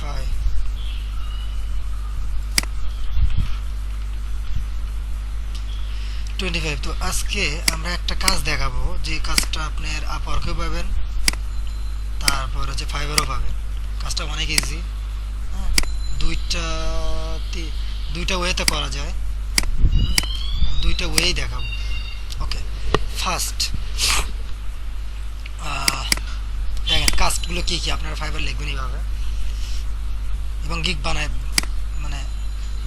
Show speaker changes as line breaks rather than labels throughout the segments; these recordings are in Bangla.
25। তো আজকে আমরা একটা কাজ দেখাবো, যে কাজটা আপনার আপওয়ার্কেও পাবেন, তারপর হচ্ছে ফাইবারও পাবেন। কাজটা অনেক ইজি। হ্যাঁ, দুইটা দুইটা ওয়েতে করা যায়। দুইটা ওয়েই দেখাবো। ওকে, ফার্স্ট দেখেন কাজগুলো কী কী। আপনারা ফাইবার লিখবেন এইভাবে এবং গিগ মানে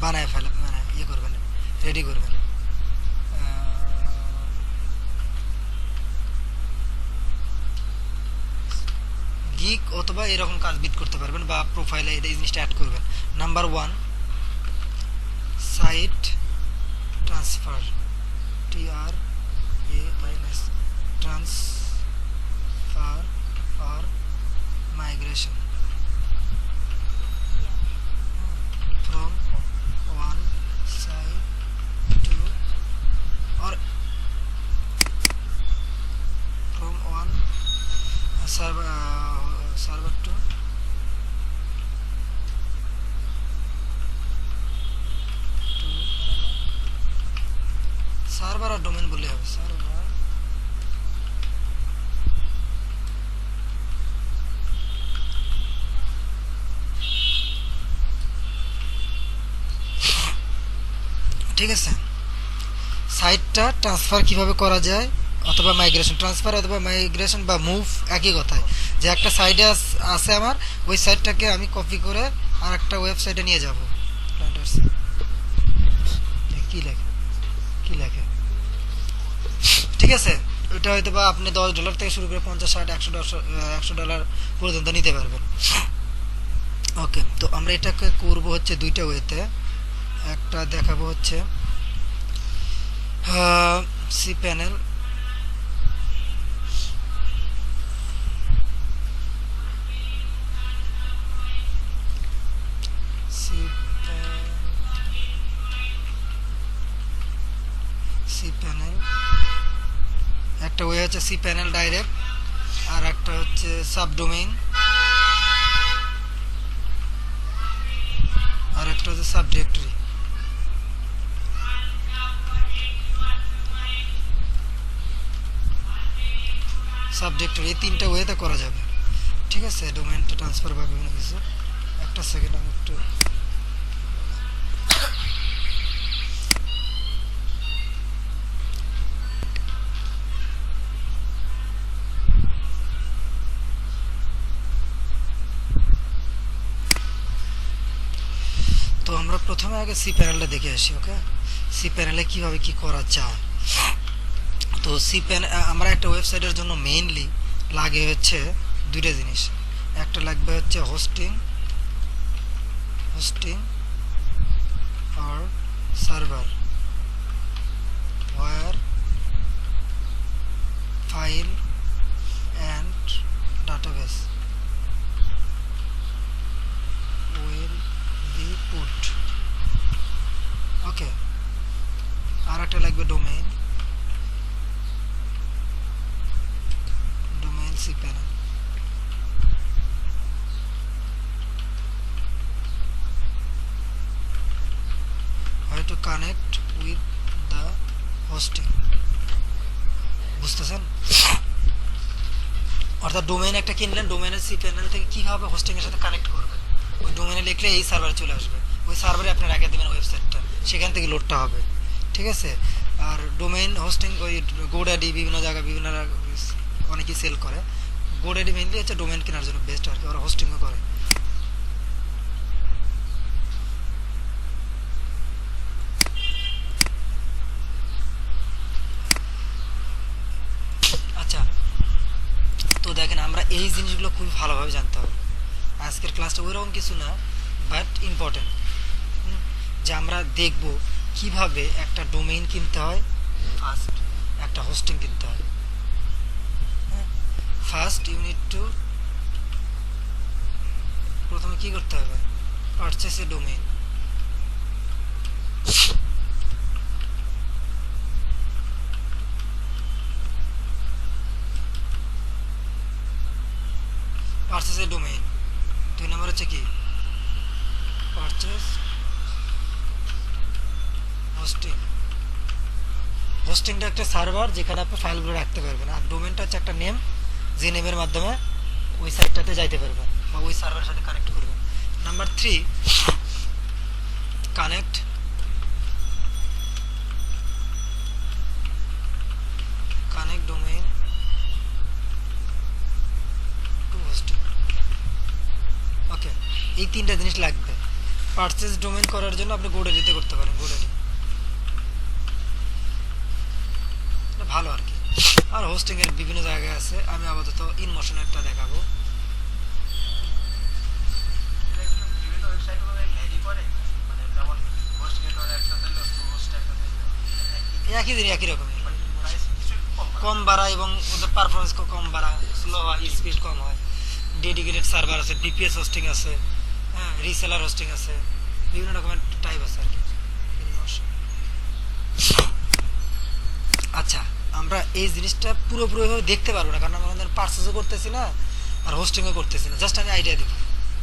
বানায় ফেলে, মানে ইয়ে করবেন, রেডি করবেন। গিগ অথবা এরকম কাজ বিট করতে পারবেন, বা প্রোফাইলে এই জিনিসটা অ্যাড করবেন। Number 1, site transfer, TRANS, transfer or migration from one site to, or from one server to server আর ডোমেন বললে হবে। সার্ভার ঠিক আছে। সাইটটা ট্রান্সফার কিভাবে করা যায়, অথবা মাইগ্রেশন, ট্রান্সফার অথবা মাইগ্রেশন বা মুভ একই কথায়। যে একটা সাইটে আছে আমার, ওই সাইটটাকে আমি কপি করে আর একটা ওয়েবসাইটে নিয়ে যাব। কি লেখে কি লেখে ঠিক আছে। ওইটা হয়তো বা আপনি $10 থেকে শুরু করে 50, 60, $100 পর্যন্ত নিতে পারবেন। ওকে, তো আমরা এটাকে করব হচ্ছে দুইটা ওয়েতে। একটা দেখাবো হচ্ছে cPanel, cPanel একটা ওয়ে হচ্ছে cPanel ডাইরেক্ট, আর একটা হচ্ছে সাবডোমেইন, আর একটা হচ্ছে সাবডিরেক্টরি। সাবডিরেক্টরি, এই তিনটা ওয়েতে করা যাবে। ঠিক আছে, ডোমেইনটা ট্রান্সফার বা বিভিন্ন কিছু। একটা সেকেন্ড, আমি একটু তো আমরা প্রথমে আগে cPanelটা দেখে আসি। ওকে, cPanel-এ কীভাবে কী করা যায়। তো আমরা একটা ওয়েবসাইটের জন্য মেইনলি লাগে হচ্ছে দুইটা জিনিস। একটা লাগবে হচ্ছে হোস্টিং আর server, where file and database will be put. Okay, আর একটা লাগবে domain cPanel। how to connect with the hosting, বুঝতেছেন? অর্থাৎ ডোমেইন একটা কিনলেন, ডোমেইনের cPanel থেকে কীভাবে হোস্টিংয়ের সাথে কানেক্ট করবেন, ওই ডোমেইনে লিখলে এই সার্ভারে চলে আসবে। ওই সার্ভারে আপনি রেখে দেবেন ওয়েবসাইটটা, সেখান থেকে লোডটা হবে। ঠিক আছে। আর ডোমেইন হোস্টিং ওই গোডাডি, বিভিন্ন জায়গায় বিভিন্ন অনেকেই সেল করে। গোডাডি মেইনলি হচ্ছে ডোমেইন কেনার জন্য বেস্ট আর কি, ওরা হোস্টিংও করে। আচ্ছা, তো দেখেন আমরা এই জিনিসগুলো খুবই ভালোভাবে জানতে হবে। আজকের ক্লাসটা ওইরকম কিছু না, বাট ইম্পর্টেন্ট, যে আমরা দেখব কিভাবে একটা ডোমেইন কিনতে হয়, ফার্স্ট একটা হোস্টিং কিনতে হয়। ফার্স্ট ইউনিট টু, প্রথমে কি করতে হবে, পারচেস এ ডোমেইন। পারচেস এ ডোমেইন। 2 নম্বর হচ্ছে কি, পারচেজ হোস্টিং। হোস্টিংটা একটা সার্ভার যেখানে আপনি ফাইলগুলো রাখতে পারবেন, আর ডোমেনটা হচ্ছে একটা নেম, যে নেমের মাধ্যমে ওই সাইটটাতে যাইতে পারবেন বা ওই সার্ভারের সাথে কানেক্ট করবেন। Number 3, connect connect domain to hosting. Okay, এই তিনটা জিনিস লাগবে। পারচেজ ডোমেইন করার জন্য আপনি গোডারিতে করতে পারেন, গোডারি ভালো আর কি। আর হোস্টিং এর বিভিন্ন জায়গায় আছে, আমি আপাতত ইনমোশন একটা দেখাবো। একই দিন একই রকমই, কম বাড়া এবং ওদের পারফরমেন্স কম বাড়া, স্লো হয়, স্পিড কম হয়। ডেডিকেটেড সার্ভার আছে, বিপিএস হোস্টিং আছে, হ্যাঁ, রিসেলার হোস্টিং আছে, বিভিন্ন রকমের টাইপ আছে আর কি। আচ্ছা, আমরা এই জিনিসটা পুরোপুরিভাবে দেখতে পারবো না, কারণ আমরা আমাদের পারচেজও করতেছি না আর হোস্টিংও করতেছি না, জাস্ট আমি আইডিয়া দেবো।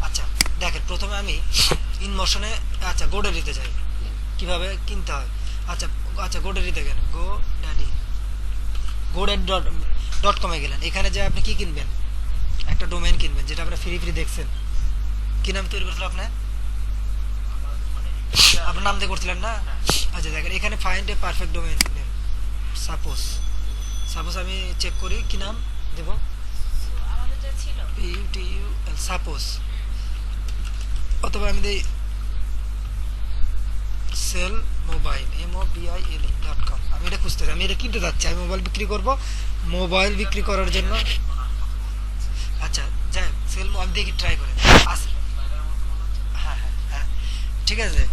আচ্ছা দেখেন, প্রথমে আমি ইনমোশনে, আচ্ছা গোডারিতে যাই, কিভাবে কিনতে হয়। আচ্ছা আচ্ছা গোডারিতে গেলেন, GoDaddy.com-এ গেলেন, এখানে যে আপনি কি কিনবেন, একটা ডোমেইন কিনবেন যেটা আপনার ফ্রি দেখছেন। কি নাম তৈরি করছিল আপনার, আপনার নাম দিয়ে করছিলেন না? আচ্ছা দেখেন, এখানে find a perfect domain name. Suppose suppose আমি চেক করি কি নাম দেব, সাপোজ, অথবা আমি দিই সেল মোবাইল, MOBILE.com। আমি এটা খুঁজতেছি, আমি এটা কিনতে যাচ্ছি, আমি মোবাইল বিক্রি করব, মোবাইল বিক্রি করার জন্য। আচ্ছা যাই, সেল, আমি দেখি ট্রাই করে। হ্যাঁ হ্যাঁ হ্যাঁ, ঠিক আছে,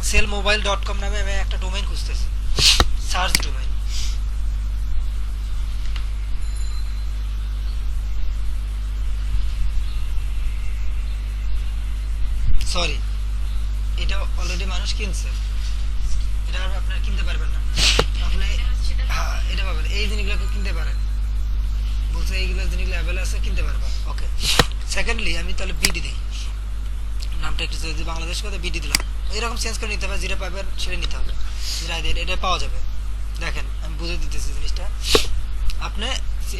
sellmobile.com নামে আমি একটা ডোমেইন খুঁজতেছি, সার্চ ডোমেইন। সরি, এটা অলরেডি মানুষ কিনছে, এটা আর আপনারা কিনতে পারবেন না। আপনি হ্যাঁ এটা পাবেন, এই জিনিসগুলো কিনতে পারেন, বলছে এইগুলো জিনিসগুলো অ্যাভেলেবল আছে, কিনতে পারবেন। ওকে, সেকেন্ডলি আমি তাহলে বিডি দিই, নামটা একটু যদি বাংলাদেশ করে বিডি দিলাম, এরকম চেঞ্জ করে নিতে হবে, যেটা পাবেন সেটা নিতে হবে, যেটা এটা পাওয়া যাবে। দেখেন আমি বুঝে দিতেছি জিনিসটা, আপনি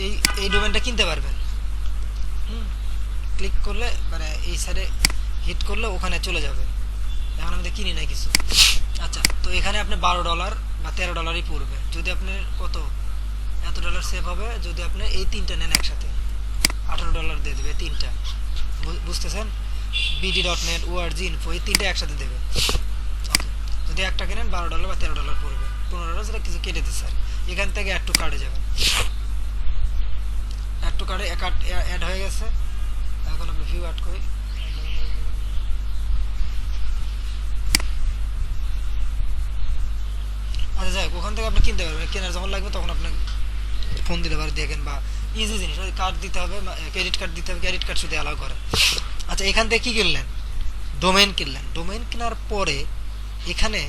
এই এই ডোমেনটা কিনতে পারবেন। ক্লিক করলে মানে এই সাইডে হিট করলে ওখানে চলে যাবে। এখন আমি কিনি নাই কিছু। আচ্ছা, তো এখানে আপনি $12 বা $13 পড়বে, যদি আপনার কত এত ডলার সেভ হবে যদি আপনি এই তিনটা নেন একসাথে, $18 দিয়ে দেবে তিনটা, বুঝতেছেন? BD.net, ORG, ইনফো, এই তিনটা একসাথে দেবে। ওকে, যদি একটা কেনেন $12 বা $13 পড়বে, $15 সেটা কিছু কেটে দিচ্ছে। আর এখান থেকে অ্যাড টু কার্ডে যাবেন, অ্যাড টু কার্ডে অ্যাড হয়ে গেছে। এখন আপনি ভিউ অ্যাড করি, আচ্ছা যাই, ওখান থেকে আপনি কিনতে পারবেন, কেনার যখন লাগবে তখন আপনি ফোন দিলে পারে দেখেন, বা ইজি জিনিস, কার্ড দিতে হবে, ক্রেডিট কার্ড দিতে হবে, ক্রেডিট কার্ড শুধু অ্যালাউ করে। আচ্ছা, এখান থেকে কী কিনলেন, ডোমেইন কিনলেন। ডোমেইন কেনার পরে এখানে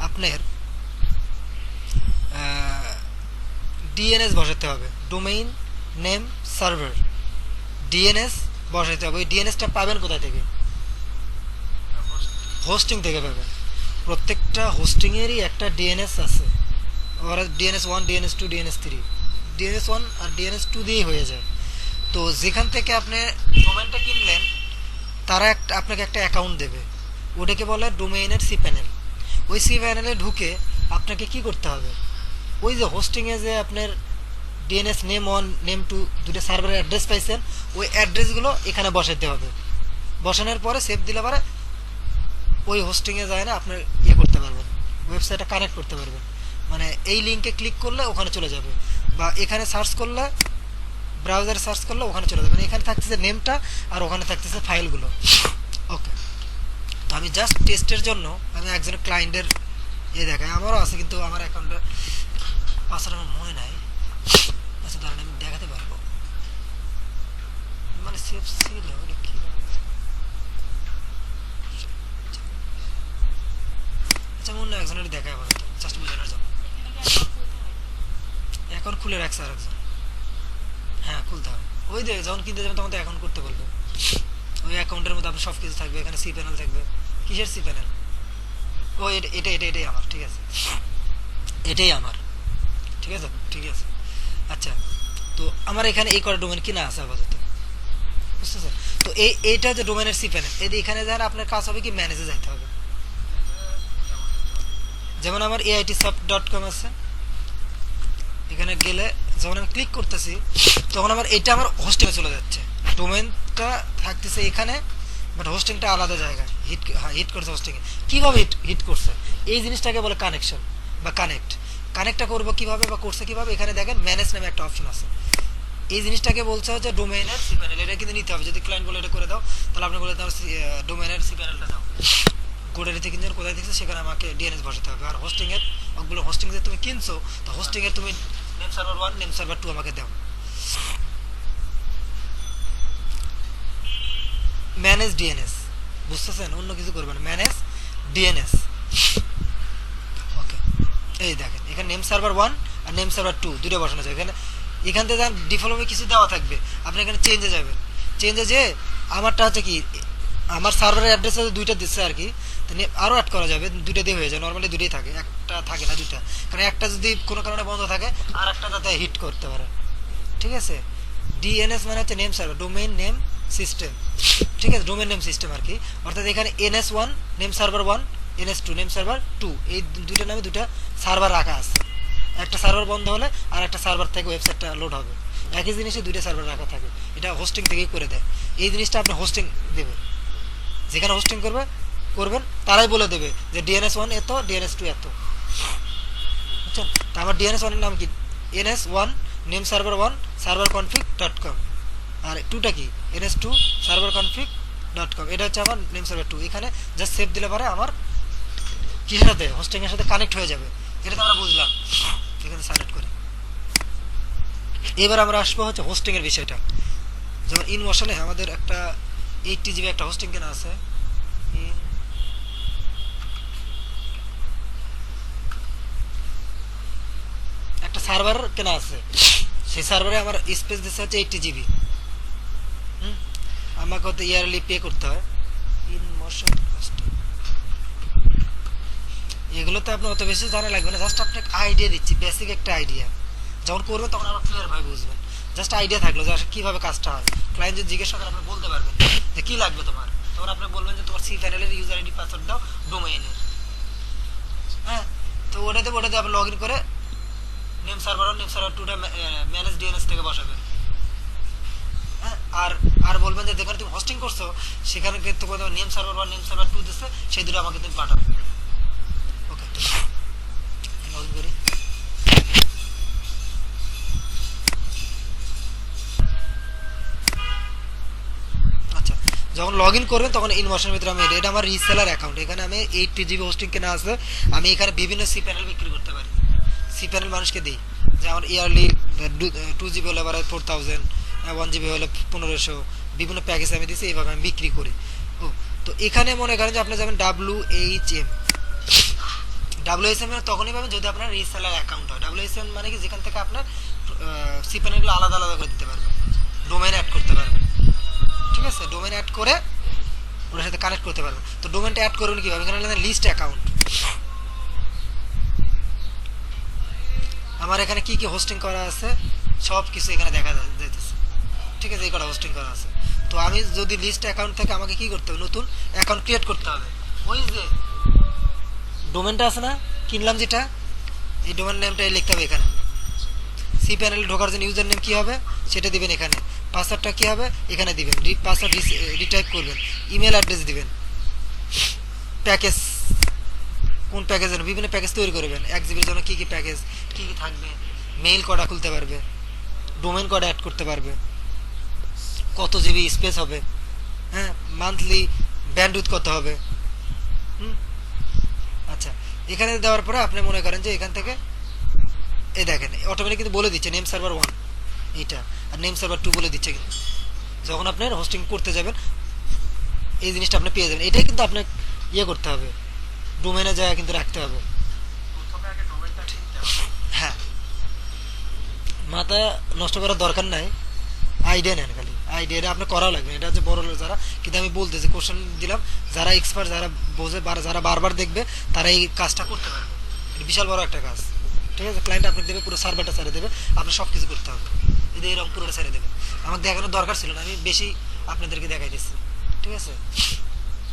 আপনার ডিএনএস বসাতে হবে, ডোমেইন নেম সার্ভার, ডিএনএস বসাতে হবে। ওই ডিএনএসটা পাবেন কোথা থেকে, হোস্টিং থেকে পাবেন। প্রত্যেকটা হোস্টিংয়েরই একটা ডিএনএস আছে, ওরা DNS1, DNS2, DNS3, DNS1 আর DNS2 দিয়েই হয়ে যায়। তো যেখান থেকে আপনি ডোমেইনটা কিনলেন তারা আপনাকে একটা অ্যাকাউন্ট দেবে, ওটাকে বলে ডোমেইনের সি প্যানেল। ওই সি প্যানেলে ঢুকে আপনাকে কি করতে হবে, ওই যে হোস্টিংয়ে যে আপনার ডিএনএস নেম 1 নেম 2 দুটো সার্ভারের অ্যাড্রেস পাইছেন, ওই অ্যাড্রেসগুলো এখানে বসাতে হবে। বসানোর পরে সেভ দিলে পরে ওই হোস্টিংয়ে যায় না, আপনার ইয়ে করতে পারবেন, ওয়েবসাইটে কানেক্ট করতে পারবেন। মানে এই লিঙ্কে ক্লিক করলে ওখানে চলে যাবে, বা এখানে সার্চ করলে, ব্রাউজারে সার্চ করলে ওখানে চলে যাবে। এখানে থাকতেছে নেমটা আর ওখানে থাকতেছে ফাইলগুলো। ওকে, তো আমি জাস্ট টেস্টের জন্য আমি একজনের ক্লায়েন্টের দেখাই, আমারও আছে কিন্তু আমার অ্যাকাউন্টে পাসওয়ার্ড আমার মনে নাই। আচ্ছা ধরেন আমি দেখাতে পারবো, মানে সেভ ছিল কি, আচ্ছা অন্য একজনের দেখায় আমার, জাস্ট বোঝানোর জন্য। অ্যাকাউন্ট খুলে রাখছে আর একজন, হ্যাঁ খুলতে হবে। ওই যে যখন কিনতে যাবেন তখন তো অ্যাকাউন্ট করতে বলবে, ওই অ্যাকাউন্টের মধ্যে আপনার সব কিছু থাকবে, এখানে সি প্যানেল থাকবে, কিসের সি প্যানেল? ও এটাই আমার, ঠিক আছে, এটাই আমার, ঠিক আছে, ঠিক আছে। আচ্ছা, তো আমার এখানে এই কটা ডোমেন কিনা আছে আপাতত, বুঝতেছেন? তো এইটা যে ডোমেনের সি প্যানেল, এখানে যান আপনার কাজ হবে কি ম্যানেজে যাইতে হবে। যেমন আমার aitsoft.com আছে, এখানে গেলে যখন আমি ক্লিক করতেছি তখন আমার এটা আমার হোস্টিংয়ে চলে যাচ্ছে, ডোমেনটা থাকতেছে এখানে, বাট হোস্টিংটা আলাদা জায়গায় হিট করছে হোস্টিংয়ে। কীভাবে হিট করছে এই জিনিসটাকে বলে কানেকশন বা কানেক্টটা করবো কীভাবে বা করছে কীভাবে, এখানে দেখেন ম্যানেজ নামে একটা অপশন আছে। এই জিনিসটাকে বলছে হচ্ছে ডোমেইনের সি প্যানেল, এটা কিন্তু নিতে হবে। যদি ক্লায়েন্ট বলে এটা করে দাও, তাহলে আপনি বলে দাও ডোমেইনের সি প্যানেলটা দাও, গোডারি থেকে কিনছেন কোথায় দেখছে সেখানে আমাকে ডিএনএস বসাতে হবে। আর হোস্টিংয়ের ওগুলো হোস্টিং যে তুমি কিনছো, তো হোস্টিংয়ের তুমি নেম সার্ভার 1 নেম সার্ভার 2 আমাকে দাও। ম্যানেজ ডিএনএস, বুঝতেছেন? অন্য কিছু করবেন, ম্যানেজ ডিএনএস। ওকে, এই দেখেন এখানে নেম সার্ভার 1 আর নেম সার্ভার 2 দুটো বসানো যায়। এখান থেকে ডিফল্টভাবে কিছু দেওয়া থাকবে, আপনি এখানে চেঞ্জে যাবেন। চেঞ্জে যে আমারটা হচ্ছে কি, আমার সার্ভারের অ্যাড্রেস হচ্ছে দুইটা দিচ্ছে আর কি, আরও অ্যাড করা যাবে, দুইটা দিয়ে হয়ে যায়। নর্মালি দুটোই থাকে, একটা থাকে না দুইটা, কারণ একটা যদি কোনো কারণে বন্ধ থাকে আর একটা যাতে হিট করতে পারে, ঠিক আছে? ডিএনএস মানে হচ্ছে name server, domain name system, ঠিক আছে, ডোমেইন নেম সিস্টেম আর কি। অর্থাৎ এখানে NS1 name server 1, NS2 name server 2, এই দুইটা নামে দুইটা সার্ভার রাখা আছে। একটা সার্ভার বন্ধ হলে আর একটা সার্ভার থেকে ওয়েবসাইটটা লোড হবে, একই জিনিসে দুইটা সার্ভার রাখা থাকে। এটা হোস্টিং থেকেই করে দেয়। এই জিনিসটা আপনি হোস্টিং দেবে, যেখানে হোস্টিং করবেন তারাই বলে দেবে যে DNS1 এত, DNS2 এত, বুঝছেন? তা আমার DNS1 এর নাম কি, NS1 name server 1 server config.com, আর 2টা কি NS2 সার্ভার config.com, এটা হচ্ছে আমার নেম সার্ভার 2। এখানে জাস্ট সেভ দিলে পরে আমার কিসের সাথে, হোস্টিং এর সাথে কানেক্ট হয়ে যাবে। এটা তো আমরা বুঝলাম, এখানে সিলেক্ট করি। এবার আমরা আসবো হচ্ছে হোস্টিং এর বিষয়টা। যেমন ইনমোশনে আমাদের একটা 80 GB একটা হোস্টিং কেনা আছে, একটা সার্ভার কেনা আছে, সেই সার্ভারে আমার স্পেস দিচ্ছে হচ্ছে 80 GB। আমাকে হয়তো ইয়ারলি পে করতে হয়। ইনমোশন হোস্টিং, এগুলোতে আপনার অত বেশি জানা লাগবে না, জাস্ট আপনাকে আইডিয়া দিচ্ছি, বেসিক একটা আইডিয়া। যখন করবেন তখন আরো ক্লিয়ার ভাবে বুঝবেন। জাস্ট আইডিয়া থাকলো যে আসলে কীভাবে কাজটা হয়। ক্লায়েন্ট যদি জিজ্ঞেস করেন আপনি বলতে পারবেন যে কী লাগবে তোমার, তখন আপনি বলবেন যে তোমার সি প্যানেলের ইউজার আইডি পাসওয়ার্ড দাও ডোমেইনের, হ্যাঁ। তো ওটাতে আপনি লগ ইন করে নেম সার্ভার 1 নেম সার্ভার 2টা ম্যানেজ ডিএনএস থেকে বসাবেন, হ্যাঁ। আর বলবেন যে যেখানে তুমি হোস্টিং করছো সেখানে কিন্তু নেম সার্ভার 1 নেম সার্ভার 2 দিচ্ছে, সেই দুটো আমাকে তুমি পাঠাবে। ওকে, লগ ইন করি। আচ্ছা, যখন লগ ইন করবেন তখন ইনমোশনের ভিতরে আমি এটা আমার রিসেলার অ্যাকাউন্ট, এখানে আমি 80 GB হোস্টিং কেনা আছে। আমি এখানে বিভিন্ন সি প্যানেল বিক্রি করতে পারি, সি প্যানেল মানুষকে দিই। যে আমার ইয়ারলি 2 GB হলে আবার 4000, 1 GB হলে 1500, বিভিন্ন প্যাকেজ আমি দিচ্ছি, এইভাবে আমি বিক্রি করি। ও, তো এখানে মনে করেন যে আপনি যাবেন WHM তখনই পাবেন যদি আপনার রিসেলার অ্যাকাউন্ট হয়। WHM মানে কি, যেখান থেকে আপনার সি প্যানেলগুলো আলাদা আলাদা করে দিতে পারবেন, ডোমেইন অ্যাড করতে পারবেন, ঠিক আছে? ডোমেইন অ্যাড করে ওটার সাথে কানেক্ট করতে পারবেন। তো ডোমেইনটা অ্যাড করবেন কীভাবে, এখানে লিস্ট অ্যাকাউন্ট, আমার এখানে কি কি হোস্টিং করা আছে সব কিছু এখানে দেখা যাইতেছে, ঠিক আছে? এই কটা হোস্টিং করা আছে। তো আমি যদি লিস্ট অ্যাকাউন্ট থেকে আমাকে কি করতে হবে, নতুন অ্যাকাউন্ট ক্রিয়েট করতে হবে। ওই যে ডোমেনটা আছে না কিনলাম যেটা, এই ডোমেন নেমটা লিখতে হবে এখানে। সি প্যানেলে ঢোকার জন্য ইউজার নেম কী হবে সেটা দিবেন এখানে, পাসওয়ার্ডটা কী হবে এখানে দিবেন, পাসওয়ার্ড রিটাইপ করবেন, ইমেল অ্যাড্রেস দিবেন, প্যাকেজ কোন প্যাকেজের, বিভিন্ন প্যাকেজ তৈরি করবেন। 1 GB জন্য কী কী প্যাকেজ, কী কী থাকবে, মেইল কটা খুলতে পারবে, ডোমেন কটা অ্যাড করতে পারবে, কত জিবি স্পেস হবে, হ্যাঁ, মান্থলি ব্যান্ডউইথ কত হবে। আচ্ছা, এখানে দেওয়ার পরে আপনি মনে করেন যে এখান থেকে এই দেখেন অটোমেটিক কিন্তু বলে দিচ্ছে নেম সার্ভার 1 এইটা, আর নেম সার্ভার 2 বলে দিচ্ছে। কিন্তু যখন আপনার হোস্টিং করতে যাবেন এই জিনিসটা আপনি পেয়ে যাবেন। এটাই কিন্তু আপনাকে ইয়ে করতে হবে, ডোমেনে জায়গা কিন্তু রাখতে হবে। হ্যাঁ, মাথা নষ্ট করার দরকার নাই, আইডিয়া নেন খালি। আইডিয়াটা আপনি করাও লাগবে, এটা হচ্ছে বড় যারা, কিন্তু আমি বলতেছি কোশ্চেন দিলাম, যারা এক্সপার্ট, যারা বোঝে, যারা বারবার দেখবে তারা এই কাজটা করতে পারবে। এটা বিশাল বড় একটা কাজ, ঠিক আছে? ক্লায়েন্ট আপনাকে দেবে, পুরো সার্ভারটা ছেড়ে দেবে, আপনার সব কিছু করতে হবে, যদি এরকম পুরোটা ছেড়ে দেবে। আমার দেখানোর দরকার ছিল না, আমি বেশি আপনাদেরকে দেখাইতেছি, ঠিক আছে?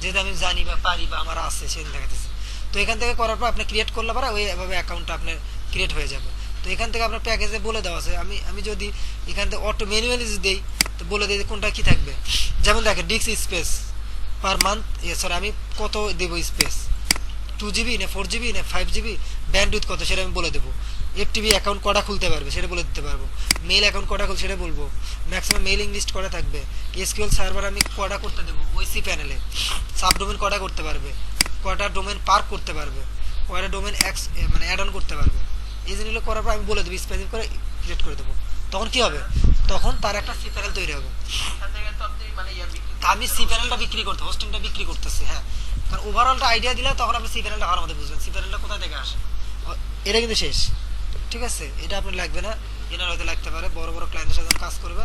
যেহেতু আমি জানি বা পারি বা আমার আছে সেদিন দেখাতেছি। তো এখান থেকে করার পর আপনি ক্রিয়েট করলে পরে ওই এভাবে অ্যাকাউন্টটা আপনার ক্রিয়েট হয়ে যাবে। তো এখান থেকে আপনার প্যাকেজে বলে দেওয়া আছে, আমি যদি এখান থেকে অটো ম্যানুয়ালি যদি দিই, তো বলে দিই যে কোনটা কী থাকবে। যেমন দেখেন disk space per month, sorry আমি কত দেবো স্পেস, 2 GB না 4 GB না 5 GB, ব্যান্ডউইথ কত সেটা আমি বলে দেবো। এফটিপি অ্যাকাউন্ট কটা খুলতে পারবে সেটা বলে দিতে পারবো, মেল অ্যাকাউন্ট কটা খুল সেটা বলবো, ম্যাক্সিমাম মেইলিং লিস্ট কটা থাকবে, এসকিউএল সার্ভার আমি কটা করতে দেবো ওই সি প্যানেলে, সাবডোমেন কটা করতে পারবে, কটা ডোমেন পার্ক করতে পারবে, কয়টা ডোমেন মানে অ্যাড অন করতে পারবে, এই জিনিসগুলো করার পর আমি বলে দেবো, স্পেসিফিক করে ক্রিয়েট করে দেবো। তখন কি হবে, তখন তার একটা সি প্যানেল তৈরি হবে। তা আমি সি প্যানেলটা বিক্রি করতে, হোস্টিংটা বিক্রি করতেছি, হ্যাঁ, কারণ ওভারঅলটা আইডিয়া দিলে তখন আপনি সি প্যানেলটা ভালো মতো বুঝবেন, সি প্যানেলটা কোথা থেকে আসে। এটা কিন্তু শেষ, ঠিক আছে? এটা আপনার লাগবে না, এনার হয়তো লাগতে পারে, বড় বড় ক্লায়েন্টের সাথে কাজ করবে,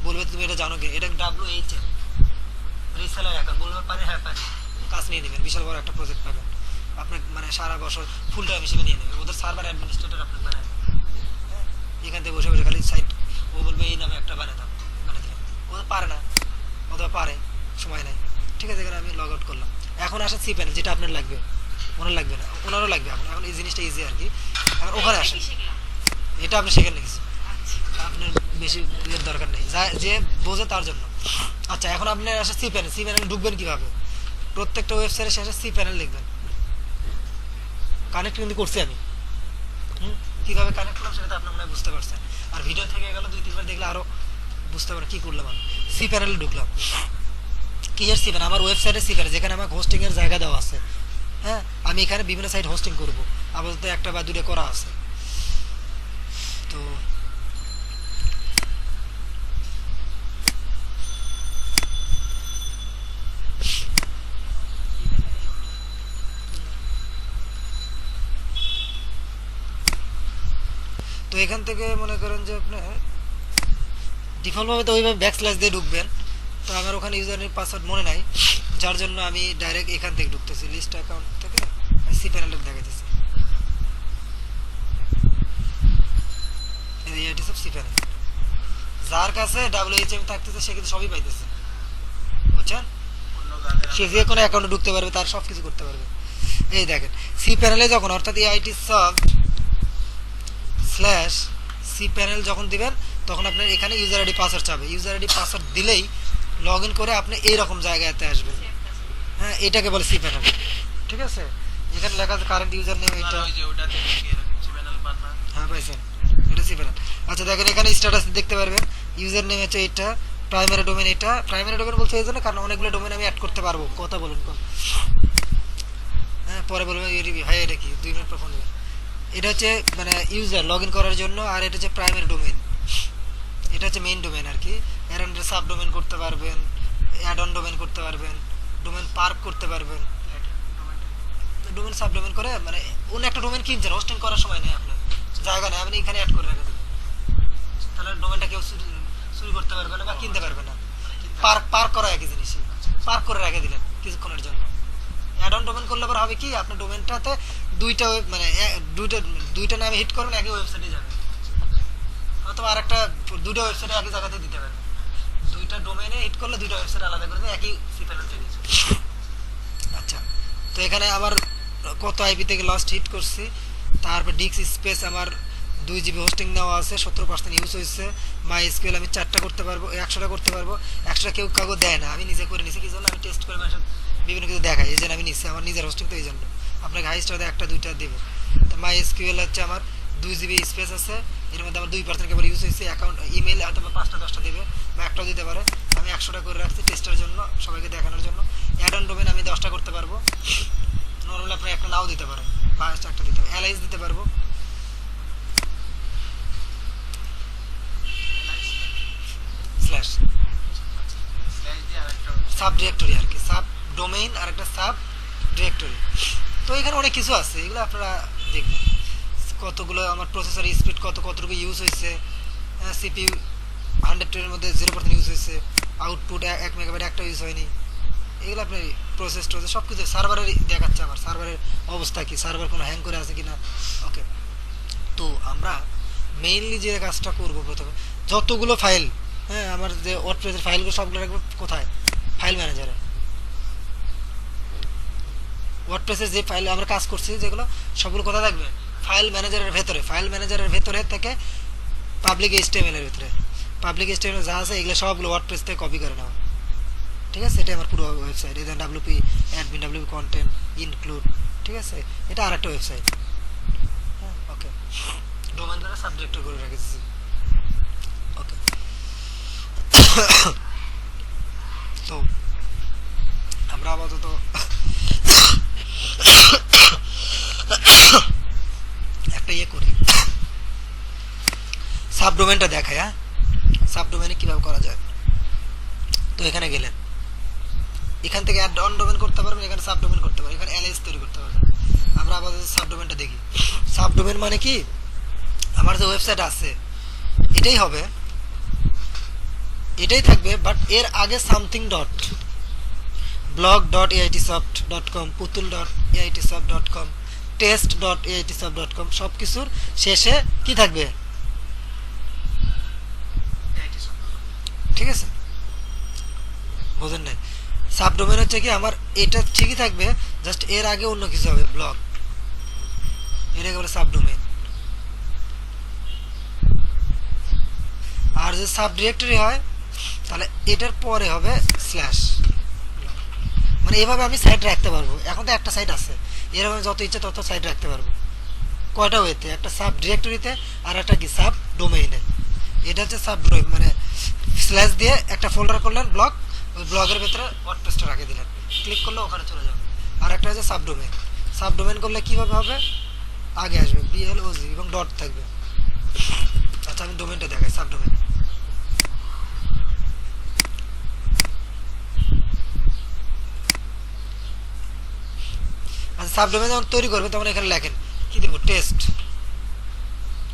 বলবে তুমি এটা জানো কি, এটা WHM রিসেলার অ্যাকাউন্ট, বলবে পারি, হ্যাঁ পারি, কাজ নিয়ে নেবেন, বিশাল বড় একটা প্রজেক্ট পাবেন আপনার, মানে সারা বছর ফুল টাইম হিসেবে নিয়ে নেবে, ওদের সার্ভার অ্যাডমিনিস্ট্রেটর আপনার বানায়, হ্যাঁ, এখান থেকে বসে বসে খালি সাইট, ও বলবে এই নামে একটা বানিয়ে দাও, বানিয়ে দেবেন, ও তো পারে না, অথবা পারে, সময় নাই, ঠিক আছে? এখানে আমি লগ আউট করলাম। এখন আসে সি প্যানেল, যেটা আপনার লাগবে, ওনার লাগবে না, ওনারও লাগবে, এখন এখন এই জিনিসটা ইজি আর কি। এখন ওখানে আসেন, এটা আপনি শেখেন না কিছু, আপনার বেশি ইয়ের দরকার নেই, যে বোঝে তার জন্য। আচ্ছা, এখন আপনার আসে সি প্যানেল, সি প্যানেল ঢুকবেন কীভাবে, প্রত্যেকটা ওয়েবসাইটের শেষে সি প্যানেল লিখবেন, কানেক্ট কিন্তু করছি আমি, কীভাবে কানেক্ট করলাম সেটা তো আপনার মনে হয় বুঝতে পারছেন, আর ভিডিও থেকে গেল 2-3 বার দেখলে আরও বুঝতে পারেন কী করলাম। আমি সি প্যানেলে ঢুকলাম, কিসের সি প্যানেল, আমার ওয়েবসাইটের সি প্যানেল, যেখানে আমার হোস্টিংয়ের জায়গা দেওয়া আছে, হ্যাঁ, আমি এখানে বিভিন্ন সাইট হোস্টিং করব, আপাতত একটা বা দুটো করা আছে। তো তো এখান থেকে মনে করেন যে আপনার ডিফল্টভাবে তো ওইভাবে ব্যাকস্ল্যাশ দিয়ে ঢুকবেন, তো আমার ওখানে ইউজার নেম পাসওয়ার্ড মনে নাই, যার জন্য আমি ডাইরেক্ট এখান থেকে ঢুকতেছি, লিস্ট অ্যাকাউন্ট থেকে সি প্যানেলটা দেখাইতেছি, এটি সব সি প্যানেল, যার কাছে WHM থাকতেছে সে কিন্তু সবই পাইতেছে, বুঝছেন? সে যে কোনো অ্যাকাউন্টে ঢুকতে পারবে, তার সব কিছু করতে পারবে। এই দেখেন সি প্যানেলে যখন, অর্থাৎ AIT soft slash C panel যখন দিবেন, তখন আপনার এখানে ইউজার আইডি পাসওয়ার্ড চাবে, ইউজার আইডি পাসওয়ার্ড দিলেই লগ ইন করে আপনি এইরকম জায়গাতে আসবেন, হ্যাঁ, এটাকে বলে সি প্যানেল, ঠিক আছে? এখানে লেখা আছে কারেন্ট ইউজার নেম, এটা, হ্যাঁ পাইছেন, এটা সি প্যানেল। আচ্ছা দেখেন এখানে স্ট্যাটাস দেখতে পারবেন, ইউজার নেম হচ্ছে এটা, প্রাইমারি ডোমেন এটা, প্রাইমারি ডোমেন বলতে এই জন্য কারণ অনেকগুলো ডোমেন আমি অ্যাড করতে পারবো, কথা বলুন কম, হ্যাঁ, পরে বলবেন ভাই এটা কি, 2 মিনিট পর ফোন দেবেন। এটা হচ্ছে মানে ইউজার লগ ইন করার জন্য, আর এটা হচ্ছে প্রাইমারি ডোমেন, এটা হচ্ছে মেইন ডোমেন আর কি, এর আন্ডারে সাব ডোমেন করতে পারবেন, অ্যাড অন ডোমেন করতে পারবেন, ডোমেন পার্ক করতে পারবেন, ডোমেন সাব ডোমেন করে, মানে অন্য একটা ডোমেন কিনছেন, হোস্টিং করার সময় নেই আপনার, জায়গা নেই, আপনি এখানে অ্যাড করে রেখে দেবেন, তাহলে ডোমেনটা কেউ চুরি করতে পারবে না বা কিনতে পারবে না। পার্ক করা একই জিনিসই, পার্ক করে রেখে দিলেন কিছুক্ষণের জন্য। অ্যাড অন ডোমেন করলে পরে হবে কি, আপনার ডোমেনটাতে দুইটা মানে দুইটা নামে হিট করবেন, একই ওয়েবসাইটে যাবে, অথবা আরেকটা দুটো ওয়েবসাইটে একই জায়গাতে দিতে পারবেন, দুইটা ডোমেনে হিট করলে দুইটা ওয়েবসাইট আলাদা করে দেবে, একই সি প্যানেল থেকে। আচ্ছা, তো এখানে আবার কত আইপি থেকে লাস্ট হিট করছি, তারপর ডিস্ক স্পেস আমার 2 GB হোস্টিং নেওয়া আছে, 17% ইউজ হয়েছে, মাই এসকিউএল আমি 4টা করতে পারবো, 100টা করতে পারবো, 100টা কেউ কাউকে দেয় না, আমি নিজে করে নিছি, কি জন্য আমি টেস্ট করে মানুষের বিভিন্ন কিছু দেখাই, এই জন্য আমি নিচ্ছি, আমার নিজের হোস্টিং তো এই জন্য, আপনাকে হাইস্ট হয়তো 1টা-2টা দেবে। তো মাই এসকিউএল হচ্ছে আমার 2 GB স্পেস আছে, এর মধ্যে আমার 2% কেবল ইউজ হয়েছে, অ্যাকাউন্ট ইমেল হয়তো 5টা-10টা দেবে বা 1টাও দিতে পারে, আমি 100টা করে রাখছি টেস্টের জন্য, সবাইকে দেখানোর জন্য। অ্যাড অন ডোমেন আমি 10টা করতে পারবো, নর্মালি আপনি একটা নাও দিতে পারেন বা 4টা দিতে পারেন, অ্যালাইস দিতে পারবো, স্ল্যাশ সাব ডিরেক্টরি আর কি, সাব ডোমেইন আর একটা সাব ডিরেক্টরি। তো এখানে অনেক কিছু আছে, এগুলো আপনারা দেখবেন, কতগুলো আমার প্রসেসর স্পিড কতটুকু ইউজ হয়েছে, সিপিইউ 100 এর মধ্যে 0% ইউজ হয়েছে, আউটপুট 1 মেগাবাইট একটা ইউজ হয়নি, এগুলো আপনার প্রসেস টোসেস সব কিছু সার্ভারের দেখাচ্ছে, আমার সার্ভারের অবস্থা কি, সার্ভার কোনো হ্যাং করে আছে কিনা। ওকে, তো আমরা মেইনলি যে কাজটা করব প্রথমে, যতগুলো ফাইল, হ্যাঁ আমার যে ওয়ার্ডপ্রেসের ফাইলগুলো সবগুলো রাখবো কোথায়, ফাইল ম্যানেজারে। ওয়ার্ডপ্রেসের যে ফাইল আমরা কাজ করছি যেগুলো সবগুলো কোথায় থাকবে, ফাইল ম্যানেজারের ভেতরে। ফাইল ম্যানেজারের ভেতরে থেকে পাবলিক এইচটিএমএল এর ভিতরে, পাবলিক এইচটিএমএল যা আছে এগুলো সবগুলো ওয়ার্ডপ্রেস থেকে কপি করে নেওয়া। ঠিক আছে, এটা আমার পুরো ওয়েবসাইট। এই WP admin, WP content, include, ঠিক আছে, এটা আরেকটা ওয়েবসাইট। হ্যাঁ, ওকে, ডোমেন দ্বারা সাবজেক্ট করে রেখেছি। ওকে, তো আমরা আপাতত একটা ইয়ে করি, সাবডোমেনটা দেখায়। হ্যাঁ, সাবডোমেনে কিভাবে করা যায়। তো এখানে গেলেন, এখান থেকে অ্যাড অন ডোমেন করতে পারবেন, এখানে সাবডোমেন করতে পারবেন, এখানে এলএস তৈরি করতে পারবেন। আমরা আপাতত সাবডোমেনটা দেখি। সাবডোমেন মানে কি, আমার যে ওয়েবসাইট আছে এটাই হবে, এটাই থাকবে, বাট এর আগে something dot, blog.aitsoft.com, putul.aitsoft.com, test.aitsoft.com, সব কিছুর শেষে কি থাকবে, ঠিক আছে, বোঝেন নাই। সাবডোমেন হচ্ছে কি, আমার এটা ঠিকই থাকবে, জাস্ট এর আগে অন্য কিছু হবে, ব্লগ, এটাকে বলে সাবডোমেন। আর যদি সাব ডিরেক্টরি হয় তাহলে এটার পরে হবে স্ল্যাশ। মানে এভাবে আমি সাইট রাখতে পারবো। এখন তো একটা সাইট আছে, এরকম যত ইচ্ছা তত সাইট রাখতে পারবো। কয়টা ওয়েতে, একটা সাব ডিরেক্টরিতে আর একটা কি সাব ডোমেইনে। এটা হচ্ছে সাব ডোমেইন, মানে স্ল্যাশ দিয়ে একটা ফোল্ডার করলেন ব্লগ, ওই ব্লগের ভেতরে ওয়ার্ডপ্রেসটা রাখে দিলেন, ক্লিক করলে ওখানে চলে যাবে। আর একটা হচ্ছে সাব ডোমেইন। সাব ডোমেইন করলে কীভাবে হবে, আগে আসবে বিএলওজি এবং ডট থাকবে। আচ্ছা, আমি ডোমেইনটা দেখাই, সাব ডোমেইন। আচ্ছা, সাবডোমেন যখন তৈরি করবে তখন এখানে লেখেন কি দেবো, টেস্ট,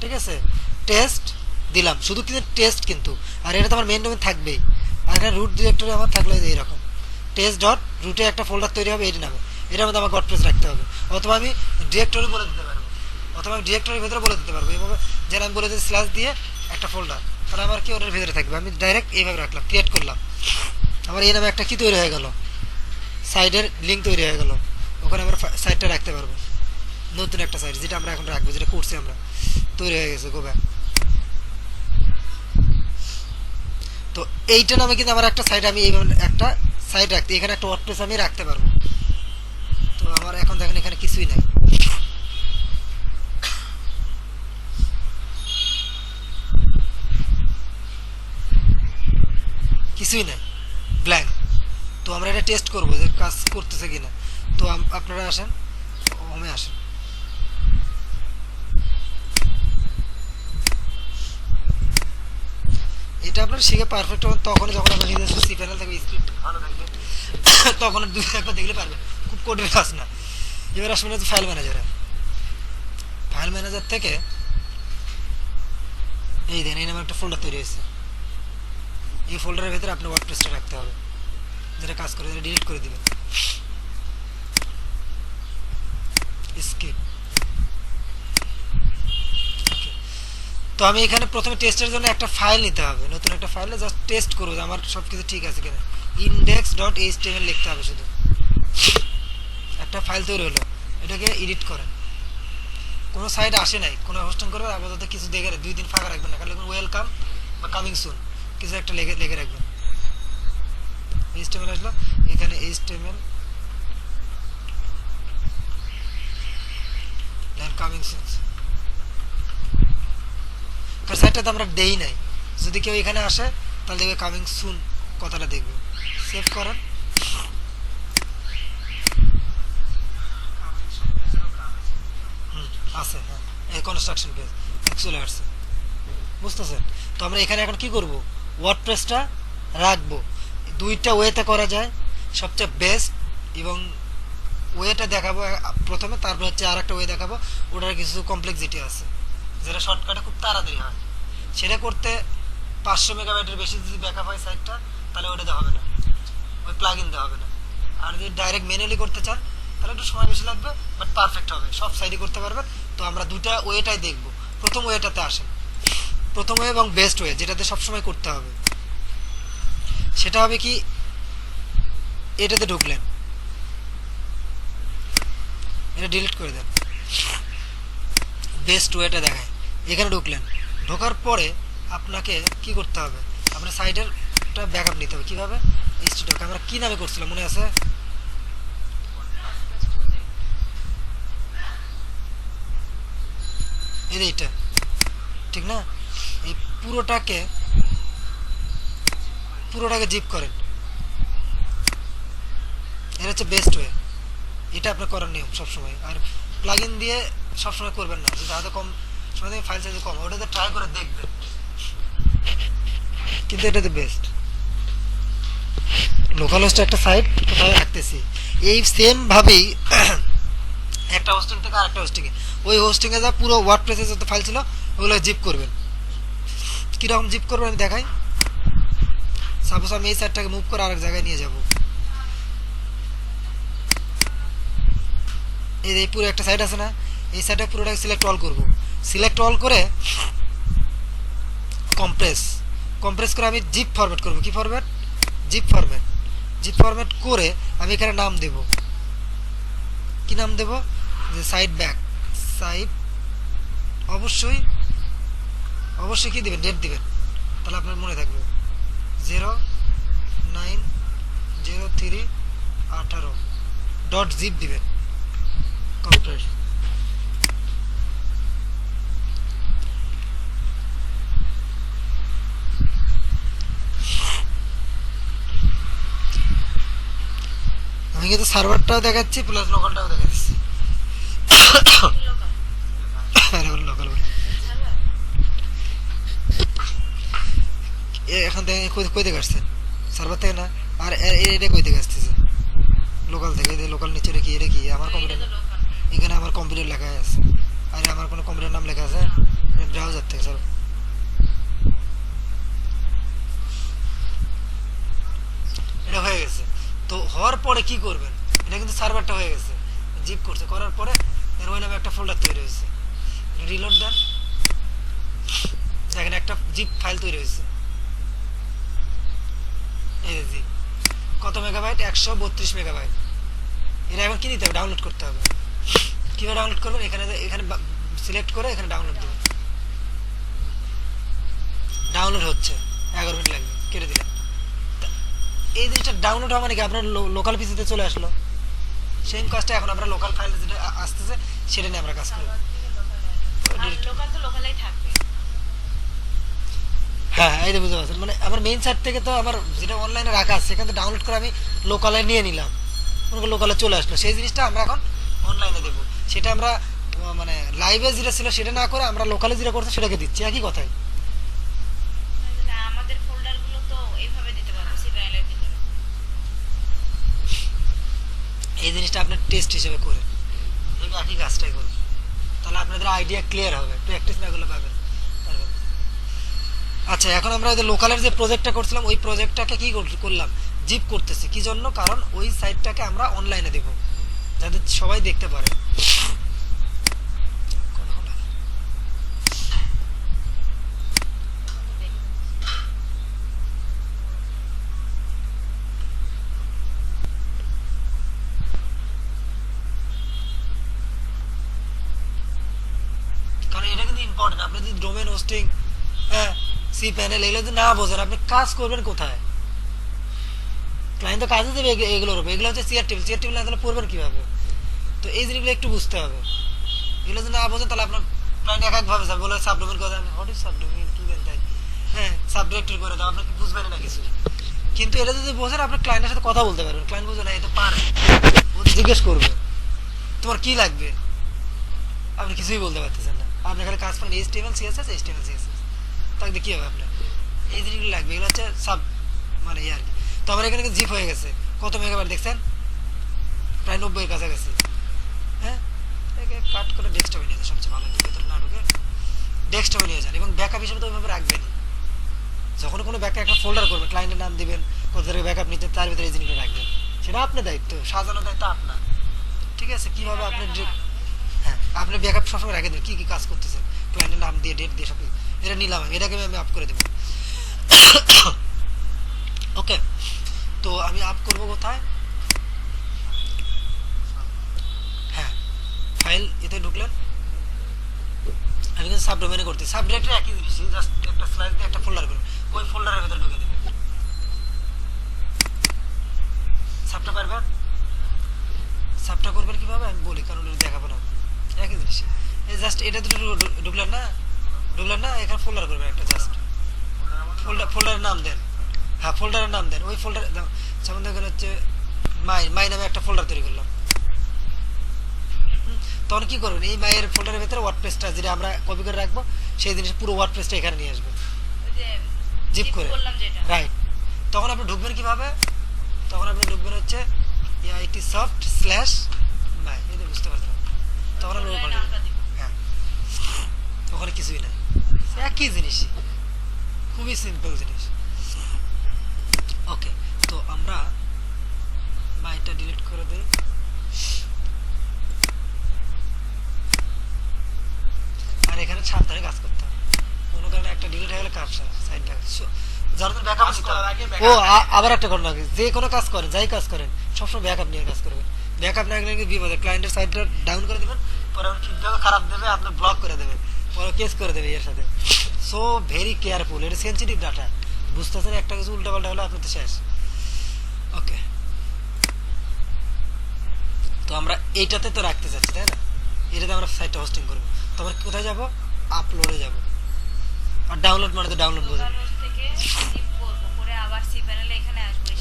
ঠিক আছে, টেস্ট দিলাম, শুধু কিন্তু টেস্ট কিন্তু, আর এটা তো আমার মেইন ডোমেন থাকবেই। আর এখানে রুট ডিরেক্টরি আমার থাকলে এইরকম টেস্ট ডট রুটে একটা ফোল্ডার তৈরি হবে এটি নামে, এটার মধ্যে আমার ওয়ার্ডপ্রেস রাখতে হবে। অথবা আমি ডিরেক্টরি বলে দিতে পারবো, অথবা আমি ডিরেক্টরির ভেতরে বলে দিতে পারবো এইভাবে, যেন আমি বলে দিই স্ল্যাশ দিয়ে একটা ফোল্ডার, তাহলে আমার কি ওটার ভেতরে থাকবে। আমি ডাইরেক্ট এইভাবে রাখলাম, ক্রিয়েট করলাম, আমার এই নামে একটা কি তৈরি হয়ে গেল, সাইডের লিঙ্ক তৈরি হয়ে গেল, ওখানে আমরা সাইটটা রাখতে পারবো, নতুন একটা সাইট যেটা আমরা এখন রাখবো, যেটা করছি আমরা, তৈরি হয়ে গেছে গোবা। তো এইটা নামে কিন্তু আমার একটা সাইট, আমি এইভাবে একটা সাইট রাখতে, এখানে একটা ওয়ার্ডপ্রেস আমি রাখতে পারবো। তো আমার এখন দেখেন এখানে কিছুই নাই, কিছুই নাই, ব্ল্যাঙ্ক। তো আমরা এটা টেস্ট করবো যে কাজ করতেছে কিনা। তো আপনারা আসেন, হোমে আসেন, এটা আপনার শিখে পারফেক্ট হবেন তখন, যখন আপনার নিজস্ব সি প্যানেল থাকবে, স্ক্রিপ্ট ভালো থাকবে, তখন দুই একটা দেখলে পারবেন, খুব কঠিন কাজ না। এবার আসবেন হচ্ছে ফাইল ম্যানেজারে। ফাইল ম্যানেজার থেকে এই দেন, এই নামে একটা ফোল্ডার তৈরি হয়েছে, এই ফোল্ডারের ভেতরে আপনার ওয়ার্ডপ্রেসটা রাখতে হবে, যেটা কাজ করে, যেটা ডিলিট করে দিবেন, স্কিপ। ওকে, তো আমি এখানে প্রথমে টেস্টের জন্য একটা ফাইল নিতে হবে, নতুন একটা ফাইলে জাস্ট টেস্ট করবো যে আমার সব কিছু ঠিক আছে কিনা। index.html লিখতে হবে, শুধু একটা ফাইল তৈরি হলো, এটাকে এডিট করেন। কোনো সাইট আসে নাই, কোনো হোস্টিং করবে আপাতত কিছু দেখে 2 দিন ফাঁকা রাখবেন না, খালি ওয়েলকাম বা কামিং সুন কিছু একটা লিখে রাখবেন। HTML আসলো, এখানে HTML কামিং সুন, কারণ সাইটটা তো আমরা দেই নাই। যদি কেউ এখানে আসে তাহলে দেখবে কামিং সুন কথাটা দেখবে। সেভ করেন, আছে, হ্যাঁ, এই কনস্ট্রাকশন পেজ চলে আসছে, বুঝতেছেন। তো আমরা এখানে এখন কি করব, ওয়ার্ডপ্রেসটা রাখবো। দুইটা ওয়েতে করা যায়, সবচেয়ে বেস্ট এবং ওয়েটা দেখাবো প্রথমে, তারপর হচ্ছে আর একটা ওয়ে দেখাবো, ওটার কিছু কমপ্লেক্সিটি আছে যেটা শর্টকাটে খুব তাড়াতাড়ি হয়। সেটা করতে 500 মেগাবাইটের বেশি যদি ব্যাকআপ হয় সাইটটা, তাহলে ওটা দেওয়া হবে না, ওই প্লাগ ইন দেওয়া হবে না। আর যদি ডাইরেক্ট ম্যানুয়ালি করতে চান তাহলে একটু সময় বেশি লাগবে, বাট পারফেক্ট হবে, সব সাইডে করতে পারবেন। তো আমরা দুটা ওয়েটাই দেখব। প্রথম ওয়েটাতে আসেন, প্রথম ওয়ে এবং বেস্ট ওয়ে যেটাতে সবসময় করতে হবে সেটা হবে কি, এটাতে ঢুকলেন, এটা ডিলিট করে দেন, বেস্ট ওয়েটা দেখায়, এখানে ঢুকলেন, ঢোকার পরে আপনাকে কি করতে হবে, আপনার সাইডের ব্যাকআপ নিতে হবে। কীভাবে, এইচটিডক আমরা কী নামে করছিলাম মনে আছে, এইটা ঠিক না, এই পুরোটাকে জিপ করেন, এটা হচ্ছে বেস্ট ওয়ে, এটা আপনার করার নিয়ম সবসময়। আর প্লাগ ইন দিয়ে সবসময় করবেন না, যদি হয়তো কম সময় থেকে ফাইল সাইজ কম, ওটাতে ট্রাই করে দেখবেন, কিন্তু এটাতে বেস্ট। লোকাল হোস্টে একটা সাইট কোথাও রাখতেছি, এই সেম ভাবেই একটা হোস্টিং থেকে আরেকটা হোস্টিংয়ে, ওই হোস্টিংয়ে যা পুরো ওয়ার্ডপ্রেসে যত ফাইল ছিল ওগুলো জিপ করবেন। কীরকম জিপ করবেন আমি দেখাই। সাপোজ আমি এই সাইটটাকে মুভ করে আরেক জায়গায় নিয়ে যাব, এই পুরো একটা সাইট আছে না, এই সাইটটা পুরোটাকে সিলেক্ট অল করব, সিলেক্ট অল করে কম্প্রেস করে আমি জিপ ফরম্যাট করব। কি ফরম্যাট, জিপ ফরম্যাট করে আমি এখানে নাম দেব, কি নাম দেব, যে সাইট ব্যাক, সাইট অবশ্যই কি দিবেন, ডেট দিবেন, তাহলে আপনার মনে থাকবে 090318 দিবেন, কমপ্লিট। আমি কিন্তু সার্ভারটাও দেখাচ্ছি প্লাস লোকালটাও দেখাচ্ছি। লোকাল এখান থেকে কই থেকে আসছেন, সার্ভার থেকে না, আর এটা কই থেকে আসতেছে, লোকাল থেকে। লোকাল নিচে রেখি, এটা কি আমার কম্পিউটার, এখানে আমার কম্পিউটার লেখা আছে, আরে আমার কোনো কম্পিউটার নাম লেখা আছে, ব্রাউজার থেকে স্যার। এটা হয়ে গেছে। তো হওয়ার পরে কি করবেন, এটা কিন্তু সার্ভারটা হয়ে গেছে, জিপ করছে, করার পরে এর ওই নামে একটা ফোল্ডার তৈরি হয়েছে, রিলোড দেন, দেখেন একটা জিপ ফাইল তৈরি হয়েছে, এই জি কত মেগাবাইট, 132 মেগাবাইট। এটা এখন কি নিতে হবে, ডাউনলোড করতে হবে। কীভাবে ডাউনলোড করবেন, এখানে সিলেক্ট করে এখানে ডাউনলোড দেবেন, ডাউনলোড হচ্ছে, 11 মিনিট লাগবে, কেটে দিলেন। এই জিনিসটা ডাউনলোড হওয়া মানে কি, আপনার লোকাল পিসিতে চলে আসলো, সেম কাজটা এখন আমরা লোকাল ফাইল যেটা আসতেছে সেটা নিয়ে আমরা কাজ করব। হ্যাঁ, এইটা বুঝতে পারছেন, মানে আমার মেইন সাইট থেকে তো আমার যেটা অনলাইনে রাখা আছে সেখান থেকে ডাউনলোড করে আমি লোকালে নিয়ে নিলাম, লোকালে চলে আসলো, সেই জিনিসটা আমরা এখন অনলাইনে দেবো। সেটা আমরা মানে লাইভে যেটা ছিল সেটা না করে আমরা লোকালে যেটা করছি সেটাকে দিচ্ছি, একই কথাই। এই জিনিসটা আপনার টেস্ট হিসেবে করে একই কাজটাই করুন, তাহলে আপনাদের আইডিয়া ক্লিয়ার হবে, প্র্যাকটিস না করলে পাবেন। আচ্ছা, এখন আমরা লোকালের যে প্রজেক্টটা করছিলাম ওই প্রজেক্টটাকে কি করলাম, জিপ করতেছি। কি জন্য, কারণ ওই সাইটটাকে আমরা অনলাইনে দেব যাতে সবাই দেখতে পারে। কারণ এটা কিন্তু ইম্পর্টেন্ট, আপনি যদি ডোমেন হোস্টিং, হ্যাঁ, সি প্যানেল এগুলো যদি না বোঝেন আপনি কাজ করবেন কোথায়, ক্লায়েন্ট তো কাজে দেবে এগুলোর উপর, এগুলো হচ্ছে সিআর টেবিল না তাহলে পড়বেন কীভাবে। তো এই জিনিসগুলো একটু বুঝতে হবে, এগুলো যদি না বোঝেন তাহলে আপনার ক্লায়েন্ট এক একভাবে যাবে, বলে সাবডোমেন করে দেবেন, হোয়াট ইজ সাবডোমেন, কি দেন তাই, হ্যাঁ সাবডিরেক্টরি করে দাও, আপনাকে বুঝবেন না কিছু। কিন্তু এটা যদি বোঝেন আপনি ক্লায়েন্টের সাথে কথা বলতে পারবেন, ক্লায়েন্ট বুঝবে না এটা পারে, ও জিজ্ঞেস করবে তোমার কি লাগবে, আপনি কিছুই বলতে পারতেছেন না, আপনি খালি কাজ করেন এইচটিএমএল সিএসএস, তাহলে কি হবে আপনার, এই জিনিসগুলো লাগবে, এগুলো হচ্ছে সাব মানে আর কি। তো আমার এখানে জিপ হয়ে গেছে, কত মেগাবাইট দেখছেন, প্রায় 90 কাছাকাছি। হ্যাঁ, কাট করে ডেস্কটপে নিয়ে যান, সবচেয়ে ভালো, ভেতরে না ঢুকে ডেস্কটপে নিয়ে যান, এবং ব্যাকআপ হিসেবে তো ওইভাবে রাখবেনই, যখন কোনো ব্যাকআপ একটা ফোল্ডার করবেন, ক্লায়েন্টের নাম দিবেন, কত তারিখে ব্যাকআপ নিতে, তার ভিতরে এই জিনিসটা রাখবেন। সেটা আপনার দায়িত্ব, সাজানোর দায়িত্ব আপনার। ঠিক আছে, কিভাবে আপনি হ্যাঁ আপনি ব্যাকআপ সবসময় রেখে দেবেন, কী কী কাজ করতেছেন, ক্লায়েন্টের নাম দিয়ে, ডেট দিয়ে, সব কিছু। এটা নিলাম আমি, এটাকে আমি আপ করে দেবো। ওকে, তো আমি আপ করব কোথায়? হ্যাঁ, ফাইল এতে ঢুকলেন, আমি কিন্তু সাব ডোমেনে করতে, সাব ডিরেক্টরি একই জিনিস, জাস্ট একটা স্লাইড দিয়ে একটা ফোল্ডার করবেন, ওই ফোল্ডারের ভিতরে ঢুকে দেবেন। সাবটা পারবেন? সাবটা করবেন কিভাবে আমি বলি, কারণ এটা দেখাবো না, একই জিনিস। এই জাস্ট এটা দুটো ঢুকলেন না, ঢুকলেন না, এখানে ফোল্ডার করবেন একটা, জাস্ট ফোল্ডারের নাম দেন। হ্যাঁ, ফোল্ডারের নাম দেন, ওই ফোল্ডার যেমন দেখেন হচ্ছে মাই মাই নামে একটা ফোল্ডার তৈরি করলাম। তখন কি করবেন, এই মায়ের ফোল্ডারের ভিতরে ওয়ার্ডপ্রেসটা যেটা আমরা কপি করে রাখবো, সেই জিনিস পুরো ওয়ার্ডপ্রেসটা এখানে নিয়ে আসবেন জিপ করে, রাইট। তখন আপনি ঢুকবেন কিভাবে, তখন আপনি ঢুকবেন হচ্ছে আইটি সফট স্ল্যাশ মাই, এটা বুঝতে পারছেন? তখন আপনি হ্যাঁ, ওখানে কিছুই না, একই জিনিসই, খুবই সিম্পল জিনিস। ওকে, তো আমরা মাইটা ডিলিট করে দিই। আর এখানে সাবধানে কাজ করতে হবে, কোনো কারণে একটা ডিলিট হয়ে গেলে কাজ সাইড যার জন্য ব্যাকআপ নিতে হবে। ও আবার একটা ঘটনা, যে কোনো কাজ করেন, যাই কাজ করেন, সবসময় ব্যাকআপ নিয়ে কাজ করবেন। ব্যাকআপ না গেলে বিপদে, ক্লায়েন্টের সাইডটা ডাউন করে দেবেন, পরে ফিডব্যাকও খারাপ দেবে, আপনি ব্লক করে দেবেন, পরে কেস করে দেবে এর সাথে। সো ভেরি কেয়ারফুল, এটা সেন্সিটিভ ডাটা, বুঝতেছেন? একটা কিছু উল্টাপাল্টা হলে আপনি তো শেষ। ওকে, তো আমরা এইটাতে তো রাখতে চাচ্ছি, তাই না? এটাতে আমরা সাইটটা হোস্টিং করবো, তো আমরা কোথায় যাবো? আপলোডে যাব। আর ডাউনলোড মানে তো ডাউনলোড বোঝেন,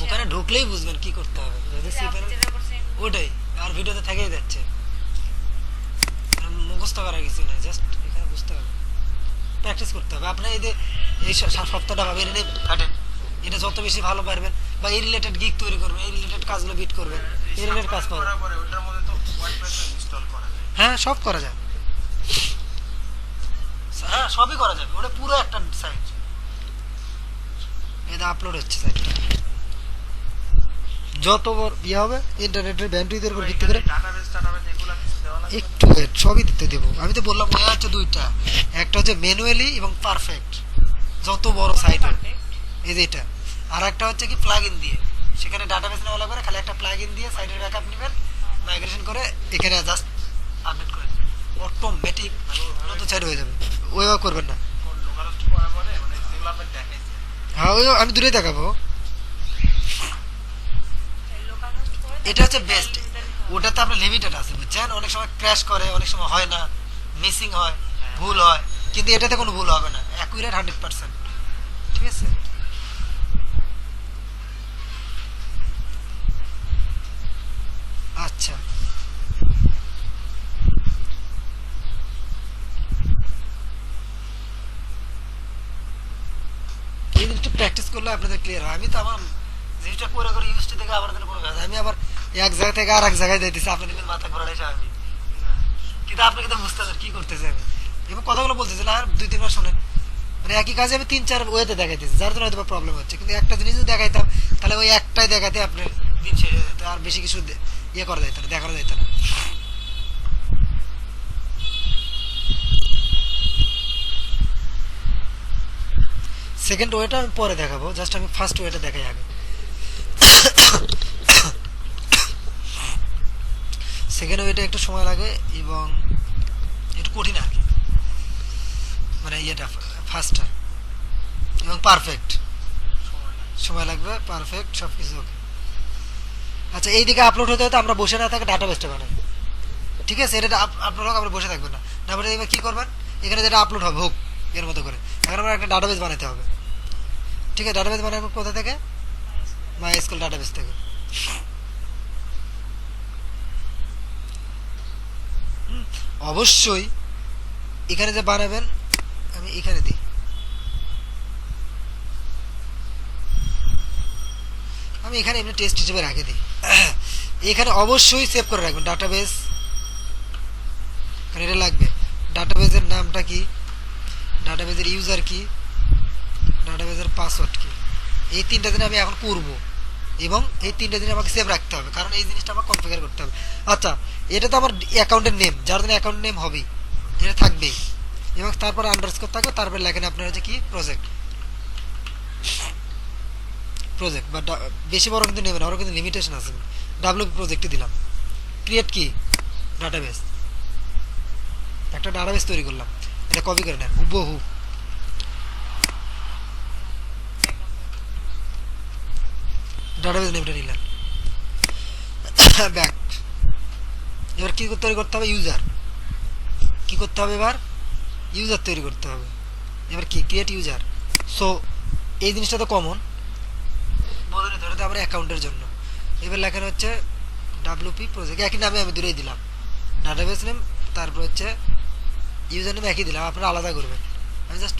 ওখানে ঢুকলেই বুঝবেন কি করতে হবে। যদি সি প্যানেল ওটাই, আর ভিডিওতে থেকেই যাচ্ছে, মুখস্থ করার কিছু নেই, জাস্ট এখানে বুঝতে হবে, প্র্যাকটিস করতে হবে। আপনি এই সপ্তাহটা ভাবেন, এটা কাটেন, এটা যত বেশি ভালো পারবেন, বা এই রিলেটেড গিগ তৈরি করবেন, এই রিলেটেড কাজগুলো বিট করবেন, এই রিলেটেড কাজ পাবেন। হ্যাঁ, সব করা যায়, হ্যাঁ সবই করা যাবে, ওটা পুরো একটা সাইট। এটা আপলোড হচ্ছে সাইটটা, যত বড় ইয়ে হবে ইন্টারনেটের ব্যান্ডউইথের উপর ভিত্তি করে একটু সবই দিতে দেবো। আমি তো বললাম ওয়া হচ্ছে দুইটা, একটা হচ্ছে ম্যানুয়ালি এবং পারফেক্ট, যত বড় সাইট হবে এই যে এটা, আর একটা হচ্ছে কি প্লাগ ইন দিয়ে, সেখানে ডাটাবেস নেওয়া করে খালি একটা প্লাগ ইন দিয়ে সাইটের ব্যাকআপ নেবেন, মাইগ্রেশন করে এখানে জাস্ট আপডেট করে দেবেন, অটোমেটিক নতুন সাইট হয়ে যাবে। ওইভাবে করবেন না। হ্যাঁ, ওই আমি দূরে দেখাবো, এটা হচ্ছে বেস্ট। ওটাতে আপনার লিমিটেড আছে, বুঝছেন? অনেক সময় ক্র্যাশ করে, অনেক সময় হয় না, মিসিং হয়, ভুল হয়, কিন্তু এটাতে কোনো ভুল হবে না, অ্যাকুরেট 100%। ঠিক আছে, আচ্ছা এই জিনিসটা প্র্যাকটিস করলে আপনাদের ক্লিয়ার হয়। আমি তো আমার জিনিসটা করে করে ইউজটি থেকে আবার কোনো কাজ, আমি আবার এক জায়গা থেকে আর এক জায়গায় যাইতেছি, আপনাদের মাথা ঘোরাটাই স্বাভাবিক, কিন্তু আপনি কিন্তু বুঝতেছেন কি করতেছে আমি, এবং কথাগুলো বলতেছি না, আর 2-3 বার শোনেন, মানে একই কাজে আমি 3-4 ওয়েতে দেখাইতেছি, যার জন্য হয়তো প্রবলেম হচ্ছে। কিন্তু একটা জিনিস যদি দেখাইতাম, তাহলে ওই একটাই দেখাতে আপনার দিন শেষ হয়ে যেত, আর বেশি কিছু ইয়ে করা যেত না, দেখানো যেত না। সেকেন্ড ওয়েটা আমি পরে দেখাবো, জাস্ট আমি ফার্স্ট ওয়েটা দেখাই আগে। সেকেন্ড ওয়েটা একটু সময় লাগে এবং একটু কঠিন আর কি, মানে ইয়েটা ফার্স্টটা, এবং পারফেক্ট সময় লাগবে, পারফেক্ট সব কিছু ওকে। আচ্ছা, এইদিকে আপলোড হতে হতে আমরা বসে না থাকে ডাটাবেসটা বানাই, ঠিক আছে? এটা আপলোড হোক, আমরা বসে থাকবেন না। তারপরে এবার কী করবেন, এখানে যেটা আপলোড হবে হোক এর মতো করে, এখন আমরা একটা ডাটাবেস বানাতে হবে। ঠিক আছে, ডাটাবেস বানাবো কোথা থেকে? মাইএসকিউএল ডাটাবেস থেকে। অবশ্যই এখানে যে বানাবেন, আমি এখানে দিই, আমি এখানে এমনি টেস্ট হিসেবে রাখে দিই। এখানে অবশ্যই সেভ করে রাখবেন ডাটাবেস, কারণ এটা লাগবে। ডাটাবেসের নামটা কি, ডাটাবেসের ইউজার কি, ডাটাবেসের পাসওয়ার্ড কি, এই তিনটা জিনিস আমি এখন করব এবং এই তিনটা জিনিস আমাকে সেভ রাখতে হবে, কারণ এই জিনিসটা আমার কনফিগার করতে হবে। আচ্ছা, এটা তো আমার অ্যাকাউন্টের নেম, যার জন্য অ্যাকাউন্ট নেম হবেই, এটা থাকবেই, এবং তারপরে আন্ডারস্কোর থাকবে, তারপরে লেখেন আপনার হচ্ছে কি প্রজেক্ট, প্রজেক্ট বা বেশি বড় কিন্তু নেবেন, আরও কিন্তু লিমিটেশন আছে। ডাব্লিউপি প্রজেক্টে দিলাম, ক্রিয়েট কি ডাটাবেস, একটা ডাটাবেস তৈরি করলাম, এটা কপি করে নেন হুবহু, ডাটাবেস নেমটা নিলেন, ব্যাক। এবার কি তৈরি করতে হবে, ইউজার, কি করতে হবে এবার, ইউজার তৈরি করতে হবে। এবার কি ক্রিয়েট ইউজার, সো এই জিনিসটা তো কমন বলে ধরে, আমরা অ্যাকাউন্টের জন্য এবার লেখান হচ্ছে ডাব্লিউপি প্রজেক্ট, একই নামে আমি দূরেই দিলাম, ডাটাবেস নেম, তারপর হচ্ছে ইউজার নেম একই দিলাম, আপনারা আলাদা করবেন, আমি জাস্ট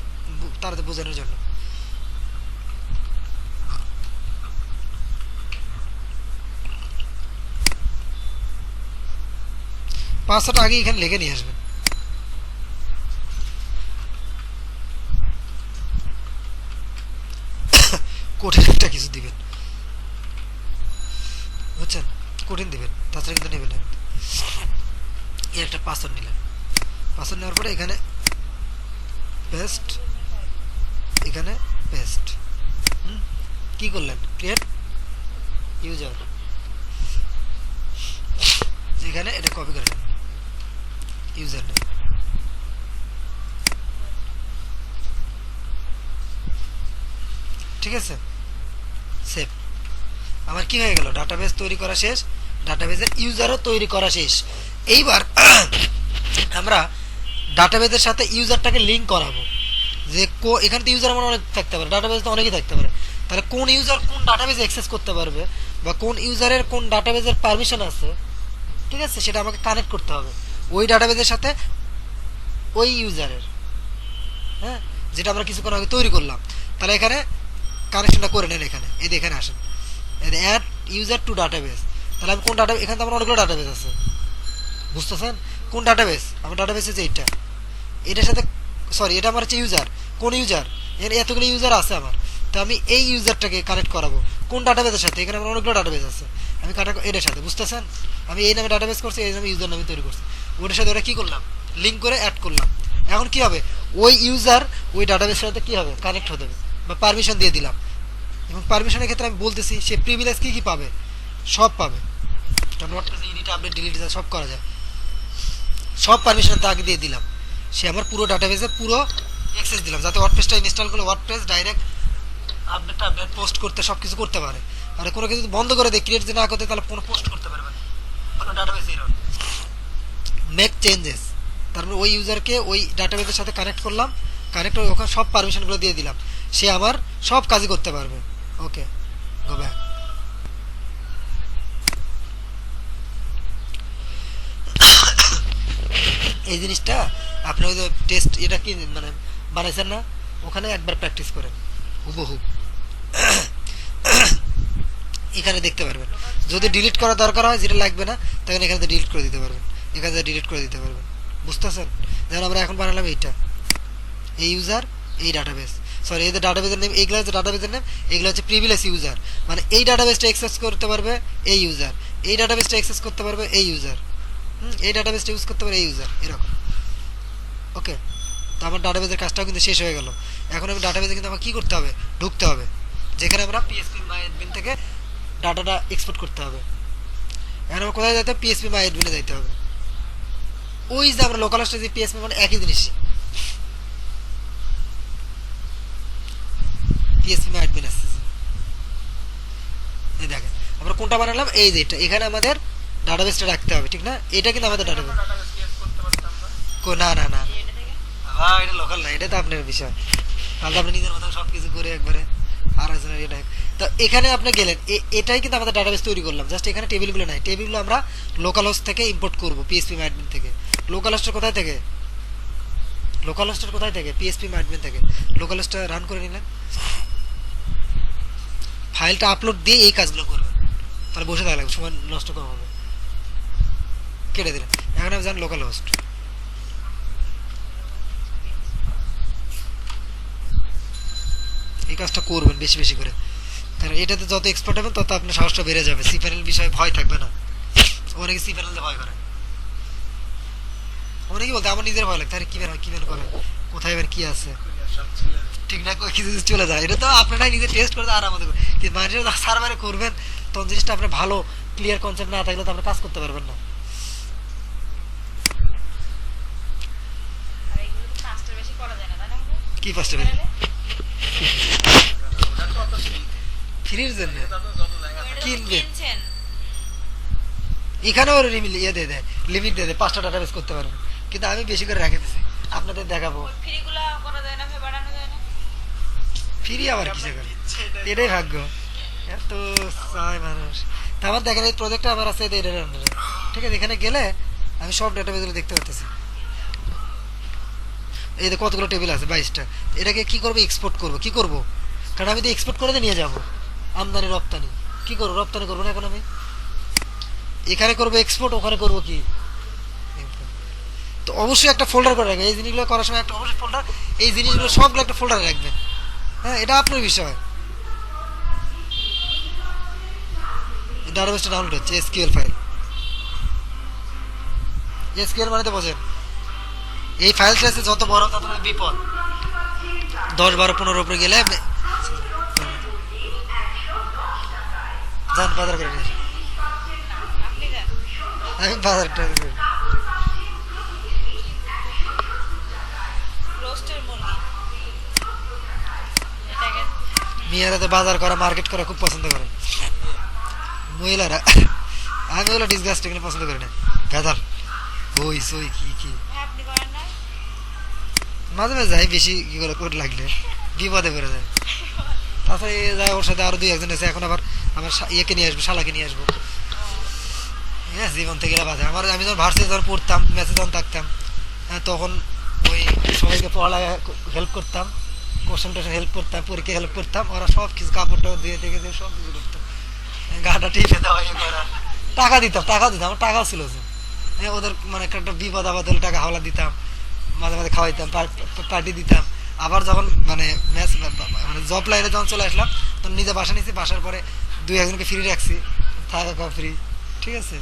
তাড়াতাড়ি বোঝানোর জন্য। পাঁচশোটা আগে এখানে লিখে নিয়ে আসবেন। কঠিন একটা কিছু দিবেন, বুঝছেন, কঠিন দিবেন, তাছাড়া কিন্তু নেবেন না। এর একটা পাসওয়ার্ড নিলেন, পাসওয়ার্ড নেওয়ার পরে এখানে পেস্ট, এখানে পেস্ট, কি করলেন, ক্রিয়েট ইউজার, এখানে এটা কপি করে নেন, ইউজার নেম, ঠিক আছে, সেভ। আমার কি হয়ে গেল, ডাটাবেস তৈরি করা শেষ, ডাটাবেসের ইউজারও তৈরি করা শেষ। এইবার আমরা ডাটাবেসের সাথে ইউজারটাকে লিঙ্ক করাবো, যে এখানে তো ইউজার আমার অনেক থাকতে পারে, ডাটাবেস তো অনেকই থাকতে পারে, তাহলে কোন ইউজার কোন ডাটাবেস অ্যাক্সেস করতে পারবে বা কোন ইউজারের কোন ডাটাবেসের পারমিশন আছে, ঠিক আছে, সেটা আমাকে কানেক্ট করতে হবে ওই ডাটাবেসের সাথে, ওই ইউজারের, হ্যাঁ, যেটা আমরা কিছুক্ষণ আগে তৈরি করলাম। তাহলে এখানে কানেকশনটা করে নেন, এখানে এই যে এখানে আসেন, অ্যাড ইউজার টু ডাটাবেস, তাহলে আমি কোন ডাটা, এখানে তো আমার অনেকগুলো ডাটাবেস আছে, বুঝতেছেন, কোন ডাটাবেস, আমার ডাটাবেস হচ্ছে এইটা, এটার সাথে, সরি এটা আমার হচ্ছে ইউজার, কোন ইউজার, এখানে এতগুলো ইউজার আছে আমার, তো আমি এই ইউজারটাকে কানেক্ট করাবো কোন ডাটাবেসের সাথে, এখানে আমার অনেকগুলো ডাটাবেস আছে, আমি কানেক্ট এটার সাথে, বুঝতেছেন, আমি এই নামে ডাটাবেস করছি, এই নামে ইউজার নামে তৈরি করছি, ওটার সাথে ওটা কি করলাম, লিঙ্ক করে অ্যাড করলাম। এখন কি হবে, ওই ইউজার ওই ডাটাবেসের সাথে কি হবে, কানেক্ট হতে হবে, বা পারমিশন দিয়ে দিলাম, এবং পারমিশনের ক্ষেত্রে আমি বলতেছি সে প্রিভিলেজ কি কি পাবে, সব পাবে, এডিট আপডেট ডিলিট সব করা যায়, সব পারমিশন তাকে দিয়ে দিলাম, সে আমার পুরো ডাটাবেসে পুরো অ্যাক্সেস দিলাম, যাতে ওয়ার্ডপ্রেসটা ইনস্টল করলে ওয়ার্ডপ্রেস ডাইরেক্ট আপডেট পোস্ট করতে সব কিছু করতে পারে, আর কোনো কিছু বন্ধ করে দেয় ক্রিয়েট না করতে, তাহলে কোনো পোস্ট করতে পারবে না, কোনো ডাটাবেস এরর। মেক চেঞ্জেস, তারপর ওই ইউজারকে ওই ডাটাবেসের সাথে কানেক্ট করলাম, কানেক্ট করে ওখানে সব পারমিশনগুলো দিয়ে দিলাম, সে আমার সব কাজই করতে পারবে। ওকে, গো ব্যাক। এই জিনিসটা আপনি ওই যে টেস্ট এটা কি মানে বানাইছেন না, ওখানে একবার প্র্যাকটিস করেন হুবহু, এখানে দেখতে পারবেন, যদি ডিলিট করা দরকার হয় যেটা লাগবে না, তখন এখানে ডিলিট করে দিতে পারবেন, এখানে ডিলিট করে দিতে পারবেন, বুঝতেছেন। যেমন আমরা এখন বানালাম এইটা, এই ইউজার, এই ডাটাবেস, সরি এই যে ডাটাবেসের নেম, এইগুলো হচ্ছে ডাটাবেসের নেম, এগুলো হচ্ছে প্রিভিলেজ ইউজার, মানে এই ডাটাবেসটা অ্যাক্সেস করতে পারবে এই ইউজার, এই ডাটাবেসটা অ্যাক্সেস করতে পারবে এই ইউজার, এই ডাটাবেসটা ইউজ করতে পারে এই ইউজার, এরকম। ওকে, তো আমার ডাটাবেসের কাজটাও কিন্তু শেষ হয়ে গেল। এখন আমি ডাটাবেসে কিন্তু আমার কী করতে হবে, ঢুকতে হবে, যেখানে আমরা পিএসপি মাই অ্যাডমিন থেকে ডাটাটা এক্সপোর্ট করতে হবে। এখন আমার কোথায় যেতে হবে, পিএসপি মাই অ্যাডমিনে যাইতে হবে, ওই যে আমরা লোকাল হোস্টে যে পিএসপি মানে একই জিনিসই, পিএসপি মাই অ্যাডমিন আসতেছে, এই দেখেন আমরা কোনটা বানালাম, এই যে এটা, এখানে আমাদের ডাটাবেসটা রাখতে হবে, ঠিক না, এটা কিন্তু আমাদের ডাটাবেস, না না না, হ্যাঁ এটা লোকাল না, এটা তো আপনার বিষয়, তাহলে আপনি নিজের মতো সব কিছু করে একবারে আর একজনের এটা। তো এখানে আপনি গেলেন, এটাই কিন্তু আমাদের ডাটাবেস তৈরি করলাম, জাস্ট এখানে টেবিলগুলো নাই, টেবিলগুলো আমরা লোকাল হোস্ট থেকে ইম্পোর্ট করবো, পিএসপি অ্যাডমিন থেকে। লোকাল হোস্টের কোথায় থেকে, লোকাল হোস্টের কোথায় থেকে, পিএসপি অ্যাডমিন থেকে। লোকাল হোস্টটা রান করে নিলেন, ফাইলটা আপলোড দিয়ে এই কাজগুলো করবেন, তাহলে বসে থাকা লাগবে, সময় নষ্ট কম হবে, কেটে দিলেন। এখন আপনি যান লোকাল হোস্ট, এই কাজটা করবেন বেশি বেশি করে, কারণ এটাতে যত এক্সপার্ট হবেন তত আপনার সাহসটা বেড়ে যাবে, সি প্যানেল বিষয়ে ভয় থাকবে না। অনেকে সি প্যানেল ভয় করে, অনেকে বলতে আমার নিজের ভয় লাগছে, আরে কি বের কি বের করেন, কোথায় এবার কি আছে ঠিক না, কিছু কিছু চলে যায়। এটা তো আপনারাই নিজে টেস্ট করে আর আমাদের কিন্তু মানুষের সার্ভারে করবেন, তখন জিনিসটা আপনার ভালো ক্লিয়ার কনসেপ্ট না থাকলে তো আপনি কাজ করতে পারবেন না।
আর এগুলো তো 5টার বেশি করা যায় না, তাই না?
কি ফার্স্টে
প্যানেলে
ফ্রির জন্য কিনবেন,
কিনছেন
এখানেও ইয়ে দিয়ে দেয়, লিমিট দিয়ে দেয়, 5টা ডাটাবেস করতে পারবেন, কিন্তু আমি বেশি করে রেখে দিচ্ছি আপনাদের দেখাবো।
ওই ফ্রিগুলা করা যায় না, বাড়ানো যায় না?
ফ্রি আবার কিসে করে, এটাই ভাগ্য, এত চায় মানুষ। তা আমার দেখেন এই প্রজেক্টটা আমার আছে এটার আন্ডারে, ঠিক আছে, এখানে গেলে আমি সব ডাটাবেসগুলো দেখতে পাচ্ছি। এই যে কতগুলো টেবিল আছে, 22টা। এটাকে কি করবো, এক্সপোর্ট করবো, কি করবো, কারণ আমি তো এক্সপোর্ট করে নিয়ে যাব, আমদানি রপ্তানি কি করবো, রপ্তানি করবো না এখন আমি, এখানে করবো এক্সপোর্ট, ওখানে করবো কি। তো অবশ্যই একটা ফোল্ডার করে রাখবেন এই জিনিসগুলো করার সময়, একটা অবশ্যই ফোল্ডার, এই জিনিসগুলো সবগুলো একটা ফোল্ডারে রাখবেন। হ্যাঁ, এটা আপনার বিষয়। ডাটাবেসটা ডাউনলোড হচ্ছে এসকিউএল ফাইল, এসকিউএল মানে তো বোঝেন, এই ফাইলটা আছে যত বড় তত বিপদ, 10, 12, 15 উপরে গেলে যান বাজার করে নিয়ে আসেন।
আপনি যান।
আমি বাজারটা করি।
রোস্টের মুরগি এটাকে
মেয়েরা তো বাজার করা মার্কেট করা খুব পছন্দ করে, মহিলারা, আমি ওগুলো ডিসগাস্টিং পছন্দ করি না, ভেজাল ওই সই কি কি,
আপনি করেন না?
মাঝে মাঝে যাই, বেশি কি করে করে লাগলে বিপদে পড়ে যায়। তাছাড়া এ যায়, ওর সাথে আরো 2-1 জন আছে, এখন আবার আমার ইয়েকে নিয়ে আসবো, শালাকে নিয়ে আসবো। হ্যাঁ, জীবন থেকে বাজে আমার, আমি যখন ভার্সিটি যখন পড়তাম, ম্যাচে যখন থাকতাম, হ্যাঁ, তখন ওই সবাইকে পড়ালেখা হেল্প করতাম, কোশ্চেন টোশ্চেন হেল্প করতাম, পরীক্ষা হেল্প করতাম, ওরা সব কিছু কাপড়টা দিয়ে থেকে দিয়ে সব কিছু করতাম, গাটা টিপে দেওয়া ইয়ে করা, টাকা দিতাম, আমার টাকাও ছিল যে, হ্যাঁ, ওদের মানে একটা বিপদ আপদ হলে টাকা হাওলা দিতাম, মাঝে মাঝে খাওয়াইতাম, পার্টি দিতাম। আবার যখন মানে ম্যাচ মানে জব লাইনে যখন চলে আসলাম, তখন নিজে বাসা নিয়েছি, বাসার পরে 2-1 জনকে ফ্রি রাখছি, থাকা খাওয়া ফ্রি, ঠিক আছে।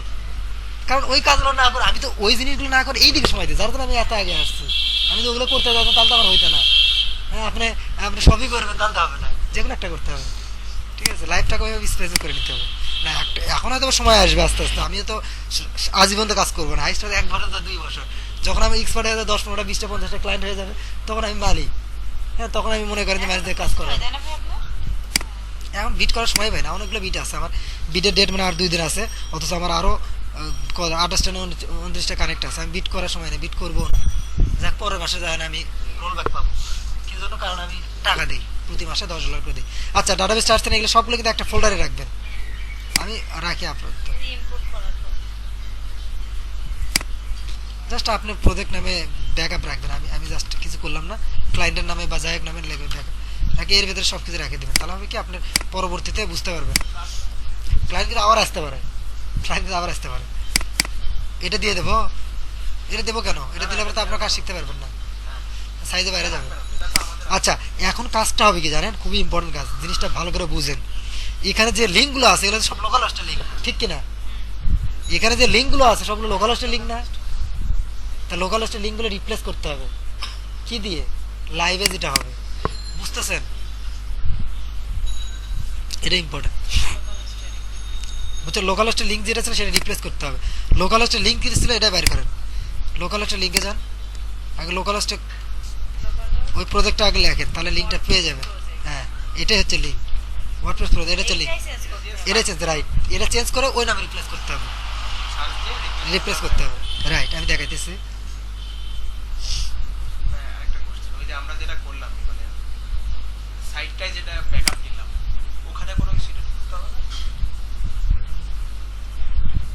কারণ ওই কাজগুলো না করে, আমি তো ওই জিনিসগুলো না করে এইদিকে সময় দিই, যার জন্য আমি এত আগে আসছি। আমি তো ওগুলো করতে যাবো, তাহলে তো আমার হইতো না। হ্যাঁ, আপনি আপনি সবই করবেন, তাহলে তো হবে না, যে কোনো একটা করতে হবে, ঠিক আছে। লাইফটাকে ওইভাবে স্পেসিফিক করে নিতে হবে না, একটা এখন হয়তো সময় আসবে আস্তে আস্তে, আমিও তো আজীবন তো কাজ করবো না, হাইস্ট 1 বছর 2 বছর, যখন আমি এক্সপার্ট হয়ে যাবে, 10, 15টা 20টা 50টা ক্লায়েন্ট হয়ে যাবে, তখন আমি মালিক। হ্যাঁ, তখন আমি মনে করি যে ম্যানেজার কাজ করা।
তাই না ভাই আপনার?
এখন বিট করার সময় পাই না, অনেকগুলো বিট আছে আমার, বিটের ডেট মানে আর 2 দিন আছে, অথচ আমার আরও 28টা 29টা কানেক্ট আছে, আমি বিট করার সময় না, বিট করবো না, যাক পরের মাসে যায় না আমি রোল ব্যাক পাবো, কি জন্য, কারণ আমি টাকা দিই, প্রতি মাসে $10 করে দিই। আচ্ছা, ডাটাবেস চার্জ এগুলো সবগুলো কিন্তু একটা ফোল্ডারে রাখবেন, আমি রাখি আপাতত।
ইম্পোর্ট করার পর
জাস্ট আপনি প্রজেক্ট নামে ব্যাকআপ রাখবেন, আমি জাস্ট কিছু করলাম না, ক্লায়েন্টের নামে বা যাই হোক নামে লেবে ব্যাকআপ রাখি, এর ভিতরে সব কিছু রেখে দেবেন, তাহলে হবে কি আপনার পরবর্তীতে বুঝতে পারবেন। ক্লায়েন্ট কিন্তু আবার আসতে পারে, এটা দিয়ে দেবো, এটা দেবো কেন, এটা দিলে পরে তো আপনার কাজ শিখতে পারবেন না, সাইজে বাইরে যাবে। আচ্ছা, এখন কাজটা হবে কি জানেন, খুবই ইম্পর্টেন্ট কাজ, জিনিসটা ভালো করে বুঝেন। এখানে যে লিঙ্কগুলো আছে এগুলো সব লোকাল হোস্টের লিঙ্ক, ঠিক কিনা, এখানে যে লিঙ্কগুলো আছে সবগুলো লোকাল হোস্টের লিঙ্ক না, তা লোকাল হোস্টের লিঙ্কগুলো রিপ্লেস করতে হবে কি দিয়ে, লাইভে যেটা হবে, বুঝতেছেন, এটা ইম্পর্টেন্ট। বুঝছেন, লোকাল হোস্টের লিঙ্ক যেটা ছিল সেটা রিপ্লেস করতে হবে, লোকাল হোস্টের লিঙ্ক কি ছিল এটা বাইর করেন, লোকাল হোস্টের লিঙ্কে যান, আগে লোকাল হোস্টে ওই প্রজেক্টটা আগে লেখেন, তাহলে লিঙ্কটা পেয়ে যাবেন। হ্যাঁ, এটাই হচ্ছে লিঙ্ক, ওয়ার্ডপ্রেস প্রজেক্ট, এটা হচ্ছে লিঙ্ক, এটা চেঞ্জ, রাইট, এটা চেঞ্জ করে ওই নামে রিপ্লেস করতে হবে, রাইট, আমি দেখাইতেছি।
আরেকটা কোশ্চেন, ওই যে আমরা যেটা করলাম মানে সাইটটায় যেটা ব্যাকআপ নিলাম, ওখানে কোনো কিছু এটা ঢুকতে হবে না?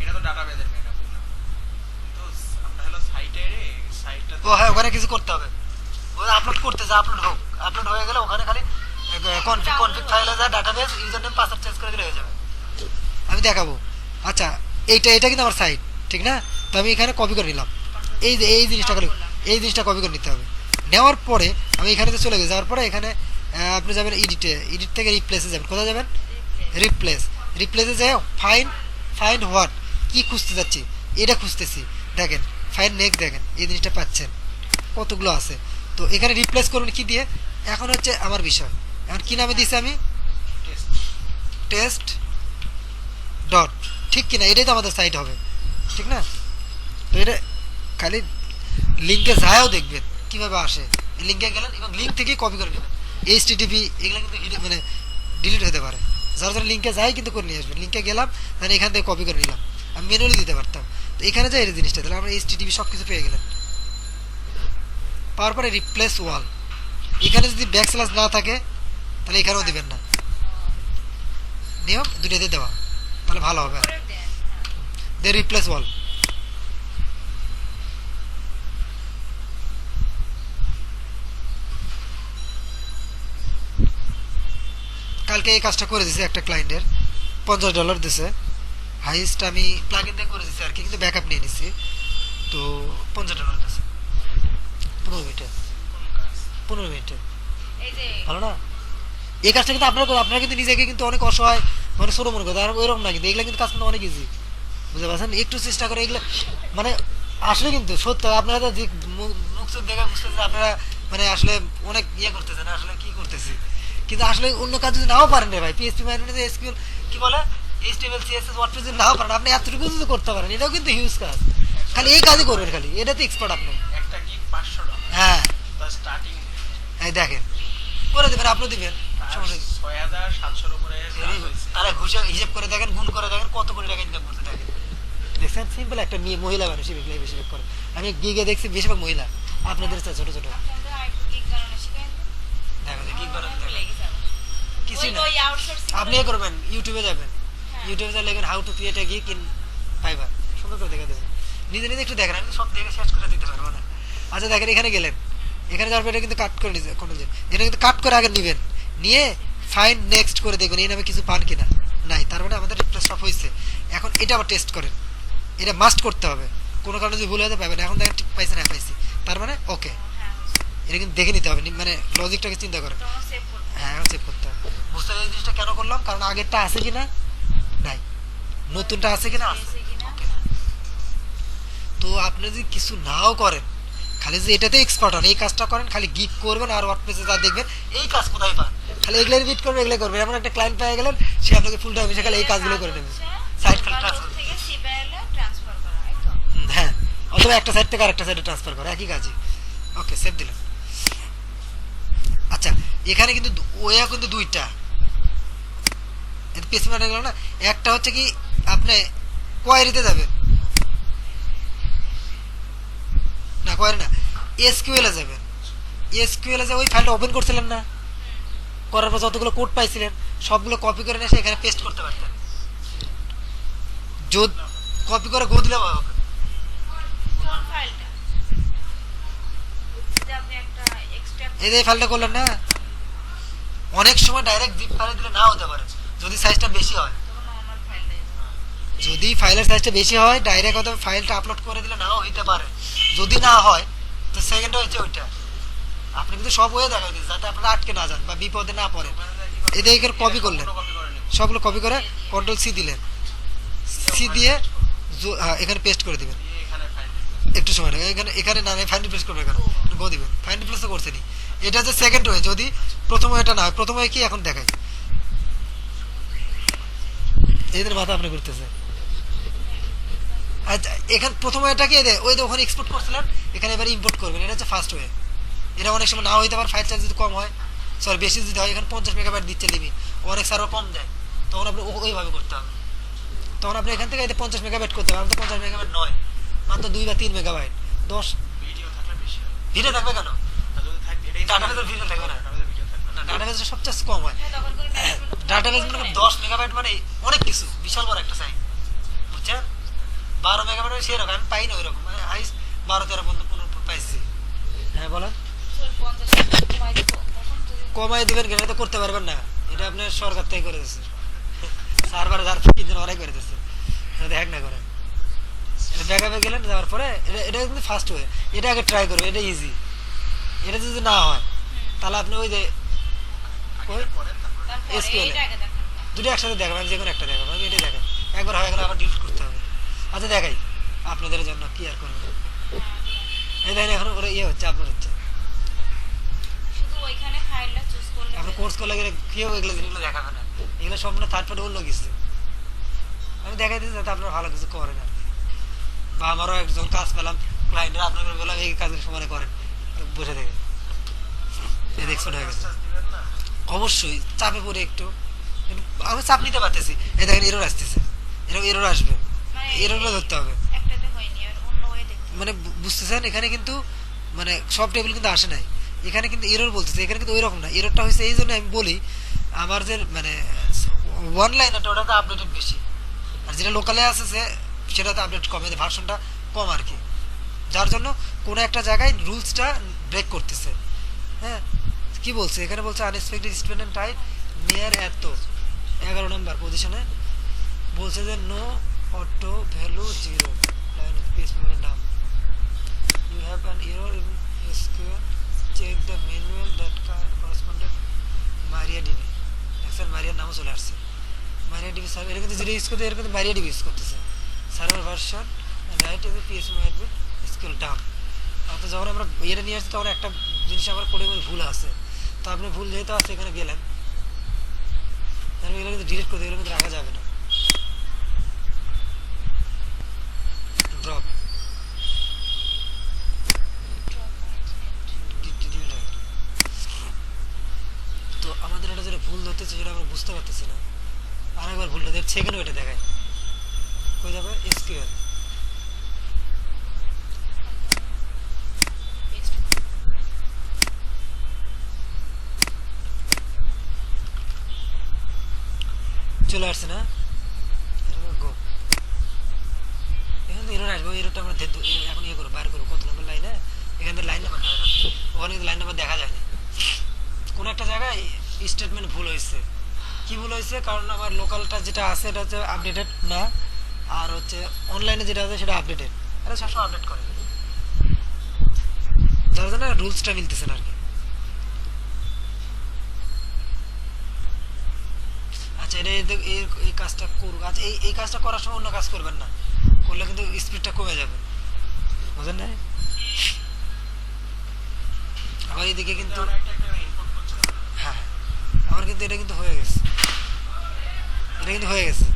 এটা তো ডাটাবেজের ব্যাকআপ নিলাম, কিন্তু আমরা হলো সাইটটা
ও হ্যাঁ, ওখানে কিছু করতে হবে, ওই আপলোড করতে যা আপলোড হয়ে গেলে ওখানে খালি কনফিগ ফাইলে যা database user name password change করে দিলে হয়ে যাবে, আমি দেখাবো। আচ্ছা, এটা কিন্তু আমার সাইট, ঠিক না, তো আমি এখানে কপি করে নিলাম, এই জিনিসটা কপি করে নিতে হবে। নেওয়ার পরে আমি এখানে তো চলে গেছি, যাওয়ার পরে এখানে আপনি যাবেন এডিট থেকে রিপ্লেসে যাবেন, কোথায় যাবেন?
রিপ্লেস।
রিপ্লেসে যাই ফাইন্ড হোয়াট, কি খুঁজতে যাচ্ছি এটা খুঁজতেছি, দেখেন ফাইন্ড নেক্সট, দেখেন এই জিনিসটা পাচ্ছেন কতগুলো আছে। তো এখানে রিপ্লেস করবেন কি দিয়ে? এখন হচ্ছে আমার বিষয়, এখন কি নামে দিয়েছি আমি?
টেস্ট।
টেস্ট ডট, ঠিক কিনা? এটাই তো আমাদের সাইট হবে, ঠিক না? তো এটা খালি লিঙ্কে যায়ও দেখবেন কিভাবে আসে। লিঙ্কে গেলেন এবং লিঙ্ক থেকেই কপি করে নেবেন। এইচটিটিপি এগুলো কিন্তু মানে ডিলিট হতে পারে, যার জন্য লিঙ্কে যাই কিন্তু করে নিয়ে আসবেন। লিঙ্কে গেলাম, তাহলে এখান থেকে কপি করে নিলাম, আমি ম্যানুয়ালি দিতে পারতাম। তো এখানে যাই এই জিনিসটা তাহলে আমরা এইচটিটিপি সব কিছু পেয়ে গেলেন। পাওয়ার পরে রিপ্লেস ওয়াল, এখানে যদি ব্যাকস্ল্যাশ না থাকে তাহলে এখানেও দিবেন না, নিয়ম দুটোতে দেওয়া, তাহলে ভালো হবে।
করে দেন।
দে রিপ্লেস ওয়াল, কালকে এই কাজটা করে দিছে একটা ক্লায়েন্টের, $50 দিছে, হাইস্ট আমি প্লাগইন দিয়ে করে দিছি আর কি, কিন্তু ব্যাকআপ নিয়ে নিছি। তো $50 দিছে 15 মিনিটে,
কোন কাজ?
15 মিনিটে,
এই যে
ভালো না? এই কাজটা কিন্তু আপনারা কিন্তু নিজেকে কিন্তু অনেক অসহায় মানে ছোট মনে করতে, আর ওইরকম না, কিন্তু এগুলো কিন্তু কাজ কিন্তু অনেক ইজি, বুঝতে পারছেন? একটু চেষ্টা করে এগুলো মানে আসলে কিন্তু সত্য, আপনারা তো মুখ চোখ দেখে বুঝতেছেন আপনারা মানে আসলে অনেক ইয়ে করতেছেন, আসলে কি করতেছি, কিন্তু আসলে অন্য কাজ যদি নাও পারেন রে ভাই, পিএইচপি মাইনোরিটি এসকিউএল কি বলে, এইচটিএমএল সিএসএস ওয়ার্ডপ্রেস যদি নাও পারেন, আপনি এতটুকু যদি করতে পারেন, এটাও কিন্তু হিউজ কাজ। খালি এই কাজই করবেন, খালি এটাতে এক্সপার্ট আপনি।
একটা গিগ $500,
হ্যাঁ,
তার স্টার্টিং
এই দেখেন করে দেবেন, আপনিও দিবেন, সমস্যা কি?
6,700 উপরে কাজ হয়েছে।
তাহলে ঘুষে হিসেব করে দেখেন, গুণ করে দেখেন কত কোটি টাকা ইনকাম করতে, দেখেন দেখছেন? সিম্পল একটা মেয়ে মহিলা মানুষ বেশিরভাগ করে, আমি গিগে দেখছি বেশিরভাগ মহিলা, আপনাদের চেয়ে ছোট ছোট।
আপনাদের আরেকটু গিগ বানানো শিখাই দেন।
দেখো গিগ বানাতে
ভুলে গেছি আবার।
কিছুই না,
ওই আউটসোর্সিং
আপনি এ করবেন, ইউটিউবে যাবেন, ইউটিউবে যা লিখবেন how to create a gig in fibre, সুন্দর করে দেখে দেবেন, নিজে নিজে একটু দেখেন, আমি সব দেখে শেষ করে দিতে পারবো না। আচ্ছা দেখেন, এখানে গেলেন, এখানে যাওয়ার পর এটা কিন্তু কাট করে নিতে এটা কিন্তু কাট করে আগে নেবেন, নিয়ে ফাইন্ড নেক্সট করে দেখবেন এই নামে কিছু পান কিনা, নাই, তার মানে আমাদের রিপ্লেস সব হয়েছে। এখন এটা আবার টেস্ট করেন, এটা মাস্ট করতে হবে, কোনো কারণে যদি ভুল হতে পারবেন, এখন দেখেন ঠিক পাইছেন, হ্যাঁ পাইছি, তার মানে ওকে,
হ্যাঁ
এটা কিন্তু দেখে নিতে হবে, মানে লজিকটাকে চিন্তা করেন।
তোমরা সেভ করতে
হ্যাঁ, এখন চেক করতে হবে, বুঝতে হবে এই জিনিসটা কেন করলাম, কারণ আগেরটা আছে কিনা, নাই, নতুনটা আছে কিনা, আছে।
পেরেছি কিনা।
Okay. তো আপনি যদি কিছু নাও করেন, খালি যে এটাতে এক্সপার্ট হন, এই কাজটা করেন, খালি গিগ করবেন আর ওয়ার্ডপ্রেসে যা দেখবেন এই কাজ কোথায় পান, খালি এগুলো রিপিট করবেন, এগুলো করবেন, এমন একটা ক্লায়েন্ট পেয়ে গেলেন, সে আপনাকে ফুল টাইম এসে খালি এই কাজগুলো করে নেবে, সাইড খালি ট্রান্সফার,
থেকে সিবিআইএল ট্রান্সফার করা, এই তো।
হ্যাঁ, অথবা একটা সাইড থেকে আরেকটা সাইডে ট্রান্সফার করে, একই কাজই। ওকে, সেভ দিলাম। আচ্ছা, এখানে কিন্তু ওয়া কিন্তু দুইটা, পেসি মানে গেল না, একটা হচ্ছে কি আপনি কোয়ারিতে যাবেন, না কোয়ারি না, এসকিউএল এ যাবেন, এসকিউএল এ যে ওই ফাইলটা ওপেন করছিলেন না, করার পর যতগুলো কোড পাইছিলেন সবগুলো কপি করে নিয়ে এসে এখানে পেস্ট করতে পারতেন, যদি কপি করে গো দিলে হবে।
কোন ফাইলটা? যে আপনি একটা এক্সট্রাক্ট
এই যে এই ফাইলটা করলেন না, অনেক সময় ডাইরেক্ট জিপ ফাইলে দিলে না হতে পারে, যদি সাইজটা বেশি হয়,
তখন নরমাল ফাইল দেয়।
যদি ফাইলের সাইজটা বেশি হয় ডাইরেক্ট হয়তো ফাইলটা আপলোড করে দিলে নাও হইতে পারে, যদি না হয় তো সেকেন্ডটা হচ্ছে ওইটা, আপনি কিন্তু সব ওয়ে দেখাই দিচ্ছেন যাতে আপনারা আটকে না যান বা বিপদে না পড়েন। এদের এখানে কপি করলেন,
কপি করে নেব।
সবগুলো কপি করে কন্ট্রোল সি দিলেন, সি দিয়ে এখানে পেস্ট করে দিবেন,
দিয়ে এখানে ফাইল
একটু সময় লাগে, এখানে এখানে না ফাইন রিপ্লেস করবে, এখানে গো দিবেন, ফাইন রিপ্লেস তো করছেনি, এটা হচ্ছে সেকেন্ড ওয়ে, যদি প্রথম ওয়েটা না হয়, প্রথম ওয়ে কি এখন দেখাই, এদের মাথা আপনি ঘুরতেছে। আচ্ছা, এখানে প্রথম ওয়েটা কি ওই যে ওখানে এক্সপোর্ট করছিলেন, এখানে এবার ইম্পোর্ট করবেন, এটা হচ্ছে ফার্স্ট ওয়ে, এটা অনেক সময় না হইতে পারে, ফাইল চার্জ যদি কম হয়, সরি বেশি যদি হয়, এখানে 50 মেগাবাইট দিচ্ছে লিমিট, অনেক সার্ভার কম দেয়, তখন আপনি ওইভাবে করতে হবে, তখন আপনি এখান থেকে 50 মেগাবাইট করতে হবে, আমাদের 50 মেগাবাইট নয়, মাত্র 2 বা 3 মেগাবাইট, 10
ভিডিও থাকলে বেশি হবে।
ভিডিও থাকবে কেন,
আর যদি থাকে এটাই
ডাটাবেজের ভিডিও থাকবে না,
ডাটাবেজের ভিডিও থাকবে না।
ডাটাবেজে সবচেয়ে কম হয়,
হ্যাঁ, তখন করে ম্যানেজমেন্ট
ডাটাবেজ মানে 10 মেগাবাইট মানে অনেক কিছু, বিশাল বড় একটা সাইজ, বুঝছেন? 12 মেগাবাইট মানে সেরকম আমি পাই না, ওইরকম হাইস্ট 12-13 পর্যন্ত পাইছি। হ্যাঁ বলেন,
50 কমাই দিব, তখন যদি
কমাই দিবেন কেন, এটা তো করতে পারবেন না, এটা আপনার সরকার থেকে করে দিচ্ছে, সার্ভার যার কিনছেন ওরাই করে দিচ্ছে, এটা হ্যাক না করেন, এটা ব্যাকআপে গেলেন, যাওয়ার পরে এটা কিন্তু ফার্স্ট ওয়ে, এটা আগে ট্রাই করবে, এটা ইজি, এটা যদি না হয় তাহলে আপনি ওই যে
পরে
SQL
এইটা আগে দেখান
দুটো একসাথে দেখাবো, আমি যে কোনো একটা দেখাবো, আমি এটাই দেখাই। একবার হয়ে গেলে আবার ডিলিট করতে হবে। আচ্ছা দেখাই আপনাদের জন্য কি আর করবো। এই দেখেন এখন ওরা ইয়ে হচ্ছে, আপলোড হচ্ছে।
শুধু ওইখানে ফাইলটা চুজ করলে
আপনি কোর্স করলে গেলে কেউ এগুলো জিনিসগুলো দেখাবে না, এগুলো সম্পূর্ণ থার্ড পার্টি অন্য কিছু। আমি দেখাই দিচ্ছি যাতে আপনারা ভালো কিছু করেন আর কি। বা আমারও একজন কাজ পেলাম ক্লায়েন্টের, আপনাকে বললাম এই কাজের সমানে করেন, বসে থেকে এই দেখছো হয়ে গেছে।
কাজ দিবেন না?
অবশ্যই চাপে পড়ে একটু, কিন্তু আমি চাপ নিতে পারতেছি। এই দেখেন এরর আসতেছে, এরকম এরর আসবে,
মানে
এররগুলো ধরতে হবে।
একটাতে হয়নি আর অন্য ওয়ে দেখতে
মানে বুঝতেছেন এখানে কিন্তু মানে সব টেবিল কিন্তু আসে নাই, এখানে কিন্তু এরর বলতেছে, এখানে কিন্তু ওই রকম না। এররটা হয়েছে এই জন্য আমি বলি আমার যে মানে ওয়ান লাইনারটা ওটাতে আপডেটেড বেশি, আর যেটা লোকালে আছে সেটাতে আপডেট কমে, ভার্সনটা কম আর কি। যার জন্য কোনো একটা জায়গায় রুলসটা ব্রেক করতেছে। হ্যাঁ কি বলছে এখানে, বলছে আনএক্সপেক্টেড স্টুডেন্ট টাইপ নিয়ার এত 11 নম্বর পজিশনে বলছে যে no auto value 0 line page memory নাম you have an error in SQL check the manual that corresponded MariaDB দেখছেন মারিয়ার নামও চলে আসছে MariaDB সার্ভার এটা কিন্তু যেটা ইউজ করতে এর কিন্তু MariaDB ইউজ করতেছে server version right is PHP admin SQL down অর্থাৎ যখন আমরা এটা নিয়ে আসছি তখন একটা জিনিস আমার কোডে মধ্যে ভুল আছে তো আপনি ভুল যেহেতু আছে এখানে গেলেন তাহলে এগুলো কিন্তু ডিলিট করতে এগুলো কিন্তু রাখা যাবে না ড্রপ তো আমাদের এটা যেটা ভুল ধরতেছে সেটা আমরা বুঝতে পারতেছি না আরেকবার ভুলটা দেখছে এখানেও এটা দেখায় কই যাবে SQL
পেস্ট
চলে আসছে না গো এখান থেকে এরর আসবে ওই এররটা আমরা এখন ইয়ে করবো বার করবো কত নম্বর লাইনে এখান থেকে লাইন নাম্বার হয় না ওখানে কিন্তু লাইন নাম্বার দেখা যায় না কোনো একটা জায়গায় স্টেটমেন্ট ভুল হয়েছে কি ভুল হয়েছে কারণ আমার লোকালটা যেটা আছে এটা হচ্ছে আপডেটেড না আর হচ্ছে অনলাইনে যেটা আছে সেটা আপডেটেড এটা সবসময় আপডেট করে যার জন্য রুলসটা মিলতেছে না আর কি আচ্ছা এটা এই কাজটা করুক আচ্ছা এই কাজটা করার সময় অন্য কাজ করবেন না করলে কিন্তু স্পিডটা কমে যাবে বুঝলেন না আবার এদিকে কিন্তু
আমরা একটা ইনপুট করছিলাম।
হ্যাঁ আমার কিন্তু এটা কিন্তু হয়ে গেছে এটা কিন্তু হয়ে গেছে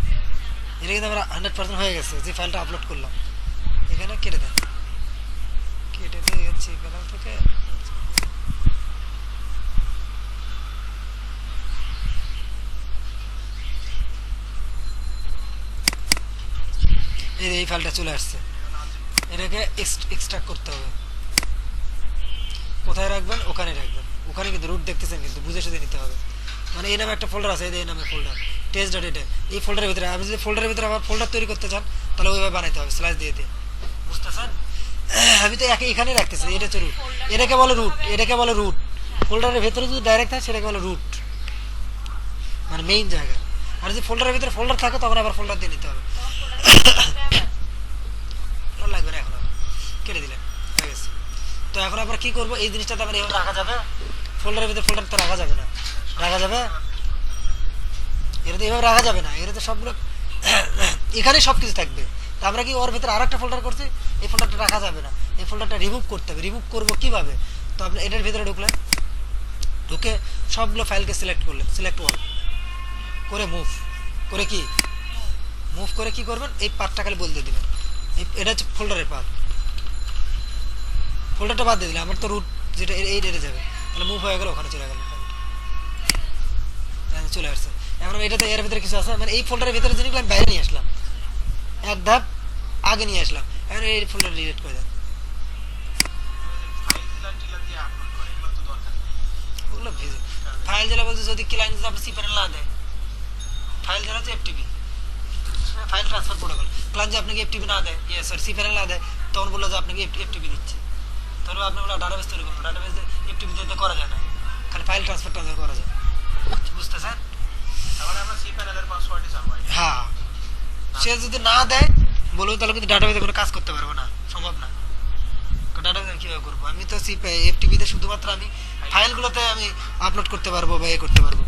এটা কিন্তু আমরা 100% হয়ে গেছে যে ফাইলটা আপলোড করলাম এখানে কেটে দেন কেটে দিয়ে যাচ্ছি প্যানেল থেকে এই ফাইলটা চলে আসছে এটাকে এক্সট্রাক্ট করতে হবে কোথায় রাখবেন ওখানে রাখবেন ওখানে কিন্তু রুট দেখতেছেন কিন্তু বুঝে শুধু নিতে হবে মানে এই নামে একটা ফোল্ডার আছে এই নামে ফোল্ডার test.data এই ফোল্ডারের ভিতরে আপনি যদি ফোল্ডারের ভিতরে আবার ফোল্ডার তৈরি করতে চান তাহলে ওইভাবে বানাইতে হবে স্ল্যাশ দিয়ে দিয়ে বুঝতেছেন আমি তো এখানে রাখতেছি এটা হচ্ছে রুট এটাকে বলে রুট এটাকে বলে রুট ফোল্ডারের ভিতরে যদি ডাইরেক্ট থাকে সেটাকে বলে রুট মানে মেইন জায়গা আর যদি ফোল্ডারের ভিতরে ফোল্ডার থাকে তখন আবার ফোল্ডার দিয়ে নিতে হবে লাগবে না এখন কেটে দিলেন হয়ে গেছে তো এখন আবার কি করবো এই জিনিসটাতে আমার এভাবে রাখা যাবে ফোল্ডারের ভিতরে ফোল্ডার তো রাখা যাবে না রাখা যাবে এটা তো এভাবে রাখা যাবে না এটা তো সবগুলো এখানে সব কিছু থাকবে তা আমরা কি ওর ভিতরে আর একটা ফোল্ডার করছি এই ফোল্ডারটা রাখা যাবে না এই ফোল্ডারটা রিমুভ করতে হবে রিমুভ করবো কিভাবে তো আপনি এটার ভিতরে ঢুকলেন ঢুকে সবগুলো ফাইলকে সিলেক্ট করলেন সিলেক্ট ওয়াল করে মুভ করে কি মুভ করে কি করবেন এই পার্টটা খালি বলতে দিবেন এটা হচ্ছে ফোল্ডারের পার্ট ফোল্ডারটা বাদ দিয়ে দিলে আমার তো রুট যেটা এই ডেটে যাবে তাহলে মুভ হয়ে গেল ওখানে চলে গেল চলে আসছে এখন এটাতে এর ভিতরে কিছু আছে মানে এই ফোল্ডারের ভিতরে জিনিসগুলো আমি বাইরে নিয়ে আসলাম এক ধাপ আগে নিয়ে আসলাম এখন এই ফোল্ডার ডিলিট করে দেন
ফাইল টিলা দিয়ে আপলোড করে এগুলো তো দরকার নেই।
ওগুলো ভেজে ফাইল জেলা বলতে যদি ক্লায়েন্ট যদি আপনি সিপ্যানেল না দেয় ফাইল জেলা হচ্ছে FTP file transfer protocol client যদি আপনাকে এফটিপি না দেয় ইয়ে সরি সিপ্যানেল না দেয় তখন বললো যে আপনাকে এফটিপি দিচ্ছে তাহলে আপনি বলে ডাটাবেস তৈরি করবেন ডাটাবেস এফটিপি তো করা যায় না খালি ফাইল ট্রান্সফার করা যায় বুঝতেছেন
তাহলে আমরা সি প্যানেলের পাসওয়ার্ডই চাবো
হ্যাঁ সে যদি না দেয় বলবো তাহলে কিন্তু ডাটাবেসে কোনো কাজ করতে পারবো না সম্ভব না ডাটাবেস কীভাবে করবো আমি তো এফটিপিতে শুধুমাত্র আমি ফাইলগুলোতে আমি আপলোড করতে পারবো বা করতে পারবো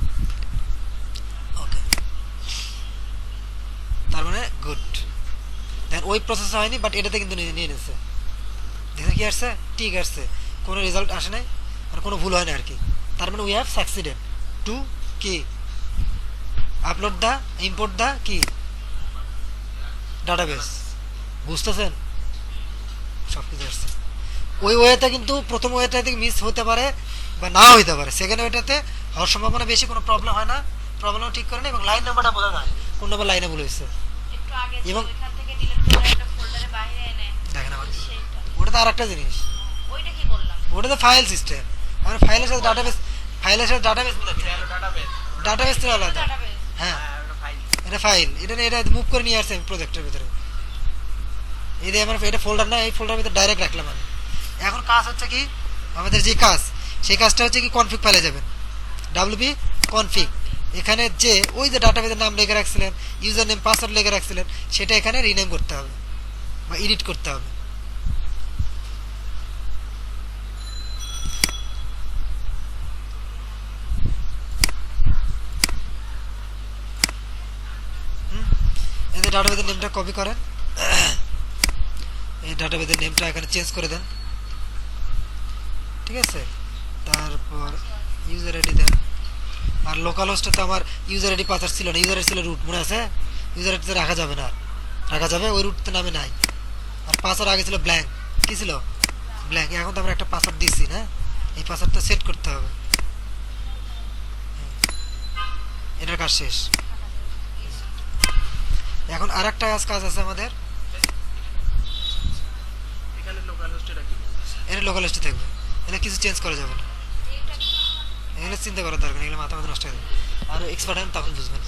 ওই প্রসেস হয়নি, বাট এটাতে কিন্তু নিয়ে নিয়েছে। দেখে কি আসছে? ঠিক আসছে, কোনো রেজাল্ট আসে নাই, আর কোনো ভুল হয় না আর কি। তার মানে উই হ্যাভ সাকসিডেড টু কি আপলোড দা ইম্পোর্ট দা কি ডাটাবেস। বুঝতেছেন? সব কিছু আসছে। ওই ওয়েতে কিন্তু প্রথম ওয়েটাতে মিস হতে পারে বা নাও হইতে পারে, সেকেন্ড ওয়েটাতে হওয়ার সম্ভাবনা বেশি, কোনো প্রবলেম হয় না, প্রবলেম ঠিক করে না, এবং লাইন নাম্বারটা বোঝা যায় কোন নাম্বার লাইনে ভুল হয়েছে।
একটু আগে যে
এবং-
ওইখান থেকে ডিলিট করে একটা ফোল্ডারে বাইরে এনে
দেখেন আমার,
সেটা,
ওটা তো আর একটা জিনিস,
ওইটা কি করলাম?
ওটা তো ফাইল সিস্টেম। আমার ফাইলের সাথে ডাটাবেস, ফাইলের সাথে ডাটাবেস মিলাচ্ছে,
এটা হলো ডাটাবেস।
ডাটাবেস তো আলাদা।
ডাটাবেস।
হ্যাঁ,
হ্যাঁ, ওটা ফাইল।
এটা ফাইল, এটা নিয়ে এটা মুভ করে নিয়ে আসছে আমি প্রজেক্টের ভিতরে। এই যে আমার এটা ফোল্ডার না, এই ফোল্ডারের ভিতরে ডাইরেক্ট রাখলাম আমি। এখন কাজ হচ্ছে কি, আমাদের যে কাজ, সেই কাজটা হচ্ছে কি কনফিগ ফাইলে যাবেন, ডাব্লিউপি কনফিগ। এখানে যে ওই যে ডাটাবেসের নাম লিখে রাখছিলেন, ইউজার নেম পাসওয়ার্ড লিখে রাখছিলেন, সেটা এখানে রিনেম করতে হবে বা এডিট করতে হবে। এদের ডাটাবেসের নেমটা কপি করেন, এই ডাটাবেসের নেমটা এখানে চেঞ্জ করে দেন, ঠিক আছে। তারপর ইউজার আইডি দেন। আর লোকাল হোস্টে তো আমার ইউজার আইডি পাসওয়ার্ড ছিল না, ইউজার আইডি ছিল রুট, মনে আছে? ইউজার আইডিতে রাখা যাবে না, রাখা যাবে ওই রুটতে নামে নাই। আর পাসওয়ার্ড আগে ছিল ব্ল্যাঙ্ক, কি ছিল? ব্ল্যাঙ্ক। এখন তো আমরা একটা পাসওয়ার্ড দিচ্ছি না, এই পাসওয়ার্ডটা সেট করতে হবে। এটার কাজ শেষ। এখন আর একটা কাজ আছে আমাদের,
এখানে লোকাল হোস্টে রাখি।
এটা লোকাল হোস্টে থাকবে, এটা কিছু চেঞ্জ করা যাবে না,
এইটা কি?
এগুলো চিন্তা করার দরকার নেই, এগুলো মাথা মাথা নষ্ট হয়ে যাবে। আর এক্সপার্ট হন তখন বুঝবেন।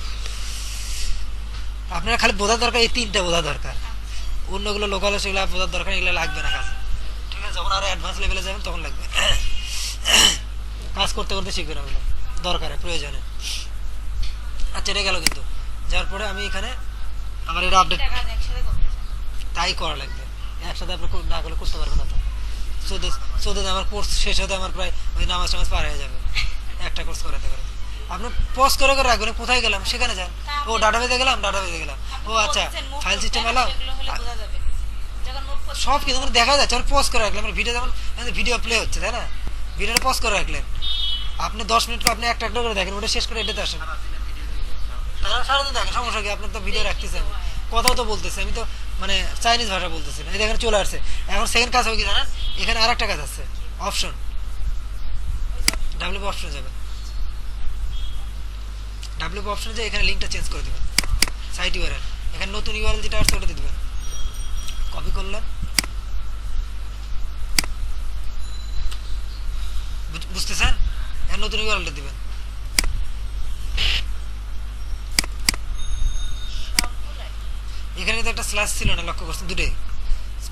আপনারা খালি বোঝার দরকার, এই তিনটা বোঝা দরকার, অন্যগুলো লোকাল সেগুলো বোঝার দরকার, এগুলো লাগবে না কাজে, ঠিক আছে। যখন আরো অ্যাডভান্স লেভেলে যাবেন তখন লাগবে, কাজ করতে করতে শিখবেন ওগুলো, দরকারে প্রয়োজনে। আচ্ছা, এটা গেল কিন্তু। যাওয়ার পরে আমি এখানে আমার এটা আপডেট,
টাকা একসাথে করতে চাই।
তাই করা লাগবে, একসাথে আপনি না করলে করতে পারবেন না। তো চোদ্দ আমার কোর্স শেষ হতে আমার প্রায় ওই নামাজ টামাজ পার হয়ে যাবে একটা কোর্স করাতে করে। আপনি পজ করে করে রাখবেন, কোথায় গেলাম সেখানে যান, ও ডাটাবেসে গেলাম, ডাটাবেসে গেলাম, ও আচ্ছা ফাইল সিস্টেম এলাম,
এগুলো হলে বোঝা যাবে যখন মুভ করতে
সব কিছু মানে দেখা যাচ্ছে। আমার পজ করে রাখলাম, ভিডিও যেমন ভিডিও প্লে হচ্ছে, তাই না? ভিডিওটা পজ করে রাখলেন, আপনি 10 মিনিট আপনি একটা একটা করে দেখেন, ওটা শেষ করে এটাতে আসেন, সারাদিন দেখেন, সমস্যা কি? আপনার তো ভিডিও রাখতেছেন, কথাও তো বলতেছে, আমি তো মানে চাইনিজ ভাষা বলতেছি না, এই দেখেন চলে আসছে। এখন সেকেন্ড কাজ হবে কি জানেন, এখানে আর একটা কাজ আছে, অপশন, ডাব্লিউপি অপশনে যাবেন, ডাব্লিউপি অপশনে যে এখানে লিঙ্কটা চেঞ্জ করে দেবেন, সাইট ইউআরএল, এখানে নতুন ইউআরএল যেটা আসছে ওটা দিয়ে দেবেন, কপি করলেন, বুঝতেছেন? এখানে নতুন ইউআরএলটা দিবেন,
সবগুলাই
এখানে তো একটা স্ল্যাশ ছিল না, লক্ষ্য করছেন? দুটোই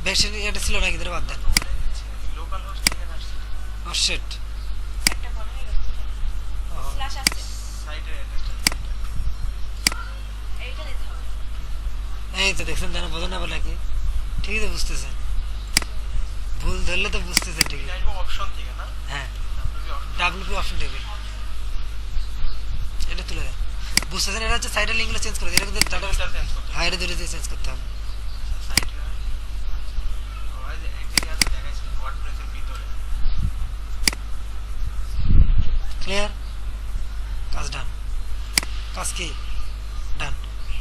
বেশি এটা ছিল না, কিন্তু বাদ দেন।
লোকাল হোস্ট এখানে আসছে।
ও শিট,
একটা ঘটনাই করতে চাই। স্ল্যাশ আছে,
সাইটের অ্যাড্রেসটা
এইটা দিতে হবে।
এই তো দেখছেন, জানা বোঝেন না বলে কি? ঠিকই তো বুঝতেছেন, ভুল ধরলে তো বুঝতেছেন ঠিকই।
এটা আসবে অপশন থেকে না?
হ্যাঁ,
WP option.
WP option table, এটা তুলে দেন। বুঝতেছেন? এটা হচ্ছে সাইডের লিঙ্কগুলো চেঞ্জ করে দিন, এটা কিন্তু ডাটা
এটা চেঞ্জ করতে হবে।
হাইডে দুটো চেঞ্জ করতে হবে।
সাইটে ওই যে একদিন আগে দেখাইছিল ওয়ার্ডপ্রেসের ভিতরে।
ক্লিয়ার? কাজ ডান, কাজ কি ডান।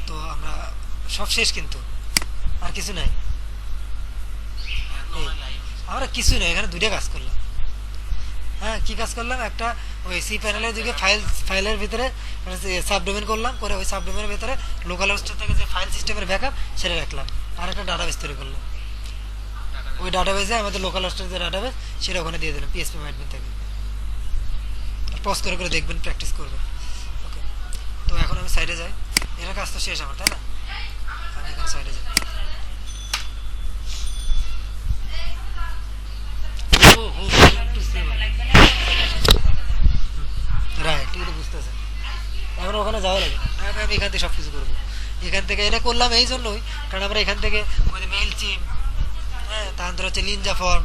তো আমরা সব শেষ, কিন্তু আর কিছু নাই, এই, আমরা কিছু নাই, এখানে দুইটা কাজ করলাম। হ্যাঁ, কি কাজ করলাম? একটা ওই সি প্যানেলের দিকে ফাইলের ভিতরে সাবডোমেন করলাম, করে ওই সাবডোমেনের ভিতরে লোকাল হোস্ট থেকে যে ফাইল সিস্টেমের ব্যাকআপ সেটা রাখলাম, আর একটা ডাটাবেস তৈরি করলাম। ওই ডাটাবেসে আমাদের লোকাল হোস্টের যে ডাটাবেস সেটা ওখানে দিয়ে দিলাম পিএসপি ম্যাডমিন থেকে। পজ করে করে দেখবেন, প্র্যাকটিস করবেন। ওকে, তো এখন আমি সাইডে যাই, এর কাজ তো শেষ আমার, তাই না? আমি এখন সাইডে যাই। রাইট, এটা বুঝতেছেন। এখন ওখানে যাওয়া লাগে না, আমি এখান থেকে সব কিছু করবো। এখান থেকে এটা করলাম এই জন্যই, কারণ আমরা এখান থেকে মেইল চিম, হ্যাঁ, তারপর হচ্ছে লিনজা ফর্ম,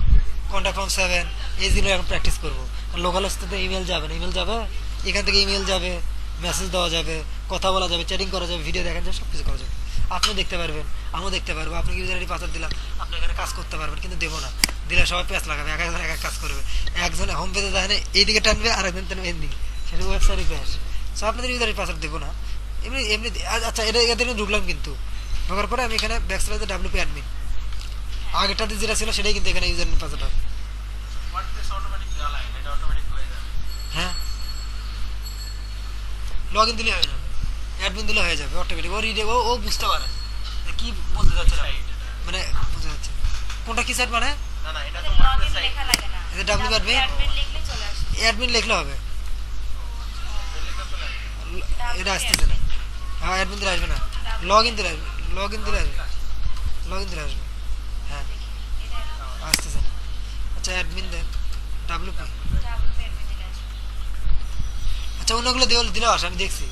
কন্ট্যাক্ট ফর্ম 7, এইগুলো এখন প্র্যাকটিস করবো। লোকাল হোস্টে ইমেল যাবে না, ইমেল যাবে এখান থেকে, ইমেল যাবে, মেসেজ দেওয়া যাবে, কথা বলা যাবে, চ্যাটিং করা যাবে, ভিডিও দেখা যাবে, সব কিছু করা যাবে। আপনি দেখতে পারবেন, আমিও দেখতে পারবো। আপনি ইউজার আইডি পাসওয়ার্ড দিলাম, আপনি এখানে কাজ করতে পারবেন, কিন্তু দেবো না। দিলে সবাই পেঁচ লাগাবে, এক একজন এক এক কাজ করবে। একজন হোম পেজে যায় না এইদিকে টানবে, আর একজন টানবে এদিকে, সেটা ওয়েবসাইটে ক্র্যাশ। সো আপনাদের ইউজার আইডি পাসওয়ার্ড দেবো না। এমনি এমনি আচ্ছা, এটাতে ঢুকলাম, কিন্তু ঢোকার পরে আমি এখানে ব্যাকস্ল্যাশে ডাব্লিউপি অ্যাডমিন, আগেরটাতে যেটা ছিল সেটাই কিন্তু এখানে ইউজার নেম পাসওয়ার্ড হবে।
হোয়াট দিস অটোমেটিক দেওয়া লাগে না, এটা অটোমেটিক হয়ে যাবে।
হ্যাঁ, লগ ইন দিলে হয়ে যাবে, অ্যাডমিন দিলে হয়ে যাবে অটোমেটিক। ও রিডে ও বুঝতে পারে যে কি বলতে যাচ্ছে না,
সাইট এটা।
মানে বুঝতে যাচ্ছে কোনটা কি সাইট, মানে
না না, এটা তো
লগ
ওয়ার্ডপ্রেস
ইন
সাইট।
লেখা লাগে না,
এটা ডাব্লিউ অ্যাডমিন
অ্যাডমিন লিখলে চলে আসে।
অ্যাডমিন লিখলে হবে,
পেলে তো চলে আসবে।
এটা আসতেছে না। হ্যাঁ, অ্যাডমিন দিলে আসবে না, লগ ইন দিলে আসবে, লগ ইন দিলে আসবে, লগ ইন দিলে আসবে। হ্যাঁ,
এটা
আসতেছে না। আচ্ছা, অ্যাডমিন দেন ডাব্লিউপি।
ডাবল অ্যাডমিন দিলে আসে।
আচ্ছা, অন্যগুলো দিলেও আসে, আমি দেখছি।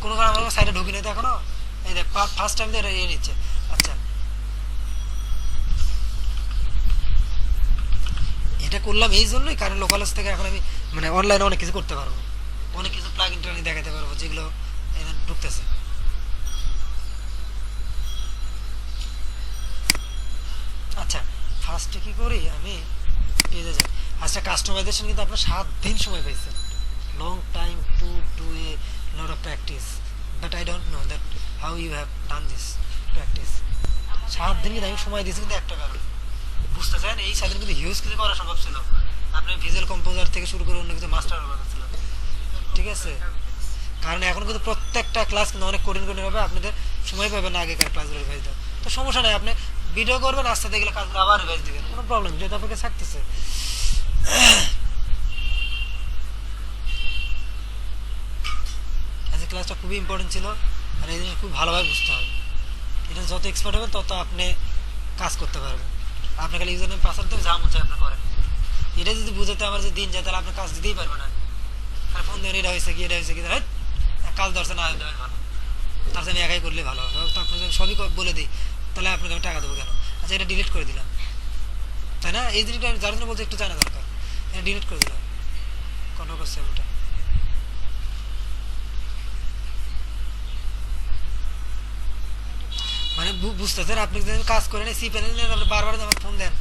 কোনো কারণে আমার সাইডে ঢুকি নাই তো এখনো। এই দেখ, ফার্স্ট টাইম দিয়ে ইয়ে নিচ্ছে। আচ্ছা, এটা করলাম এই জন্যই, কারণ লোকালস থেকে এখন আমি মানে অনলাইনে অনেক কিছু করতে পারবো, অনেক কিছু প্লাগ ইন ট্রাগিন দেখাতে পারবো, যেগুলো এখানে ঢুকতেছে। আচ্ছা, ফার্স্টে কি করি আমি, পেজে যাই। আচ্ছা, কাস্টমাইজেশন কিন্তু আপনার 7 দিন সময় পাইছেন, long time to do a lot of practice, but I don't know that how you have done this practice. 7 দিন কিন্তু আমি সময় দিয়েছি, কিন্তু একটা কারণ বুঝতে চান, এই 7 দিন কিন্তু হিউজ কিছু করা সম্ভব ছিল। আপনার ভিজুয়াল কম্পোজার থেকে শুরু করে অন্য কিছু মাস্টার করা ছিল, ঠিক আছে? কারণ এখন কিন্তু প্রত্যেকটা ক্লাস কিন্তু অনেক কঠিন কঠিন হবে, আপনাদের সময় পাবেন না আগেকার ক্লাসগুলো রিভাইজ দেওয়া। তো সমস্যা নেই, আপনি ভিডিও করবেন, আস্তে আস্তে গেলে কাজগুলো আবার রিভাইজ দিবেন, কোনো প্রবলেম, যেহেতু আপনাকে থাকতেছে। আজকে ক্লাসটা খুবই ইম্পর্টেন্ট ছিল, আর এই জিনিস খুব ভালোভাবে বুঝতে হবে। এটা যত এক্সপার্ট হবেন তত আপনি কাজ করতে পারবেন। আপনি খালি ইউজার নেম পাসওয়ার্ড দেবেন, যা মন চায় আপনি করেন। এটা যদি বুঝাতে আমার যে দিন যায়, তাহলে আপনি কাজ দিতেই পারবেন না। আর ফোন দেবেন, এটা হয়েছে কি, এটা হয়েছে কি, কাজ ধরছে না দেবেন ভালো, তার আমি একাই করলে ভালো হবে। তো আপনাকে আমি সবই বলে দিই, তাহলে আপনাকে আমি টাকা দেবো কেন? আচ্ছা, এটা ডিলিট করে দিলাম, তাই না? এই জিনিসটা আমি যার জন্য বলছি একটু জানা দরকার। এটা ডিলিট করে দিলাম, কন্ট্রোল করছে ওটা। মানে বুঝতেছেন, আপনি যদি কাজ করেন সি প্যানেল বারবার আমার ফোন দেন,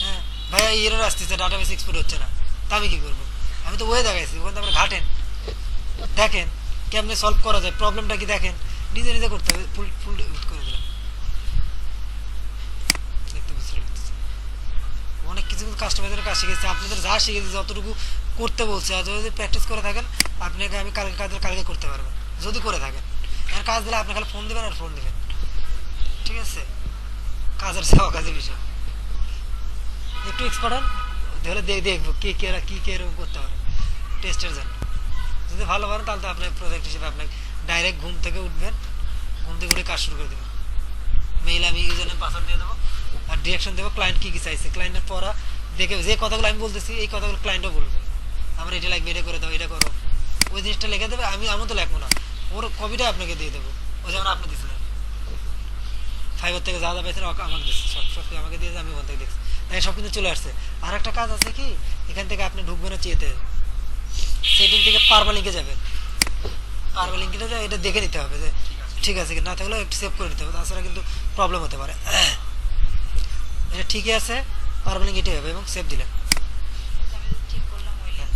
হ্যাঁ ভাইয়া এরর আসতেছে, ডাটাবেস এক্সপোর্ট হচ্ছে না, তা আমি কি করবো? আমি তো ওয়ে দেখাইছি, ওখানে আপনার ঘাটেন, দেখেন কেমনে সলভ করা যায়, প্রবলেমটা কি দেখেন, নিজে নিজে করতে হবে। ফুল ফুল করে দিলাম, দেখতে বুঝতে লাগতেছে। অনেক কিছু কিন্তু কাস্টমাইজের কাজ শিখেছে, আপনাদের যা শিখেছে যতটুকু করতে বলছে, আর যদি প্র্যাকটিস করে থাকেন, আপনাকে আমি কালকে কাজের কালকে করতে পারবেন, যদি করে থাকেন। আর কাজ দিলে আপনি খালি ফোন দেবেন আর ফোন দেবেন, ঠিক আছে? কাজের সেবা কাজের বিষয় একটু এক্সপার্ট হন, তাহলে দেখবো কে কে কি কে এরকম করতে পারে টেস্টের জন্য। যদি ভালো পারেন তাহলে তো আপনার প্রজেক্ট হিসেবে আপনাকে ডাইরেক্ট ঘুম থেকে উঠবেন, ঘুম থেকে উঠে কাজ শুরু করে দেবেন। মেইল আমি ইউজার নেম পাসওয়ার্ড দিয়ে দেবো, আর ডিরেকশন দেবো ক্লায়েন্ট কী কী চাইছে, ক্লায়েন্টের পড়া দেখে যে কথাগুলো আমি বলতেছি এই কথাগুলো ক্লায়েন্টও বলবে, আমার এটা লাগবে, এটা করে দাও, এটা করো, ওই জিনিসটা লিখে দেবে। আমি তো লিখবো না, ওর কপিটা আপনাকে দিয়ে দেবো, ও যেমন আপনি দিয়েছিলেন ফাইবার থেকে যা যা পেয়েছেন আমাকে দিচ্ছে, সব আমাকে দিয়েছে, আমি ওখান থেকে দেখছি, তাই সব কিন্তু চলে আসছে। আর একটা কাজ আছে কি, এখান থেকে আপনি ঢুকবেন হচ্ছে এতে, সেটিং থেকে পারবা লিঙ্কে যাবেন, পারবা লিঙ্কে যায়, এটা দেখে নিতে হবে যে ঠিক আছে কি না, থাকলেও একটু সেভ করে নিতে হবে, তাছাড়া কিন্তু প্রবলেম হতে পারে। এটা ঠিকই আছে, পারবা লিঙ্ক এটাই হবে, এবং সেভ দিলেন।
আমি ঠিক করলাম ওই লিঙ্ক।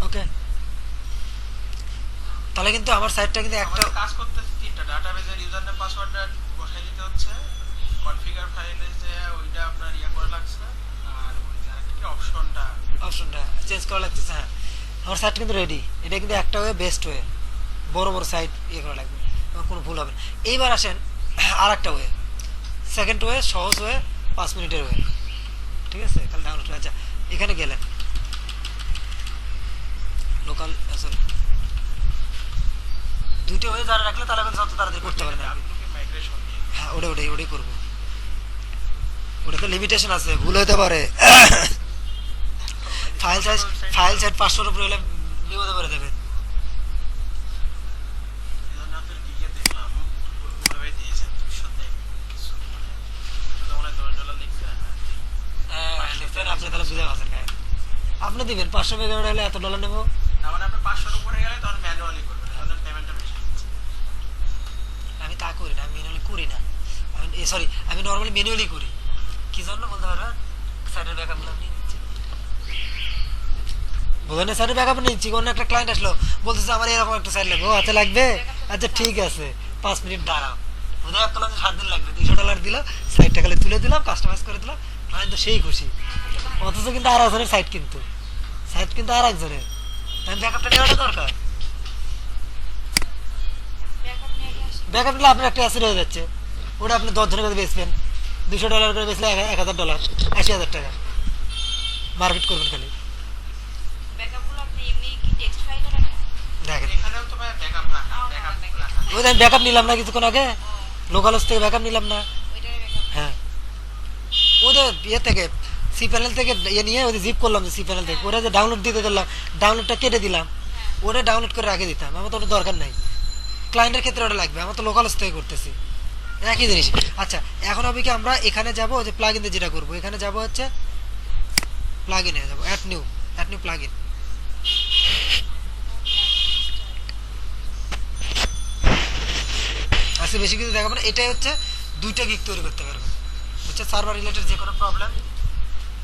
ওকে, তাহলে কিন্তু আমার সাইটটা কিন্তু একটা
আমাদের কাজ করতেছে তিনটা, ডাটাবেজের ইউজার নেম পাসওয়ার্ডটা বসাই দিতে হচ্ছে, কনফিগার ফাইলে যে ওইটা আপনার ইয়া করা লাগছে, আর ওই যে আরেকটা কি অপশনটা
চেঞ্জ করা লাগতেছে। হ্যাঁ, আমার সাইট কিন্তু রেডি, এটা কিন্তু একটা ওয়ে, বেস্ট ওয়ে, বড় বড় সাইট ইয়ে করা লাগবে, কোনো ভুল হবে না। এইবার আসেন আর একটা ওয়ে, সেকেন্ড ওয়ে, সহজ ওয়ে, 5 মিনিটের ওয়ে, ঠিক আছে? তাহলে ডাউনলোড করে, আচ্ছা এখানে গেলেন লোকাল, সরি দুইটা ওয়ে যারা রাখলে তাহলে কিন্তু যত তাড়াতাড়ি করতে পারেন আপনি।
মাইগ্রেশন নিয়ে
হ্যাঁ, ওটাই করবো, ওটা তো লিমিটেশন আছে, ভুল হতে পারে। ফাইল সাইজ 500-এর উপরে হলে বিপদে পড়ে যাবে।
এজন্য আপনার দিকে দেখলাম ওভাবে দিয়েছেন 200 তে কিছু, মানে এটা মনে হয় $10 লিখছে।
হ্যাঁ, আপনি তাহলে বুঝে পাচ্ছেন, আপনি দিবেন 500 মেগাবাইট হলে এত ডলার নেবো,
তার মানে আপনি 500 উপরে গেলে তখন ম্যানুয়ালি করবেন, তাহলে পেমেন্টটা বেশি হচ্ছে।
আমি তা করি না, আমি ম্যানুয়ালি করি না, আমি সরি আমি নর্মালি ম্যানুয়ালি করি। কি জন্য বলতে পারবেন? সাইডের ব্যাকআপগুলো নিয়ে নিচ্ছি, বলেন না সাইডের ব্যাকআপ নিচ্ছি। কোনো একটা ক্লায়েন্ট আসলো, বলতেছে আমার এরকম একটা সাইড লাগবে। ও আচ্ছা লাগবে, আচ্ছা ঠিক আছে 5 মিনিট দাঁড়াও। ওদের একটা 7 দিন লাগবে, $200 দিল, সাইডটা খালি তুলে দিলাম, কাস্টমাইজ করে দিলাম, ক্লায়েন্ট তো সেই খুশি। অথচ কিন্তু আর একজনের সাইড, কিন্তু সাইড কিন্তু আর একজনের, তাই ব্যাকআপটা নেওয়াটা দরকার।
ব্যাকআপ নিয়ে আগে আসি।
ব্যাকআপ নিলে আপনার একটা অ্যাসেট হয়ে যাচ্ছে, ওটা আপনি 10 জনের কাছে বেচবেন, $200 করে বেচলে $1000, $80,000 মার্কেট করবেন খালি।
ব্যাকআপগুলো আপনি এমনি কি টেক্সট ফাইলে রাখেন?
দেখেন
এখানেও তো ভাই ব্যাকআপ রাখা, ব্যাকআপ রাখা।
ওই আমি ব্যাকআপ নিলাম না কিছুক্ষণ আগে, লোকাল হাউস থেকে ব্যাকআপ নিলাম না।
ওইটারে ব্যাকআপ।
হ্যাঁ, ওদের ইয়ে থেকে সি প্যানেল থেকে ইয়ে নিয়ে ওদের জিপ করলাম, সি প্যানেল থেকে ওরা যে ডাউনলোড দিতে দিলাম, ডাউনলোডটা কেটে দিলাম, ওটা ডাউনলোড করে রাখে দিতাম। আমার তো ওটা দরকার নাই, ক্লায়েন্টের ক্ষেত্রে ওটা লাগবে, আমার তো লোকাল হাউস থেকে করতেছি, একই জিনিস। আচ্ছা এখন হবে কি, আমরা এখানে যাবো যে প্লাগ ইন যেটা করবো, এখানে যাবো হচ্ছে প্লাগ ইনে যাবো, অ্যাড নিউ প্লাগ ইন। আজকে বেশি কিছু দেখাবো না, এটাই হচ্ছে 2টা গিগ তৈরি করতে পারবে, হচ্ছে সার্ভার রিলেটেড যে কোনো প্রবলেম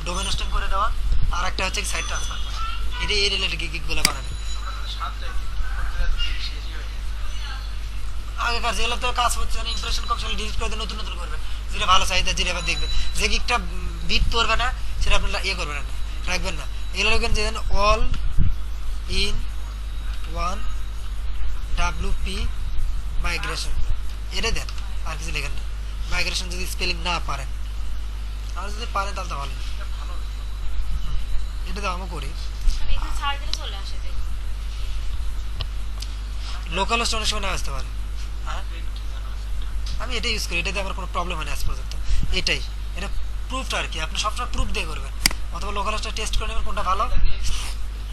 ডোমেন হোস্টিং করে দেওয়া, আর একটা হচ্ছে সাইট ট্রান্সফার করা, এটা এই রিলেটেড গিগগুলো বানাবে।
আমরা তো 7টায় করতে যাতে জিনিস শেষই হয়ে গেছে।
আগেকার যেগুলো তো কাজ হচ্ছে না, ইমপ্রেশন কম, সেগুলো ডিলিট করে দিয়ে নতুন নতুন করবে, যেটা ভালো চাহিদা, যেটা আবার দেখবে। যে গিগটা বিট করবে না সেটা আপনি ইয়ে করবেন না, রাখবেন না। এগুলো লিখবেন যে all in one WP migration, এটা দেন, আর কিছু লেখেন না। মাইগ্রেশন যদি স্পেলিং না পারেন, আর যদি পারেন তাহলে তো ভালো।
এটা ভালো।
এটা তো আমিও করি,
মানে এখানে ছাড় দিলে চলে আসে যে।
লোকাল হোস্ট অনেক সময় না আসতে পারে। হ্যাঁ,
কি জানো আছে এটা?
আমি এটাই ইউজ করি, এটাতে আমার কোনো প্রবলেম হয় না আজ পর্যন্ত। এটাই, এটা প্রুফটা আর কি, আপনি সবসময় প্রুফ দিয়ে করবেন, অথবা লোকাল হোস্টটা টেস্ট করে নেবেন কোনটা ভালো।
এটা দিয়ে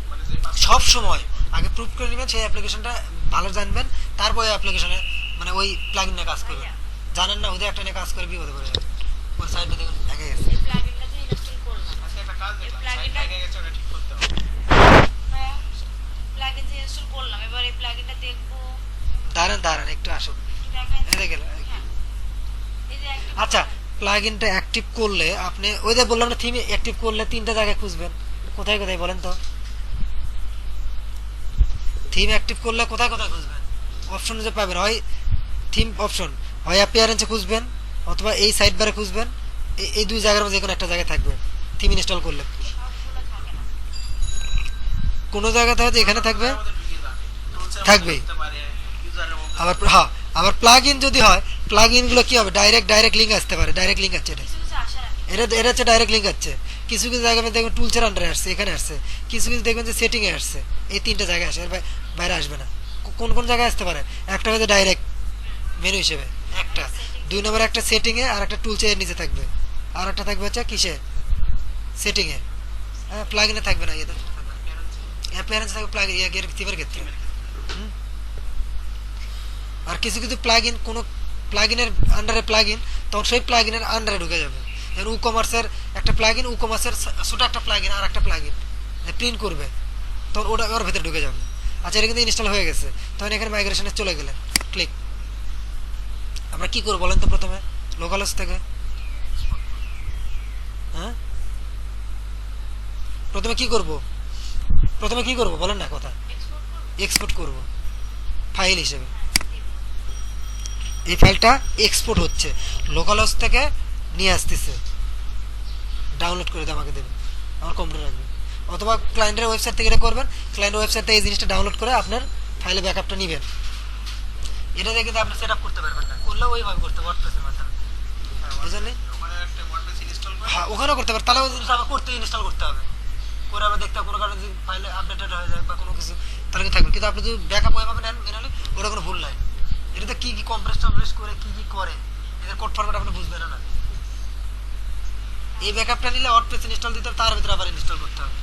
মানে যে
সব সময় আগে প্রুফ করে নেবেন, সেই অ্যাপ্লিকেশনটা ভালো জানবেন, তারপর ওই অ্যাপ্লিকেশনে মানে ওই প্লাগইন নিয়ে কাজ করবেন। জানেন না ওদের একটা নিয়ে কাজ করে বিপদে পড়ে যাবেন, ওই সাইডে দেখুন আগে গেছে।
এই প্লাগইনটা যে ইনস্টল করলাম,
আজকে একটা কাজ দেখলাম,
plugin
সাইট
টা-
লেগে গেছে, ওটা ঠিক করতে হবে।
হ্যাঁ প্লাগইন যে ইনস্টল করলাম, এবার এই প্লাগইনটা দেখবো,
দাঁড়ান একটু আসুন,
একটু দেখাই।
এই গেল।
হ্যাঁ এই যে active
আচ্ছা
করলাম।
প্লাগইনটা অ্যাক্টিভ করলে আপনি ওই যে বললাম না, থিম অ্যাক্টিভ করলে 3টা জায়গায় খুঁজবেন, কোথায় কোথায় বলেন তো? থিম অ্যাক্টিভ করলে কোথায় কোথায় খুঁজবেন? অপশন যে পাবেন, হয় থিম অপশন, হয় অ্যাপিয়ারেন্সে খুঁজবেন, অথবা এই সাইড বারে খুঁজবেন, এই 2 জায়গার মধ্যে যে কোনো একটা জায়গায় থাকবে থিম ইনস্টল করলে।
সবগুলো থাকে না।
কোনো জায়গাতে হয়তো এখানে থাকবে,
আমাদের ঢুকে যাবে। Tools এর
থাকবেই।
মধ্যে ঢুকতে পারে, user-এর মধ্যে
আবার হ্যাঁ, আবার প্লাগ ইন যদি হয়, প্লাগ ইনগুলো কি হবে, ডাইরেক্ট লিঙ্ক আসতে পারে, ডাইরেক্ট লিঙ্ক আছে এটা,
কিছু কিছু আসে না।
এটা হচ্ছে ডাইরেক্ট লিঙ্ক আছে। কিছু কিছু জায়গায় দেখবেন টুলসের আন্ডারে আসছে, এখানে আসছে, কিছু কিছু দেখবেন যে সেটিংয়ে আসছে, এই 3টা জায়গায় আসে, এর বাইরে আসবে না। কোন কোন জায়গায় আসতে পারে? একটা হচ্ছে ডাইরেক্ট মেনু হিসেবে, একটা 2 নম্বরে একটা সেটিংয়ে, আর একটা টুলসের নিচে থাকবে, আর একটা থাকবে হচ্ছে কিসে, সেটিংয়ে। হ্যাঁ, প্লাগ ইনে থাকবে না, ইয়েতে অ্যাপিয়ারেন্স থাকবে প্লাগ ইয়ের থিমের ক্ষেত্রে। হুম। আর কিছু কিছু প্লাগ ইন, কোনো প্লাগ ইনের আন্ডারে প্লাগ ইন, তখন সেই প্লাগ ইনের আন্ডারে ঢুকে যাবে। যেমন ই কমার্সের একটা প্লাগ ইন, ই কমার্সের ছোটো একটা প্লাগ ইন, আর একটা প্লাগ ইন প্রিন্ট করবে, তখন ওটা ওর ভেতরে ঢুকে যাবে। আচ্ছা এটা কিন্তু ইনস্টল হয়ে গেছে, তখন এখানে মাইগ্রেশনে চলে গেলে ক্লিক। আমরা কি করবো বলেন তো? প্রথমে লোকাল হোস্ট থেকে, হ্যাঁ প্রথমে কি করব বলেন না কথা।
এক্সপোর্ট করবো।
এক্সপোর্ট করব ফাইল হিসেবে,
হ্যাঁ, দিব।
এই ফাইলটা এক্সপোর্ট হচ্ছে, লোকাল হোস্ট থেকে নিয়ে আসতেছে, ডাউনলোড করে দিয়ে আমাকে দেবে, আমার কম্পিউটার রাখবে, অথবা ক্লায়েন্টের ওয়েবসাইট থেকে এটা করবেন, ক্লায়েন্টের ওয়েবসাইট থেকে এই জিনিসটা ডাউনলোড করে আপনার ফাইলে ব্যাকআপটা নেবেন। এটা দিয়ে কিন্তু আপনি সেট আপ করতে পারবেন না, করলেও ওইভাবে করতে ওয়ার্ডপ্রেসের মাধ্যমে, বুঝলেন?
ওখানে একটা WordPress install করে
হ্যাঁ ওখানেও করতে পারেন, তাহলে ওই জিনিসটা আবার করতে ইনস্টল করতে হবে, করে আবার দেখতে হবে কোনো কারণে যদি ফাইলে আপডেটেড হয়ে যায় বা কোনো কিছু, তাহলে কি থাকবে। কিন্তু আপনি যদি ব্যাকআপ ওইভাবে নেন মেনুয়ালি, ওটা কোনো ভুল নাই। এটাতে কি কি কম্প্রেস টম্প্রেস করে কি কি করে, এদের কোড ফরম্যাট আপনি বুঝবেন না। এই ব্যাকআপটা নিলে ওয়ার্ডপ্রেস ইনস্টল দিতে হবে, তার ভিতরে আবার ইনস্টল করতে হবে।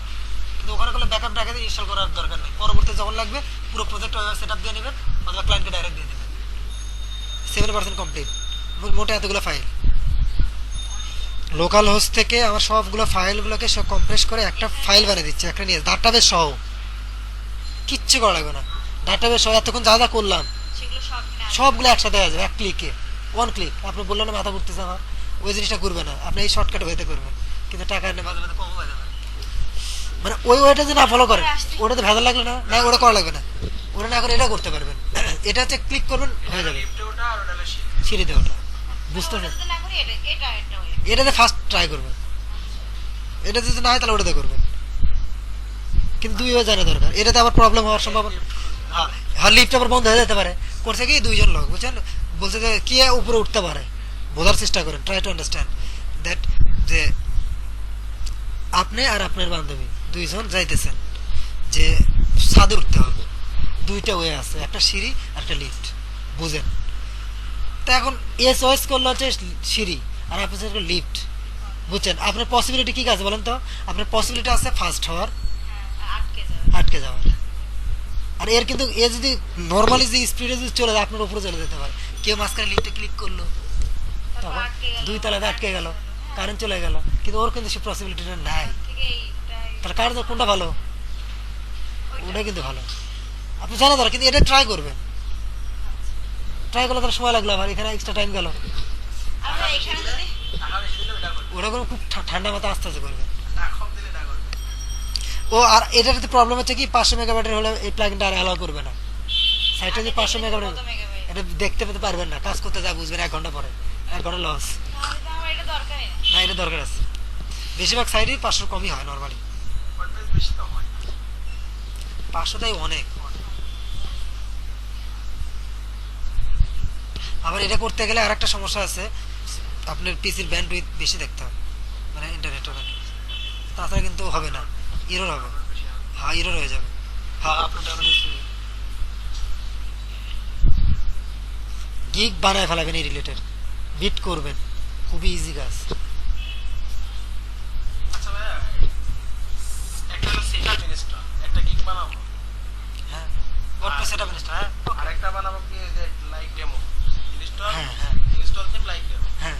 কিন্তু ওখানে করলে ব্যাকআপ ডাকে ইনস্টল করার দরকার নেই, পরবর্তী যখন লাগবে পুরো প্রজেক্ট সেট আপ দিয়ে নেবেন, অথবা ক্লায়েন্টকে ডাইরেক্ট দিয়ে দেবেন। 7% কমপ্লিট, মোটে এতগুলো ফাইল। লোকাল হোস্ট থেকে আমার সবগুলো ফাইলগুলোকে সব কম্প্রেস করে একটা ফাইল বানিয়ে দিচ্ছে, একটা নিয়ে ডাটাবেস সহ। কিচ্ছু করা লাগবে না। ডাটাবেস সহ এতক্ষণ যা যা করলাম
সেগুলো সব কিনা
সবগুলো একসাথে হয়ে যাবে এক ক্লিকে, ওয়ান ক্লিক। আপনি বললেন না মাথা ঘুরতেছে আমার, ওই জিনিসটা করবে না, আপনি এই শর্টকাট ওয়েতে করবেন, কিন্তু টাকা এনে মাঝে মাঝে কম হয়ে যাবে। মানে ওই ওয়েটা যদি না ফলো করেন ওটাতে ভেজাল লাগলো না, না ওটা করা লাগবে না, ওটা না করে এটা করতে পারবেন। এটা হচ্ছে ক্লিক করবেন হয়ে যাবে,
লিফটে ওটা আর ওটা হলো সিঁড়ি।
সিঁড়িতে ওটা, বুঝতে পারছেন?
ওটাতে না করি এটা হয়ে
এটাতে ফার্স্ট ট্রাই করবেন, এটা যদি না হয় তাহলে ওটাতে করবেন, কিন্তু দুই হয়ে জানা দরকার। এটাতে আবার প্রবলেম হওয়ার সম্ভাবনা, হ্যাঁ লিফট আবার বন্ধ হয়ে যেতে পারে। করছে কি দুইজন লোক, বুঝছেন, বলছে যে কে উপরে উঠতে পারে, বোঝার চেষ্টা করেন, ট্রাই টু আন্ডারস্ট্যান্ড দ্যাট, যে আপনি আর আপনার বান্ধবী দুইজন যাইতেছেন যে ছাদে উঠতে হবে, দুইটা ওয়ে আছে, একটা সিঁড়ি আর একটা লিফট, বুঝেন? তা এখন এ চয়েস করলো হচ্ছে সিঁড়ি আর আপনি লিফট, বুঝছেন? আপনার পসিবিলিটি কি আছে বলেন তো? আপনার পসিবিলিটি আছে ফার্স্ট হওয়ার,
আটকে যাবে।
আটকে যাওয়ার। আর এর কিন্তু এ যদি নর্মালি যে স্পিডে যদি চলে যায় আপনার উপরে চলে যেতে পারে। কেউ মাঝখানে লিফটে ক্লিক করলো,
তারপর
তখন
আটকে গেল,
দুই তলাতে আটকে গেল, কারেন্ট চলে গেল, কিন্তু ওর কিন্তু সে পসিবিলিটিটা নাই।
থেকে এইটাই
তার কারেন্ট কোনটা ভালো?
ওইটা।
ওটাই কিন্তু ভালো। আপনি জানা দরকার, কিন্তু এটা ট্রাই করবেন, ট্রাই করলে তার সময় লাগলো, আবার এখানে এক্সট্রা টাইম গেল।
আমরা এখানে যদি
টাকা বেশি দিলে ওটা করবে,
ওটা করে খুব ঠান্ডা মাথা আস্তে আস্তে করবেন।
টাকা কম দিলে না করবে।
ও আর এটার প্রবলেম হচ্ছে কি 500 মেগাবাইটের হলে এই প্লাগইনটা আর অ্যালাউ করবে না। সাইটে যে 500 মেগাবাইট,
কত মেগাবাইট?
এটা দেখতে পেতে পারবেন না, কাজ করতে যা বুঝবেন 1 ঘন্টা পরে, 1 ঘন্টা লস।
তাহলে তো আমার এটা দরকারই নেই।
না, এটা দরকার আছে। বেশিরভাগ সাইডেই 500 কমই হয় নর্মালি,
কনফিডেন্স বেশি তো হয় না।
500টাই অনেক। আবার এটা করতে গেলে আরেকটা সমস্যা আছে, আপনার পিসির ব্যান্ডউইথ বেশি দেখতে হবে, মানে ইন্টারনেটের ব্যান্ডউইথ, তাছাড়া কিন্তু হবে না, এরর হবে।
বেশি হয়।
হ্যাঁ এরর হয়ে যাবে। হ্যাঁ আপনার গিগ বানায় ফেলাবেন এই রিলেটেড, বিট করবেন, খুবই ইজি কাজ।
আচ্ছা ভাইয়া, একটা হলো সেটআপ ইনস্টল, একটা গিগ বানাবো,
হ্যাঁ ওয়ার্ডপ্রেস সেটআপ ইনস্টল, হ্যাঁ
আরেকটা বানাবো কি যে লাইক ডেমো ইনস্টল,
হ্যাঁ হ্যাঁ
ইনস্টল থিম লাইক ডেমো।
হ্যাঁ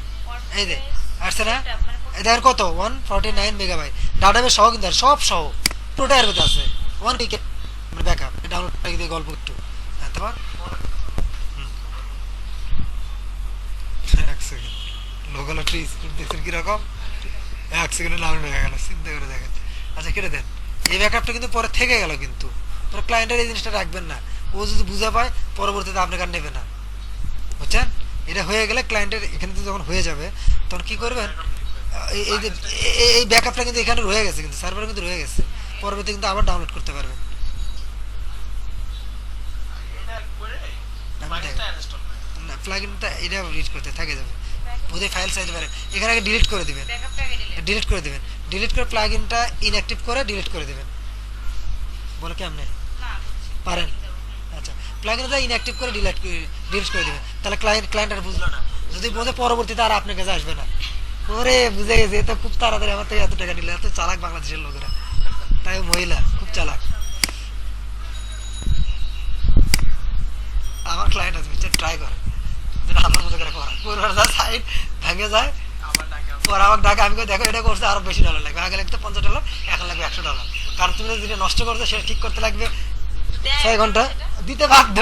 এই যে
WordPress
আসছে না,
setup মানে
এই দেখেন কত 149 মেগাবাইট ডাটাবেস সহ, কিন্তু আর সব সহ পুরোটা এর মধ্যে আছে, 1 উইকেট মানে ব্যাকআপ ডাউনলোড করে দিয়ে গল্প একটু। হ্যাঁ তোমার এক সেকেন্ড লোকাল ট্রিজ দেখছেন কিরকম, 1 সেকেন্ডে ডাউনলোড হয়ে গেল, চিন্তা করে দেখেন। আচ্ছা কেটে দেন, এই ব্যাকআপটা কিন্তু পরে থেকে গেল, কিন্তু পরে ক্লায়েন্টের এই জিনিসটা রাখবেন না, ও যদি বুঝা পায় পরবর্তীতে আপনার কাছে নেবে না, বুঝছেন? এটা হয়ে গেলে ক্লায়েন্টের এখানে তো যখন হয়ে যাবে তখন কি করবেন, এই যে এই ব্যাকআপটা কিন্তু এখানে রয়ে গেছে, কিন্তু সার্ভারে কিন্তু রয়ে গেছে, পরবর্তী কিন্তু আবার ডাউনলোড করতে পারবেন।
এটা করে প্লাগইনটা ইনস্টল করে
না প্লাগইনটা এটা রিড করতে থাকে যাবে, বুঝে ফাইল চাইতে পারে, এখানে আগে ডিলিট করে দিবেন,
ব্যাকআপটাকে delete
ডিলিট করে দিবেন, ডিলিট করে প্লাগইনটা ইনঅ্যাক্টিভ করে ডিলিট করে দিবেন। বলে কি আপনি
না বুঝছি।
পারেন? আচ্ছা প্লাগইনটা ইনঅ্যাক্টিভ করে ডিলিট করে দিবেন, তাহলে ক্লায়েন্ট আর বুঝলো না, যদি বোঝে পরবর্তীতে আর আপনার কাছে আসবে না। ওরে বুঝে গেছে, এ তো খুব তাড়াতাড়ি আমার থেকে এত টাকা নিল, এত চালাক বাংলাদেশের লোকেরা, তাই মহিলা খুব চালাক। আমার ক্লায়েন্ট আছে বুঝছেন, ট্রাই করে যেন আমার মতো করে করা, পনেরো হাজার সাইড ভেঙে যায়,
আবার ডাকে
পরে আমাকে ডাকে, আমি কই, দেখো এটা করছে আরো বেশি ডলার লাগবে, আগে লাগতো $50, এখন লাগবে $100, কারণ তুমি যেটা নষ্ট করছো সেটা ঠিক করতে লাগবে
দেয়
6 ঘন্টা,
সেটা।
দিতে বাধ্য,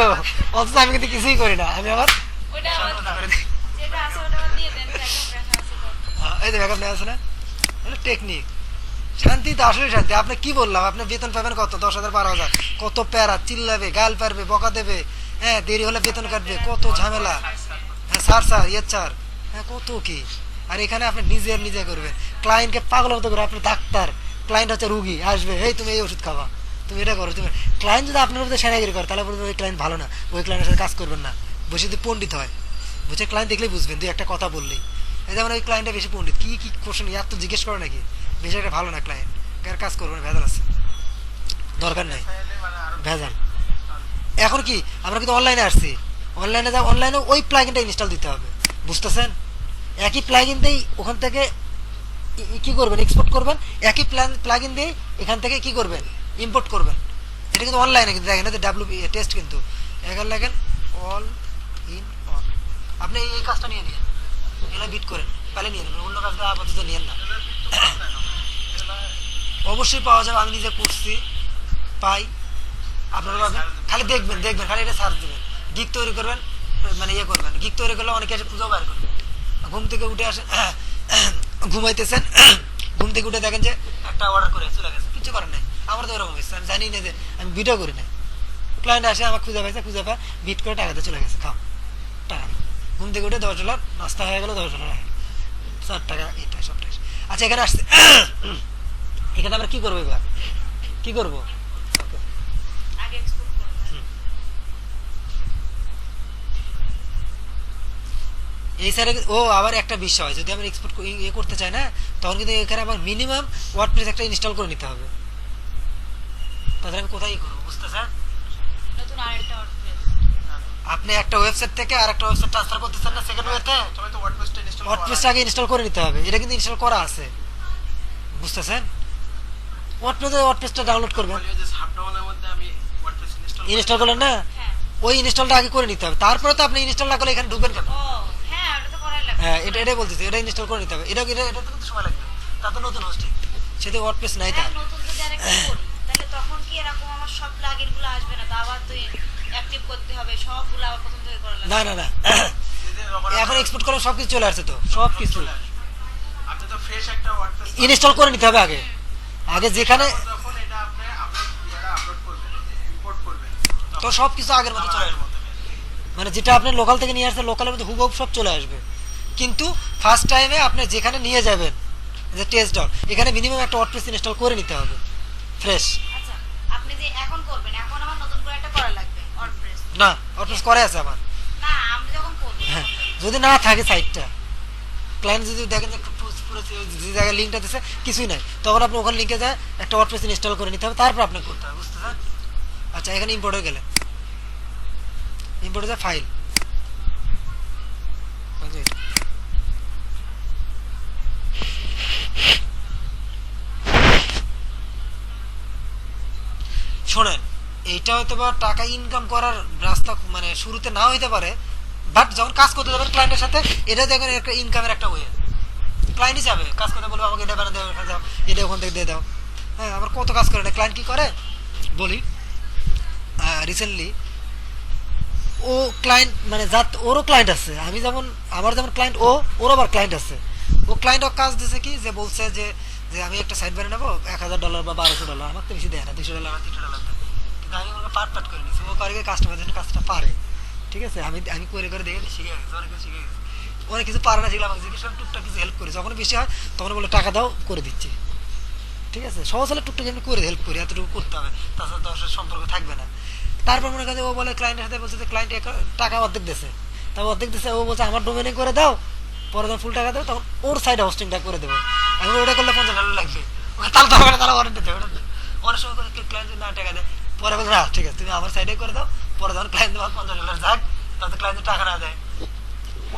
অথচ আমি কিন্তু কিছুই করি না, আমি আবার
ওইটা আবার
করে দিই।
যেটা আছে ওটা আবার দিয়ে দেন, ব্যাকআপ রাখা আছে তো।
এই যে ব্যাকআপ নেওয়া আছে না, এটা টেকনিক। শান্তি তো আসলে শান্তি, আপনি কি বললাম, আপনি বেতন পাবেন কত, 10,000 12,000, কত প্যারা, চিল্লাবে, গাল পারবে, বকা দেবে, হ্যাঁ দেরি হলে বেতন কাটবে, কত ঝামেলা, হ্যাঁ স্যার ইয়ে স্যার, হ্যাঁ কত কি। আর এখানে আপনি নিজে করবেন, ক্লায়েন্টকে পাগল মতো করে, আপনি ডাক্তার, ক্লায়েন্ট হচ্ছে রুগী, আসবে এই তুমি এই ওষুধ খাবা, তুমি এটা করো, তুমি ক্লায়েন্ট যদি আপনার মধ্যে সেনাগিরি করে তাহলে বলবেন ওই ক্লায়েন্ট ভালো না, ওই ক্লায়েন্টের সাথে কাজ করবেন না। বসে যদি পণ্ডিত হয়, বুঝে ক্লায়েন্ট দেখলেই বুঝবেন, দুই একটা কথা বললেই, এই যেমন ওই ক্লায়েন্টটা বেশি পণ্ডিত, কি কোশ্চেন এত জিজ্ঞেস করে নাকি, বেশি একটা ভালো না ক্লায়েন্ট, কার কাজ করবেন, ভেজাল আছে, দরকার নাই
ফাইলে মানে আরো
ভেজাল। এখন কি আমরা কিন্তু অনলাইনে আসছি, অনলাইনে ওই প্লাগইনটা ইনস্টল দিতে হবে, বুঝতেছেন? একই প্লাগইন দিয়েই ওখান থেকে কি করবেন, এক্সপোর্ট করবেন, একই প্লাগইন দিয়ে এখান থেকে কি করবেন, ইম্পোর্ট করবেন। এটা কিন্তু অনলাইনে, কিন্তু দেখেন এটা ডাব্লিউ টেস্ট, কিন্তু এখানে লাগেন অল ইন অন, আপনি এই কাজটা নিয়ে নিন, এগুলো বিট করেন, তাহলে নিয়ে নেবেন, অন্য কাজটা আপাতত নিয়েন না। অবশ্যই পাওয়া যাবে, আমি নিজে করছি, পাই, আপনারা পাবেন, খালি দেখবেন দেখবেন, খালি এটা সার্চ দেবেন, গিগ তৈরি করবেন, মানে ইয়ে করবেন। গিগ তৈরি করলে অনেকে এসে পুজো বার করবে, ঘুম থেকে উঠে আসেন, ঘুমাইতেছেন, ঘুম থেকে উঠে দেখেন যে একটা অর্ডার করে চলে গেছে, কিছু করেন নাই। আমার তো এরকম হয়েছে, আমি জানি না যে আমি ভিডিও করি না, ক্লায়েন্ট আসে আমার খুঁজে পাইছে, খুঁজে পায় বিট করে টাকাতে চলে গেছে, খাও টাকা দাও। ঘুম থেকে উঠে $10 নাস্তা হয়ে গেল, $10 হয়ে গেল, 4 টাকা এইটা সবটাই। আচ্ছা এখানে আসছে, এখানে আমরা কি করবো এবার, কি করবো? ওকে,
আগে এক্সপোর্ট করবেন।
এই সাইডে ও আবার একটা বিষয়, যদি আমরা এক্সপোর্ট ইয়ে করতে চাই না, তখন কিন্তু এখানে আবার মিনিমাম ওয়ার্ডপ্রেস একটা ইনস্টল করে নিতে হবে। তাহলে আমি কোথায় করবো বুঝতেছেন?
নতুন আরেকটা ওয়ার্ডপ্রেস।
আপনি একটা ওয়েবসাইট থেকে আর একটা ওয়েবসাইট ট্রান্সফার করতেছেন না, সেকেন্ড ওয়েতে
প্রথমে তো ওয়ার্ডপ্রেসটা ইনস্টল
ওয়ার্ডপ্রেসটা আগে ইনস্টল করে নিতে হবে। এটা কিন্তু ইনস্টল করা আছে, বুঝতেছেন? ওয়ার্ডপ্রেসটা ডাউনলোড করবেন,
যে সাবডাউনের মধ্যে আমি ওয়ার্ডপ্রেস
ইনস্টল করলেন না,
হ্যাঁ।
ওই ইনস্টলটা আগে করে নিতে হবে। তারপরে তো আপনি ইনস্টল না করলে এখানে ঢুকবেন কেন?
ও হ্যাঁ, ওটা তো করাই লাগবে।
হ্যাঁ, এটাই বলতেছি, এটা ইনস্টল করে নিতে হবে। এটা তো কিন্তু সময় লাগবে, তা তো নতুন হোস্টিং, সেটা ওয়ার্ডপ্রেস নাই
হ্যাঁ,
তার।
নতুন যদি আরেকটা করি, তাহলে তখন কি এরকম আমার সব প্লাগইন গুলো আসবে না? তা আবার তো অ্যাক্টিভ করতে হবে, সবগুলো আবার প্রথম থেকে করা লাগবে।
না না না, এখন এক্সপোর্ট করলে সবকিছু চলে আসছে, তো সবকিছু
আপনি তো ফ্রেশ একটা ওয়ার্ডপ্রেস
ইনস্টল করে নিতে হবে আগে। আগে যেখানে
যখন এটা আপনি আপলোড করবেন, ইম্পোর্ট করবেন,
তো সবকিছু আগের মতো চলে আসবে, মানে যেটা আপনি লোকাল থেকে নিয়ে আসছে লোকালের মধ্যে হুবহু সব চলে আসবে। কিন্তু ফার্স্ট টাইমে আপনি যেখানে নিয়ে যাবেন, যে টেস্ট ডট, এখানে মিনিমাম একটা ওয়ার্ডপ্রেস ইনস্টল করে নিতে হবে ফ্রেশ।
আচ্ছা, আপনি যে এখন করবেন, এখন আমার নতুন করে একটা করা লাগবে ওয়ার্ডপ্রেস।
না, ওয়ার্ডপ্রেস করে আছে আমার।
না, আমি যখন করব
হ্যাঁ, যদি না থাকে সাইটটা, ক্লায়েন্ট যদি দেখেন যে পুরো যে জায়গায় লিঙ্কটা দিচ্ছে কিছুই নাই, তখন আপনি ওখানে লিঙ্কে যায় একটা ওয়ার্ডপ্রেস ইনস্টল করে নিতে হবে, তারপর আপনাকে করতে হবে, বুঝতেছেন? আচ্ছা, এখানে ইম্পোর্টে গেলেন, ইম্পোর্টে যায় ফাইল, শোনেন, এইটা হয়তো বা টাকা ইনকাম করার রাস্তা, মানে শুরুতে না হইতে পারে, বাট যখন কাজ করতে যাবেন ক্লায়েন্টের সাথে, এটা দেখবেন একটা ইনকামের একটা ওয়ে। ক্লায়েন্টই যাবে কাজ করতে, বলবো আমাকে এটা বানা দেওয়া, এখানে দাও, এটা ওখান থেকে দিয়ে দাও। হ্যাঁ, আবার কত কাজ করে না ক্লায়েন্ট, কি করে বলি, রিসেন্টলি ও ক্লায়েন্ট, মানে ওরও ক্লায়েন্ট আছে, আমি যেমন আমার যেমন ক্লায়েন্ট, ওর আবার ক্লায়েন্ট আছে। ও ক্লায়েন্ট ও কাজ দিছে কি, যে বলছে যে যে আমি একটা সাইট বানিয়ে নেবো $1000 বা $1200, আমাকে তো বেশি দেয় না, $200 $300 দেয়, কিন্তু আমি ওকে পাট করে নিচ্ছি, ও করে কাস্টমার জন্য কাজটা পারে, ঠিক আছে? আমি আমি করে দেখে শিখে গেছি, অনেক কিছু শিখে গেছি। অনেক কিছু পারে না, সেগুলো আমাকে জিজ্ঞেস করে টুকটাক কিছু হেল্প করি, যখন বেশি হয় তখন বলে টাকা দাও, করে দিচ্ছি, ঠিক আছে? সহজ হলে টুকটাক এমনি করে হেল্প করি, এতটুকু করতে হবে, তাছাড়া দশ সম্পর্ক থাকবে না। তারপর মনে কাছে ও বলে ক্লায়েন্টের সাথে বলছে যে ক্লায়েন্ট টাকা অর্ধেক দিছে, তারপর অর্ধেক দিছে, ও বলছে আমার ডোমেনে করে দাও, পরে যখন ফুল টাকা দেবো তখন ওর সাইডে হোস্টিংটা করে দেবো। আমি ওটা করলে $50 লাগবে, তাহলে তো হবে না, তাহলে অর্ডার দিতে হবে। অনেক সময় ক্লায়েন্ট না টাকা দেয়, পরে বলছে হ্যাঁ ঠিক আছে তুমি আমার সাইডে করে দাও, পরে যখন ক্লায়েন্ট দেওয়ার $50 যাক, তাহলে ক্লায়েন্ট টাকা না দেয়।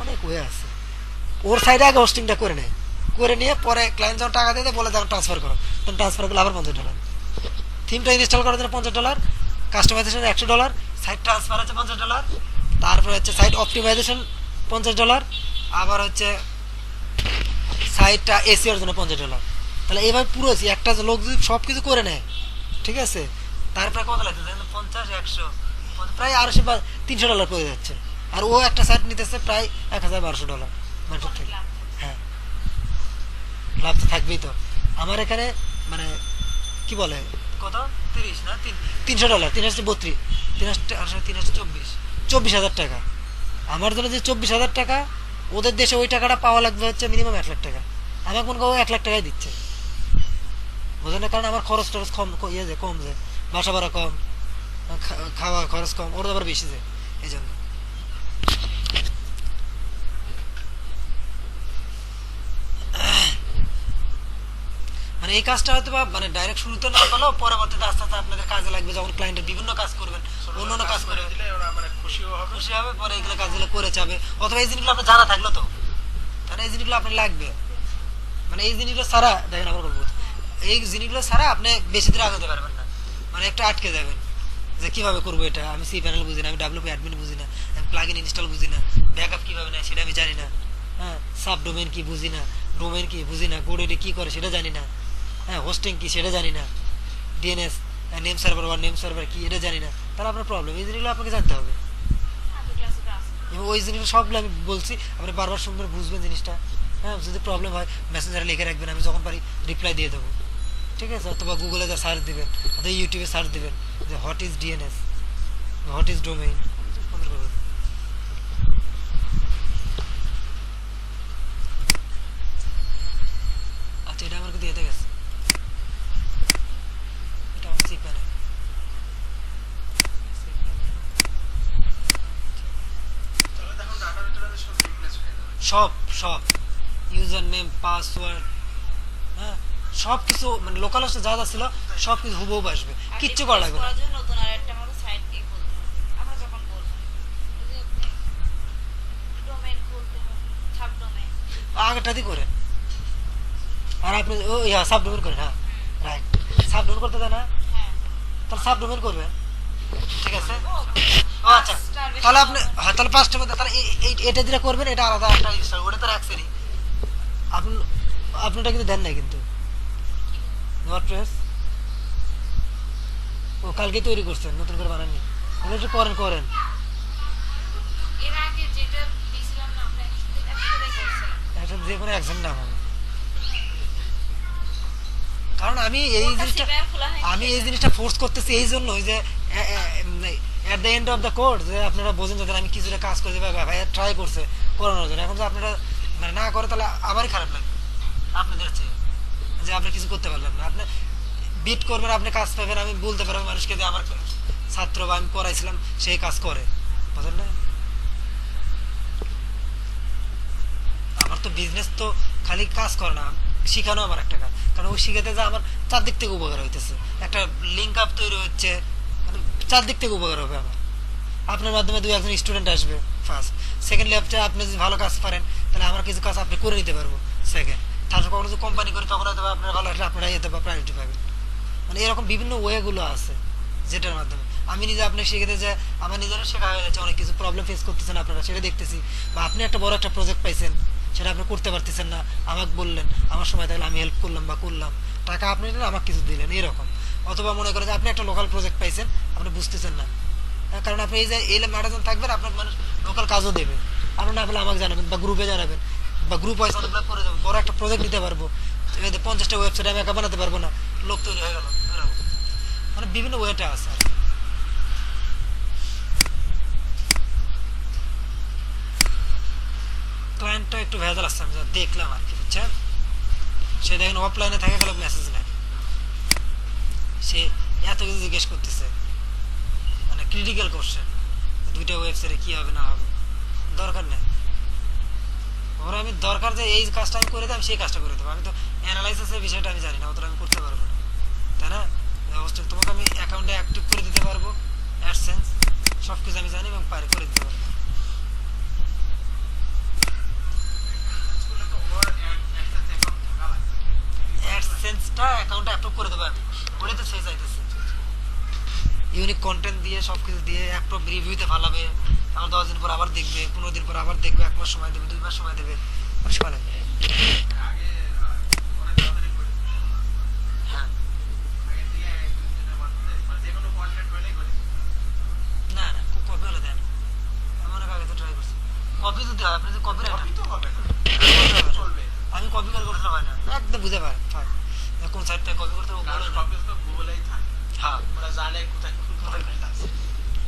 অনেক ওয়ে আছে, ওর সাইডে আগে হোস্টিংটা করে নেয়, করে নিয়ে পরে ক্লায়েন্ট যখন টাকা দিয়ে দেয় বলে যখন ট্রান্সফার করো, তখন ট্রান্সফার করলে আবার $50। থিমটা ইনস্টল করার জন্য $50, কাস্টমাইজেশন $100, সাইট ট্রান্সফার হচ্ছে $50, তারপরে হচ্ছে সাইট অপটিমাইজেশন $50, আবার হচ্ছে সাইটটা এসিওর জন্য $50। তাহলে এইভাবে পুরো একটা লোক যদি সব কিছু করে নেয়, ঠিক আছে, তারপরে কত লাগছে 50 100 প্রায় $300 পড়ে যাচ্ছে, আর ও একটা সাইট নিতেছে প্রায় $1200 মার্কেট থেকে। হ্যাঁ, লাভ তো থাকবেই। তো আমার এখানে মানে কি বলে কত 30 না $300, 332 24,000 টাকা। আমার জন্য যে 24,000 টাকা, ওদের দেশে ওই টাকাটা পাওয়া লাগবে হচ্ছে মিনিমাম 1 লাখ টাকা। আমাকে মনে করো 1 লাখ টাকাই দিচ্ছে, বোঝেন না? কারণ আমার খরচ টরচ কম, ইয়ে যে কম, যে বাসা ভাড়া কম, খাওয়া খরচ কম, ওর আবার বেশি যায়, এই জন্য। মানে এই কাজটা হয়তো বা মানে ডাইরেক্ট শুরুতে না পারলেও পরবর্তীতে আস্তে আস্তে আপনাদের কাজে লাগবে, যখন ক্লায়েন্টের বিভিন্ন কাজ করবেন, অন্য কাজ করে
দিলে ওরা মানে খুশিও হবে,
খুশি হবে, পরে এগুলো কাজগুলো করে যাবে। অথবা এই জিনিসগুলো আপনার জানা থাকলো তো, তাহলে এই জিনিসগুলো আপনার লাগবে। মানে এই জিনিসগুলো ছাড়া দেখেন, আবার বলবো, এই জিনিসগুলো ছাড়া আপনি বেশি দূর আগাতে পারবেন না, মানে একটা আটকে যাবেন যে কিভাবে করবো এটা, আমি সি প্যানেল বুঝি না, আমি ডাব্লিউপি অ্যাডমিন বুঝি না, আমি প্লাগইন ইনস্টল বুঝি না, ব্যাকআপ কিভাবে নেয় সেটা আমি জানি না, হ্যাঁ, সাব ডোমেন কি বুঝি না, ডোমেন কি বুঝি না, গোডেডি কি করে সেটা জানি না, হ্যাঁ, হোস্টিং কি সেটা জানি না, DNS name server one name server কি এটা জানি না, তাহলে আপনার প্রবলেম। এই জিনিসগুলো আপনাকে জানতে হবে,
আগে ক্লাসে তো আছে।
এবং ওই জিনিসটা সবগুলো আমি বলছি, আপনি বারবার সুন্দর বুঝবেন জিনিসটা। হ্যাঁ, যদি প্রবলেম হয় মেসেঞ্জারে লিখে রাখবেন, আমি যখন পারি রিপ্লাই দিয়ে দেবো, ঠিক আছে? অথবা গুগলে যা সার্চ দিবেন, অথবা ইউটিউবে সার্চ দিবেন যে what is DNS, what is domain. আচ্ছা, এটা আমার কিন্তু এতে গেছে, এটা আমার সিপানে
তাহলে দেখুন ডাটার ভিতরে সব রিপ্লেস হয়ে যাবে।
সব সব ইউজার নেম পাসওয়ার্ড, হ্যাঁ সব কিছু, মানে লোকাল হোস্টে যা যা ছিল সব কিছু হুবহু আসবে,
আর
কিচ্ছু করা লাগবে না।
করার জন্য নতুন আরেকটা আমাকে সাইট কি খুলতে হবে। আমরা যখন বলবো যদি আপনি ডোমেইন খুলতে হবে, সাবডোমেইন।
আগেরটাতেই করেন, আর আপনি ও ইয়া সাবডোমেন করেন, হ্যাঁ রাইট, সাবডোমেন করতে দেয় না,
হ্যাঁ।
তাহলে সাবডোমেন করবেন, ঠিক আছে?
ও,
ও আচ্ছা,
পাঁচটার বেশি
তাহলে আপনি
হবে।
হ্যাঁ, তাহলে 5টার মধ্যে তাহলে এটা যেটা করবেন এটা আলাদা একটা ইনস্টল, ওটা তো রাখছেনই আপনি, আপনি ওটা কিন্তু দেন নাই কিন্তু ওয়ার্ডপ্রেস, ও কালকে তৈরি করছেন, নতুন করে বানাননি, আপনি একটু করেন করেন।
এর আগে যেটা দিয়েছিলাম না আমরা একসাথে করছিলাম।
একটা যে কোনো একজন নাম হবে, কারণ আমি এই
ওটা
জিনিসটা
সেভাবে খোলা হয়নি
আমি এই
সেটা।
জিনিসটা ফোর্স করতেছি এই জন্যই যে at the end of the course যে আপনারা বোঝেন, যাতে আমি কিছুটা কাজ করে দেবো, ভাইয়া ট্রাই করছে করানোর জন্য, এখন যে আপনারা মানে না করে তাহলে আমারই খারাপ লাগবে আপনাদের চেয়ে, যে আপনি কিছু করতে পারলেন না। আপনি বিট করবেন, আপনি কাজ পাবেন, আমি বলতে পারবো মানুষকে যে আমার ছাত্র বা আমি পড়াইছিলাম সেই কাজ করে, বুঝলেন না? আমার তো বিজনেস তো খালি কাজ করে না, শিখানো আমার একটা কাজ, কারণ ওই শিখাতে যা আমার চারদিক থেকে উপকার হইতেছে, একটা লিঙ্ক আপ তৈরি হচ্ছে, মানে চারদিক থেকে উপকার হবে আমার। আপনার মাধ্যমে 2-1 স্টুডেন্ট আসবে ফার্স্ট, সেকেন্ডলি আপনি যদি ভালো কাজ পারেন তাহলে আমার কিছু কাজ আপনি করে নিতে পারবো সেকেন্ড, তারপর কখনো যদি কোম্পানি করে তখন হয়তো আপনার ভালো আসলে আপনারা যেতে বা প্রায়োরিটি পাবেন। মানে এরকম বিভিন্ন ওয়েগুলো আছে যেটার মাধ্যমে আমি নিজে আপনি শিখেতে যে আমার নিজেরও শেখা হয়ে যাচ্ছে, অনেক কিছু প্রবলেম ফেস করতেছেন আপনারা সেটা দেখতেছি, বা আপনি একটা বড় একটা প্রজেক্ট পাইছেন সেটা আপনি করতে পারতেছেন না, আমাকে বললেন, আমার সময় থাকলে আমি হেল্প করলাম বা করলাম, টাকা আপনি নিলেন আমাকে কিছু দিলেন এরকম। অথবা মনে করেন যে আপনি একটা লোকাল প্রজেক্ট পাইছেন, আপনি বুঝতেছেন না, কারণ আপনি এই যে এই ম্যাডাম থাকবেন, আপনার মানুষ লোকাল কাজও দেবে, আপনি না পেলে আমাকে জানাবেন বা গ্রুপে জানাবেন, বা গ্রুপ ওয়াইজ অনেকগুলো করে দেবো, বড় একটা প্রজেক্ট নিতে পারবো, 50টা ওয়েবসাইট আমি একা বানাতে পারবো না, লোক তৈরি হয়ে গেল এরকম। মানে বিভিন্ন ওয়েটা আছে আর কি। ক্লায়েন্টটা একটু ভেজাল আসছে, আমি যা দেখলাম আর কি, বুঝছেন? সে দেখেন অফলাইনে থাকে গেলে মেসেজ নেয়, সে এত কিছু জিজ্ঞেস করতেছে, মানে ক্রিটিক্যাল কোশ্চেন, 2টা ওয়েবসাইটে কি হবে না হবে, দরকার নেই ওরা, আমি দরকার যে এই কাজটা আমি করে দেবো, আমি সেই কাজটা করে দেবো, আমি তো অ্যানালাইসিসের বিষয়টা আমি জানি না, অতটা আমি করতে পারবো না, তাই না? অবশ্যই তোমাকে আমি অ্যাকাউন্টে অ্যাক্টিভ করে দিতে পারবো, অ্যাডসেন্স সব কিছু আমি জানি এবং পারি করে দিতে পারবো।
স্কুলে তো ওর অ্যাক্সেস অ্যাকাউন্ট থাকা লাগবে।
অ্যাডসেন্সটা অ্যাকাউন্টে অ্যাপ্রুভ করে দেবো আমি, ওটাই তো সে চাইতেছে, ইউনিক কন্টেন্ট দিয়ে সব কিছু দিয়ে অ্যাপ্রুভ রিভিউতে ফালাবে, আমার 10 দিন পর আবার দেখবে, 15 দিন পর আবার দেখবে, 1 মাস সময় দেবে, 2 মাস সময় দেবে, অনেক সময় লাগবে।
আগে অনেক তাড়াতাড়ি করে দিত।
হ্যাঁ,
আগে দিয়ে 1-2 দিনের মধ্যে মানে যে কোনো কন্টেন্ট পেলেই করে দিত।
না না কপি হলে দেন, আমি অনেক আগে তো ট্রাই করছি, কপি যদি হয় আপনি যদি কপি
কপি তো হবে না, চলবে।
আমি কপি করে করতে হয় না, একদম বুঝে পাই কোন সাইড থেকে কপি করতে হবে,
কারণ
বলে না।
কপি তো গুগলেই থাকে,
হ্যাঁ,
ওরা জানে কোথায় কোন কন্টেন্ট আছে।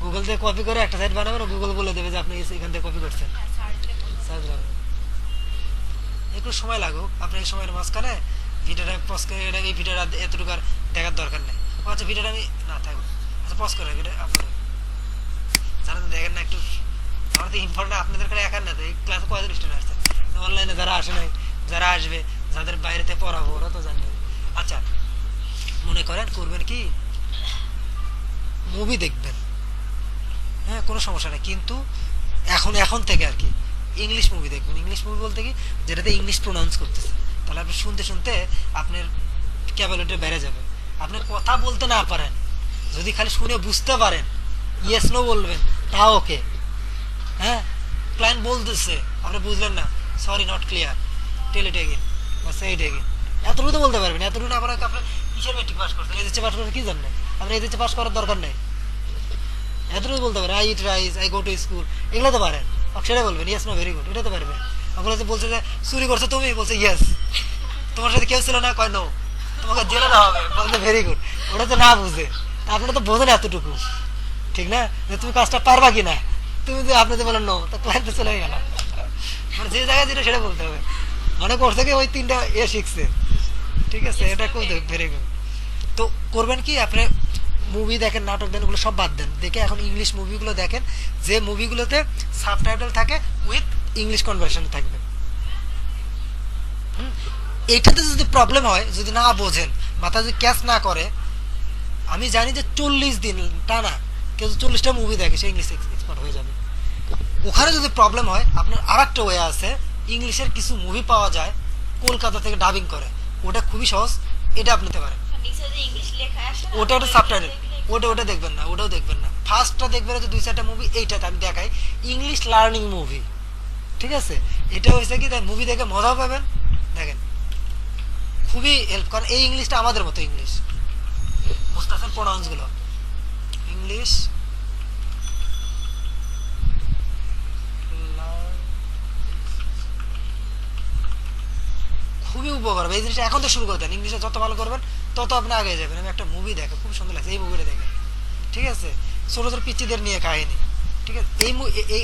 গুগল থেকে কপি করে একটা সাইট বানাবেন, গুগল বলে দেবে যে আপনি এখান থেকে কপি করছেন,
হ্যাঁ, সার্চটা করতে হবে।
সার্চ করবেন। একটু সময় লাগুক, আপনার এই সময়ের মাঝখানে ভিডিওটা পজ করে, এটা এই ভিডিওটা এতটুকু আর দেখার দরকার নেই। ও আচ্ছা, ভিডিওটা আমি না থাকবো, আচ্ছা পজ করে ভিডিও আপলোড, যারা তো দেখেন না একটু, আমার তো ইম্পর্টেন্ট আপনাদের কাছে একার না, তো এই ক্লাসে কয়জন স্টুডেন্ট আসছে, অনলাইনে যারা আসে নাই, যারা আসবে, যাদের বাইরেতে পড়াবো ওরা তো জানবে। আচ্ছা, মনে করেন করবেন কি, মুভি দেখবেন, হ্যাঁ কোনো সমস্যা নেই, কিন্তু এখন থেকে আর কি ইংলিশ মুভি দেখবেন। ইংলিশ মুভি বলতে কি, যেটাতে ইংলিশ প্রোনাউন্স করতেছে, তাহলে আপনি শুনতে শুনতে আপনার ক্যাপাবিলিটি বেড়ে যাবে। আপনি কথা বলতে না পারেন, যদি খালি শুনে বুঝতে পারেন, ইয়েস নো বলবেন, তাও ওকে। হ্যাঁ, ক্লায়েন্ট বলতেছে আপনি বুঝলেন না, sorry not clear, tell it again বা সে ইট এগেন, এতটুকু তো বলতে পারবেন, এতটুকু না পারে আপনার কিসের মেট্রিক পাস করছেন, এইচএসসি পাস করছেন কি জানেন? আপনি এইচএসসি পাস করার দরকার নেই, এতটুকু বলতে পারেন I eat rice, I go to school, এগুলো তো পারেন। সেটাই বলবেন ইয়েস নো ভেরি গুড, এটা তো পারবেন। আপনার বলছে যে চুরি করছো তুমি, বলছে ইয়েস। তোমার সাথে কেউ ছিল না, কয় নো, তোমাকে জেলে দেওয়া হবে, বলছে ভেরি গুড। ওটা তো না বুঝে, তা আপনারা তো বোঝেন এতটুকু, ঠিক না, যে তুমি কাজটা পারবা কিনা। তুমি যে আপনি যে বলেন নো, তা ক্লায়েন্ট চলে গেল। মানে যে জায়গায় যেটা সেটা বলতে হবে, মনে করছে কি ওই তিনটা শিখছে, ঠিক আছে, এটা খুব ভেরি গুড। তো করবেন কি, আপনি মুভি দেখেন, নাটক দেন, ওগুলো সব বাদ দেন, দেখে এখন ইংলিশ মুভিগুলো দেখেন, যে মুভিগুলোতে সাবটাইটেল থাকে উইথ ইংলিশ কনভার্সন থাকবে। এইটাতে যদি প্রবলেম হয়, যদি না বোঝেন, মাথা যদি ক্যাচ না করে, আমি জানি যে 40 দিন টানা কেউ 40টা মুভি দেখে সে ইংলিশ এক্সপার্ট হয়ে যাবে। ওখানে যদি প্রবলেম হয়, আপনার আর একটা ওয়ে আছে, ইংলিশের কিছু মুভি পাওয়া যায় কলকাতা থেকে ডাবিং করে, ওটা খুবই সহজ, এটা আপনি নিতে পারেন।
নিচে যে ইংলিশ লেখা আসে না,
ওটা ওটা সাবটাইটেল, ওটা দেখবেন না, ওটাও দেখবেন না। ফার্স্টটা দেখবেন হচ্ছে 2-4টা মুভি, এইটাতে আমি দেখাই ইংলিশ লার্নিং মুভি, ঠিক আছে। এটা হয়েছে কি, তাই মুভি দেখে মজাও পাবেন, দেখেন খুবই হেল্প, কারণ এই ইংলিশটা আমাদের মতো ইংলিশ, বুঝতেছেন প্রোনাউন্স গুলো, ইংলিশ খুবই উপকার হবে। এই জিনিসটা এখন তো শুরু করে দেন, ইংলিশে যত ভালো করবেন তত আপনি আগে যাবেন। আমি একটা মুভি দেখে খুব সুন্দর লাগছে, এই মুভিটা দেখে, ঠিক আছে, ছোট ছোট পিচ্চিদের নিয়ে কাহিনী, ঠিক আছে।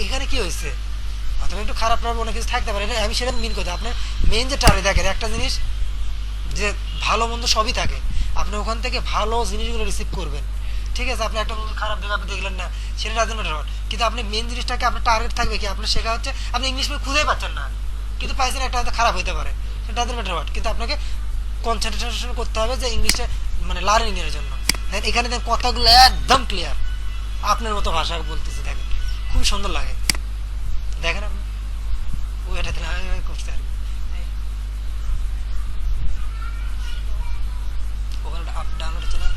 এখানে কি হয়েছে, অথবা একটু খারাপ খারাপ অনেক কিছু থাকতে পারে, আমি সেটা মিন করতে, আপনার মেইন যে টারে দেখেন একটা জিনিস, যে ভালো মন্দ সবই থাকে, আপনি ওখান থেকে ভালো জিনিসগুলো রিসিভ করবেন, ঠিক আছে। আপনি একটা মুভি খারাপ দেখে আপনি দেখলেন না, সেটা ডাজন্ট ম্যাটার, কিন্তু আপনি মেইন জিনিসটাকে আপনার টার্গেট থাকবে কি, আপনার শেখা হচ্ছে, আপনি ইংলিশ বই খুঁজেই পাচ্ছেন না, কিন্তু পাইছেন একটা হয়তো খারাপ হতে পারে, সেটা ডাজন্ট ম্যাটার, কিন্তু আপনাকে কনসেন্ট্রেশন করতে হবে যে ইংলিশটা মানে লার্নিং এর জন্য। দেখেন এখানে দেখেন কথাগুলো একদম ক্লিয়ার, আপনার মতো ভাষা বলতেছে, দেখেন খুব সুন্দর লাগে, দেখেন আপনি ওইটাতে করতে পারবেন। ওখানে আপ ডাউনলোড হচ্ছে না,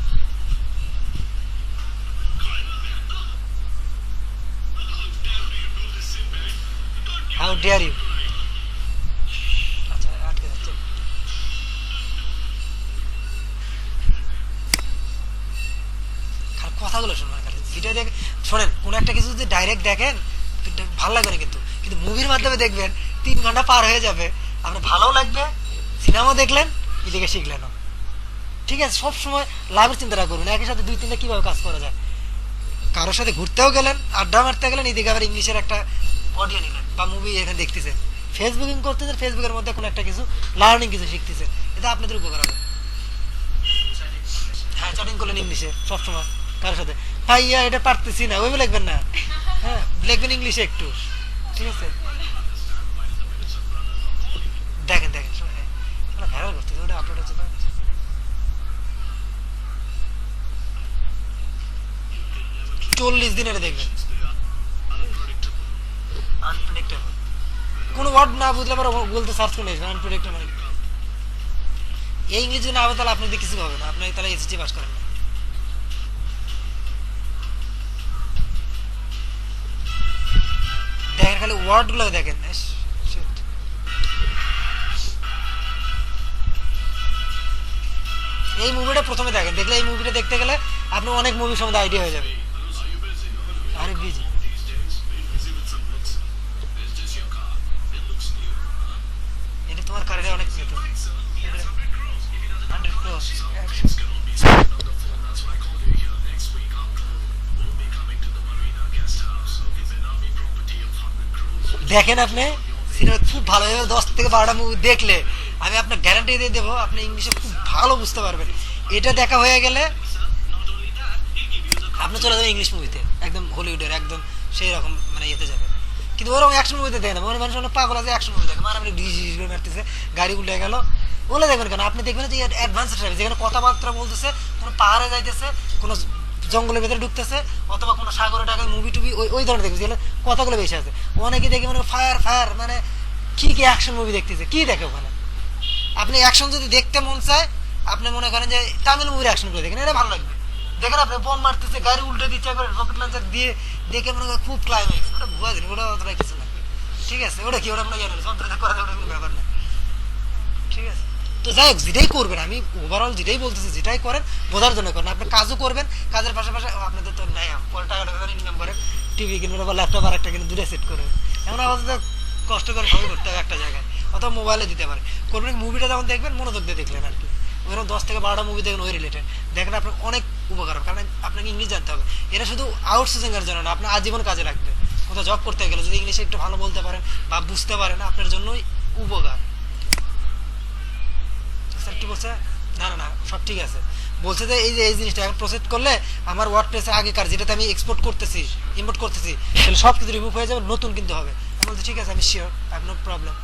হাউ ডেয়ার ইউ, আচ্ছা আটকে যাচ্ছে। কথাগুলো শুনবেন, ভিডিও দেখে শোনেন, কোনো একটা কিছু যদি ডাইরেক্ট দেখেন ভালো লাগবে না, কিন্তু কিন্তু মুভির মাধ্যমে দেখবেন 3 ঘন্টা পার হয়ে যাবে, আপনার ভালোও লাগবে, সিনেমা দেখলেন, এদিকে শিখলেন, ঠিক আছে। সবসময় লাভের চিন্তাটা করবেন, একই সাথে 2-3টা কিভাবে কাজ করা যায়। কারোর সাথে ঘুরতেও গেলেন, আড্ডা মারতে গেলেন, এদিকে আবার ইংলিশের একটা অডিও নিলেন বা মুভি এখানে দেখতেছেন, ফেসবুকিং করতেছেন, ফেসবুকের মধ্যে কোনো একটা কিছু লার্নিং কিছু শিখতেছেন, এটা আপনাদের উপকার হবে। হ্যাঁ, চ্যাটিং করলেন ইংলিশে সবসময় কারোর সাথে, ভাইয়া এটা পারতেছি না, ওইভাবে লিখবেন না, হ্যাঁ লিখবেন ইংলিশে একটু, ঠিক আছে। দেখেন দেখেন ভাইরাল করতেছে, ওটা আপলোড হচ্ছে, 40 দিন এটা দেখবেন, আনপ্রেডিক্টেবল, কোনো ওয়ার্ড না বুঝলে আবার বলতে সার্চ করে নিয়েছেন, আনপ্রেডিক্টেবল। এই ইংরেজি না হবে তাহলে আপনি দিয়ে কিছু হবে না, আপনি তাহলে এসএসসি পাস করেন না। দেখেন খালি ওয়ার্ড গুলো দেখেন, এই মুভিটা প্রথমে দেখেন, দেখলে এই মুভিটা দেখতে গেলে আপনি অনেক মুভির সম্বন্ধে আইডিয়া হয়ে যাবে। আরে বিজি, এটা তোমার কারিয়ারে অনেক যেত, 100 Pro দেখেন আপনি সিনেমা খুব ভালোভাবে 10 থেকে 12টা মুভি দেখলে আমি আপনার গ্যারান্টি দিয়ে দেবো, আপনি ইংলিশে খুব ভালো বুঝতে পারবেন। এটা দেখা হয়ে গেলে আপনি চলে যাবেন ইংলিশ মুভিতে, একদম হলিউডের একদম সেই রকম মানে ইয়েতে যাবে। কিন্তু ওরকম অ্যাকশন মুভিতে দেখে না, মানে মানুষ অনেক পাগল আছে অ্যাকশন মুভি দেখে, মানে আপনি ডিজ করে মারতেছে, গাড়ি উল্টে গেল, ওগুলো দেখবেন কেন? আপনি দেখবেন যে অ্যাডভান্স ট্রাভেল, যেখানে কথাবার্তা বলতেছে, কোনো পাহাড়ে যাইতেছে, কোনো জঙ্গলের ভেতরে ঢুকতেছে, অথবা কোনো সাগরে টাকা মুভি টুভি ওই ধরনের দেখবে, যেগুলো কথাগুলো বেশি আছে। অনেকে দেখে মানে ফায়ার ফায়ার, মানে কি কি অ্যাকশন মুভি দেখতেছে, কি দেখে ওখানে? আপনি অ্যাকশন যদি দেখতে মন চায়, আপনি মনে করেন যে তামিল মুভির অ্যাকশন করে দেখেন, এটা ভালো লাগবে। দেখেন আপনি বোম মারতেছে, গাড়ি উল্টে দিচ্ছে, একবার রকেট লঞ্চার দিয়ে দেখে মনে করেন খুব ক্লাইম্যাক্স, ওটা ভুয়া দিন, ওটা অতটা কিছু না, ঠিক আছে। ওটা কি, ওটা আপনার যন্ত্রণা করা যাবে, কোনো ব্যাপার না, ঠিক আছে। তো যাই হোক, যেটাই করবেন, আমি ওভারঅল যেটাই বলতেছি, যেটাই করেন বোঝার জন্য করেন। আপনি কাজও করবেন, কাজের পাশাপাশি আপনাদের তো নাই, পরে টাকা টাকা ইনকাম করেন, টিভি কিনবেন বা ল্যাপটপ আর একটা কিনে দুটো সেট করবেন। এখন আপাতত কষ্ট করে সবই করতে হবে একটা জায়গায়, অথবা মোবাইলে দিতে পারে করবেন। মুভিটা যখন দেখবেন মনোযোগ দিয়ে দেখলেন আর কি, ওইরকম 10 থেকে 12টা মুভি দেখেন ওই রিলেটেড, দেখেন আপনার অনেক উপকার হবে। কারণ আপনাকে ইংলিশ জানতে হবে, এটা শুধু আউটসোর্সিং এর জন্য না, আপনার আজীবন কাজে লাগবে। কোথাও জব করতে গেলে যদি ইংলিশে একটু ভালো বলতে পারেন বা বুঝতে পারেন, আপনার জন্যই উপকার। স্যার কি বলছে? না না না, সব ঠিক আছে। বলছে যে এই যে এই জিনিসটা এখন প্রসেস করলে আমার ওয়ার্ডপ্রেসে আগেকার যেটাতে আমি এক্সপোর্ট করতেছি, ইম্পোর্ট করতেছি, তাহলে সব কিছু রিমুভ হয়ে যাবে, নতুন কিন্তু হবে। আমি বলছি ঠিক আছে, আমি sure, I have no problem.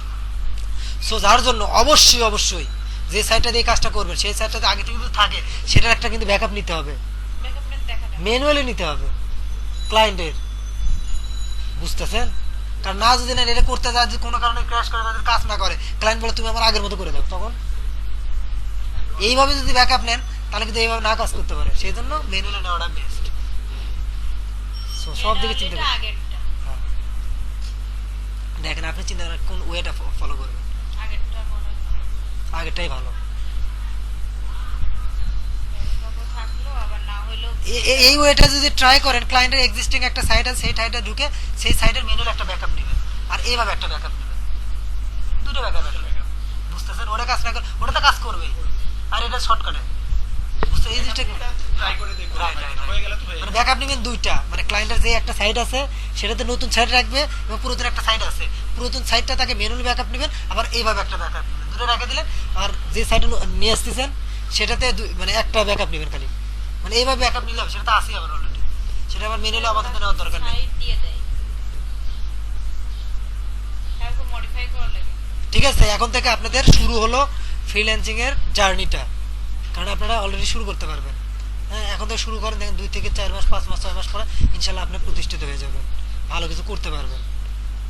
So যার জন্য অবশ্যই অবশ্যই যে সাইটটা দিয়ে কাজটা করবেন, সেই সাইটটাতে আগে থেকে যদি থাকে, সেটার একটা কিন্তু ব্যাকআপ নিতে হবে,
ব্যাকআপ নেট দেখা যাবে।
ম্যানুয়ালি নিতে হবে ক্লায়েন্টের, বুঝতেছেন? কারণ না যদি না এটা করতে যায়, যে কোনো কারণে ক্র্যাশ করে তাদের কাজ না করে, ক্লায়েন্ট বলে তুমি আমার আগের মতো করে দাও, তখন এইভাবে যদি ব্যাকআপ নেন তাহলে কিন্তু এইভাবে না কাজ করতে পারে। সেই জন্য ম্যানুয়ালি নেওয়াটা বেস্ট। সো সব দিকে চিন্তা
এটা
করুন।
আগেরটা
হ্যাঁ। দেখেন আপনি চিন্তা করেন কোন ওয়েটা ফলো করবেন,
আগেরটা মনে হয়
আগেরটাই ভালো।
ব্যাকআপও থাকলো, আবার না হইলেও
এই ওয়েটা যদি ট্রাই করেন, ক্লায়েন্টের এক্সিস্টিং একটা সাইট আছে, সেই সাইটে ঢুকে সেই সাইটের ম্যানুয়াল একটা ব্যাকআপ নেবেন, আর এইভাবে একটা ব্যাকআপ নেবেন, দুটো ব্যাকআপ একটা, বুঝতেছেন? ওটা কাজ না করে ওটা তো কাজ করবে, আর এটা শর্টকাটে, বুঝতে এই জিনিসটা
ট্রাই করে দেখবো,
Right, right, right.
হয়ে গেলে তো হয়ে
মানে
গেল।
ব্যাকআপ নেবেন দুইটা, মানে ক্লায়েন্টের যে একটা সাইট আছে সেটাতে নতুন সাইট রাখবে, এবং পুরাতন একটা সাইট আছে, পুরাতন সাইটটা তাকে ম্যানুয়ালি ব্যাকআপ নেবেন, আবার এইভাবে একটা ব্যাকআপ নেবেন, দুটো রেখে দিলেন। আর যে সাইটে নিয়ে আসতেছেন সেটাতে মানে একটা ব্যাকআপ নেবেন খালি, মানে এইভাবে ব্যাকআপ নিলে হবে, সেটা তো আসেই আবার অলরেডি, সেটা আবার ম্যানুয়ালি আপাতত নেওয়ার দরকার নেই।
সাইড দিয়ে দেয়, তারপর মডিফাই করা লাগে।
ঠিক আছে, এখন থেকে আপনাদের শুরু হলো ফ্রিল্যান্সিং এর জার্নিটা, কারণ আপনারা অলরেডি শুরু করতে পারবেন। হ্যাঁ, এখন থেকে শুরু করেন, দেখেন 2 থেকে 4 মাস, 5 মাস, 6 মাস পরে ইনশাল্লাহ আপনি প্রতিষ্ঠিত হয়ে যাবেন, ভালো কিছু করতে পারবেন।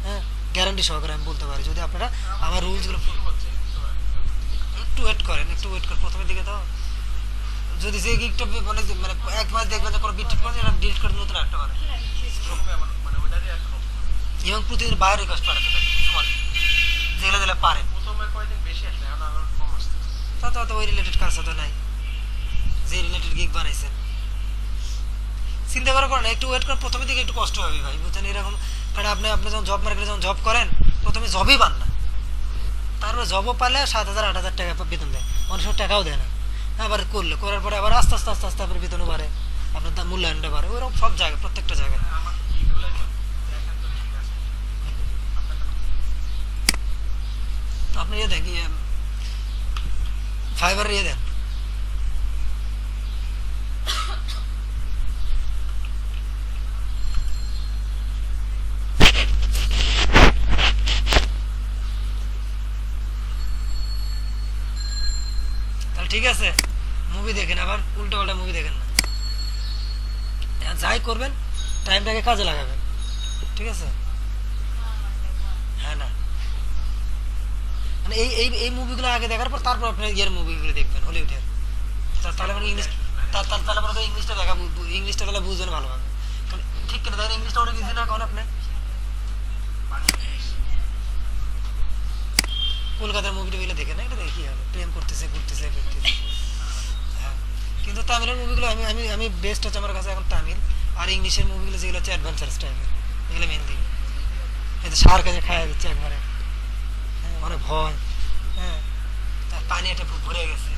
হ্যাঁ, গ্যারান্টি সহকারে আমি বলতে পারি, যদি আপনারা আমার রুলসগুলো
শুরু হচ্ছে,
একটু ওয়েট করেন, একটু ওয়েট করেন, প্রথমের দিকে তো যদি যে গিকটা মানে 1 মাস দেখবেন যে কোনো বিট করে, এটা ডিলিট করে নতুন একটা করেন,
এরকমই আমার মানে ওইটারই এখন
এবং প্রতিদিন বাইরে রিকোয়েস্ট পাঠাতে থাকেন সমান, যেগুলো দিলে পারেন।
প্রথমে কয়েকদিন বেশি আসলে, এখন আবার কম আসছে।
তো ওই রিলেটেড কাজ তো নাই, যে রিলেটেড গিগ বানাইছেন, চিন্তা করার পর না, একটু ওয়েট করেন। প্রথমের দিকে একটু কষ্ট হবে ভাই, বুঝছেন? এরকম, কারণ আপনি যখন জব মার্কেটে যখন জব করেন, প্রথমে জবই পান না, তারপরে জবও পালে 7,000 8,000 টাকা বেতন দেয়, অনেক সময় টাকাও দেয় না। আবার করার পরে আবার আস্তে আস্তে আস্তে আস্তে আপনার বেতনও বাড়ে, আপনার তার মূল্যায়নটা বাড়ে, ওইরকম সব জায়গায়, প্রত্যেকটা জায়গায়।
আমার এগুলো দেখেন তো ঠিক আছে,
আপনি ইয়ে দেন, ফাইবার ইয়ে দেন, তাহলে ঠিক আছে। মুভি দেখেন, আবার উল্টো পাল্টা মুভি দেখেন না, যাই করবেন টাইমটাকে কাজে লাগাবেন, ঠিক আছে? হ্যাঁ, না মানে এই এই এই মুভিগুলো আগে দেখার পর তারপর আপনি ইয়ের মুভিগুলো দেখবেন, হলিউডের, তাহলে মানে ইংলিশ, তাহলে মনে করেন ইংলিশটা দেখা, ইংলিশটা তাহলে বুঝবেন ভালোভাবে। কারণ ঠিক কিনা দেখেন, ইংলিশটা অনেক ইজি না, কারণ আপনি কলকাতার মুভিটা গুলো দেখেন না, এটা দেখে কি হবে, প্রেম করতেছে, ঘুরতেছে, ফিরতেছে। হ্যাঁ, কিন্তু তামিলের মুভিগুলো আমি আমি আমি বেস্ট হচ্ছে আমার কাছে এখন তামিল, আর ইংলিশের মুভিগুলো যেগুলো হচ্ছে অ্যাডভেঞ্চারাস টাইপের, এগুলো মেন দিকে, এতে সার কাছে খাওয়া যাচ্ছে একবারে, হ্যাঁ, অনেক ভয়, হ্যাঁ, তার পানি একটা ভরে গেছে,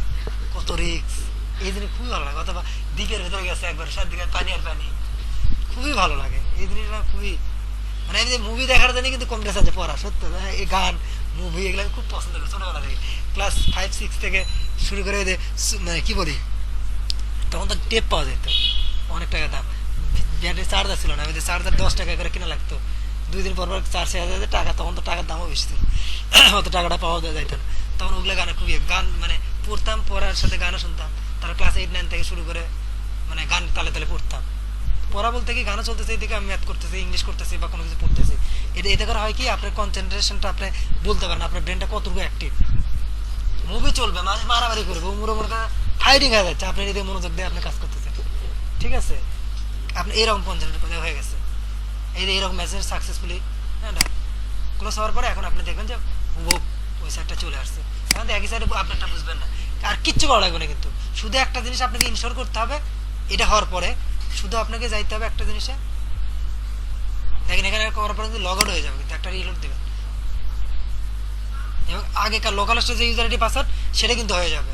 কত রিক্স, এই জিনিস খুবই ভালো লাগে। অথবা দ্বীপের ভেতরে গেছে একবার, চারদিকে পানি আর পানি, খুবই ভালো লাগে এই জিনিসটা, খুবই মানে আমি যে মুভি দেখার জন্য কিন্তু কম ড্রেস আছে পড়া, সত্য। এই গান, মুভি এগুলো আমি খুব পছন্দ করি ছোটবেলা থেকে, ক্লাস 5-6 থেকে শুরু করে ওই যে মানে কি বলি, তখন তো টেপ পাওয়া যেত, অনেক টাকা দাম, ব্যাটারি চার্জার ছিল না, ওই যে চার্জার 10 টাকা করে কিনা লাগতো, 2 দিন পর পর চার্জ শেষ হয়ে যেত, টাকা তখন তো টাকার দামও বেশি ছিল, অত টাকাটা পাওয়া যাইত না, তখন ওগুলো গানে খুবই গান মানে পড়তাম, পড়ার সাথে গানও শুনতাম, তারপর ক্লাস 8-9 থেকে শুরু করে মানে গান তালে তালে পড়তাম। পড়া বলতে কি, গানও চলতেছে, এদিকে আমি ম্যাথ করতেছি, ইংলিশ করতেছি বা কোনো কিছু পড়তেছি, এতে করে হয় কি আপনার কনসেন্ট্রেশনটা আপনি বলতে পারেন, আপনার ব্রেনটা কতটুকু অ্যাক্টিভ। মুভি চলবে, মানুষ মারামারি করবে, মনে ফাইটিং হয়ে যাচ্ছে, আপনি এদিকে মনোযোগ দিয়ে আপনি কাজ করতেছেন, ঠিক আছে? আপনি এইরকম কনসেন্ট্রেট করে হয়ে গেছে, এইরকম মেসেজ সাকসেসফুলি, হ্যাঁ, ক্লোজ হওয়ার পরে এখন আপনি দেখবেন যে ওই সাইডটা চলে আসছে, এখন তো একই সাইডে আপনারটা বুঝবেন না, আর কিচ্ছু করা লাগবে না কিন্তু, শুধু একটা জিনিস আপনাকে ইনশোর করতে হবে। এটা হওয়ার পরে শুধু আপনাকে যাইতে হবে একটা জিনিসে, দেখেন এখানে করার পরে কিন্তু লগ আউট হয়ে যাবে, কিন্তু একটা রিলোড দেবেন এবং আগেকার লোকাল হোস্টের যে ইউজার আইডি পাসওয়ার্ড সেটা কিন্তু হয়ে যাবে,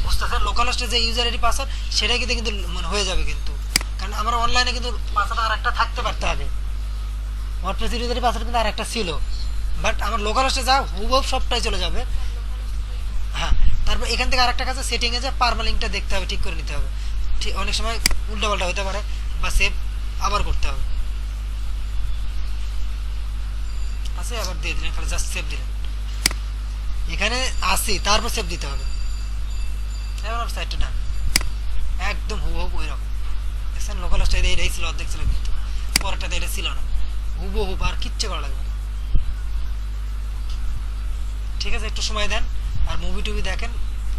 বুঝতেছেন? লোকাল হোস্টের যে ইউজার আইডি পাসওয়ার্ড সেটা কিন্তু মানে হয়ে যাবে কিন্তু, কারণ আমার অনলাইনে কিন্তু পাসওয়ার্ড আর একটা থাকতে পারতে আগে, ওয়ার্ডপ্রেস ইউজার আইডি পাসওয়ার্ড কিন্তু আর একটা ছিল, বাট আমার লোকাল হোস্টে যা হুবহু সবটাই চলে যাবে। হ্যাঁ, তারপর এখান থেকে আরেকটা কাছে সেটিংয়ে যে পারমালিংকটা দেখতে হবে, ঠিক করে নিতে হবে। ঠিক, অনেক সময় উল্টাপাল্টা হতে পারে বা সেভ আবার করতে হবে। আছে আবার দিয়ে দিলেন, খালি জাস্ট সেভ দিলেন, এখানে আসি তারপর সেভ দিতে হবে। এবার আমার সাইডটা ডান, একদম হুবহু ওই রকম। দেখছেন লোকাল হোস্টে এটাই ছিল, অর্ধেক ছিল, কিন্তু পরেরটাতে এটা ছিল না, হুবহু আর কিচ্ছু করা লাগবে না। ঠিক আছে, একটু সময় দেন আর মুভি টুভি দেখেন,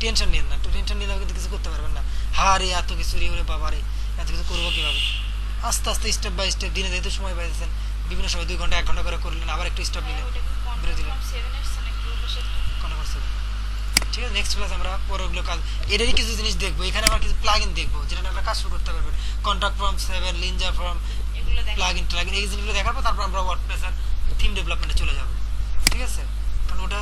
টেনশন নিন না, একটু টেনশন নিলে কিন্তু কিছু করতে পারবেন না। হারে এত কিছু রে, ওরে বাবা রে, এত কিছু করবো কীভাবে? আস্তে আস্তে স্টেপ বাই স্টেপ, দিনে যেহেতু সময় পাইতেছেন, বিভিন্ন সময় 2 ঘন্টা 1 ঘন্টা করে করলেন, আবার একটু স্টেপ নিলেন, বেরো দিলেন। ঠিক আছে, নেক্সট ক্লাস আমরা পরেরগুলো কাজ, এটারই কিছু জিনিস দেখবো। এখানে আমরা কিছু প্লাগইন দেখবো যেটা আমরা কাজ শুরু করতে পারবেন, কন্ট্রাক্ট ফর্ম 7, লিনজা ফর্ম,
এগুলো দেখ
প্লাগইন এই জিনিসগুলো দেখার পর তারপর আমরা ওয়ার্ডপ্রেসের থিম ডেভেলপমেন্টে চলে যাবো। ঠিক আছে, কারণ ওটা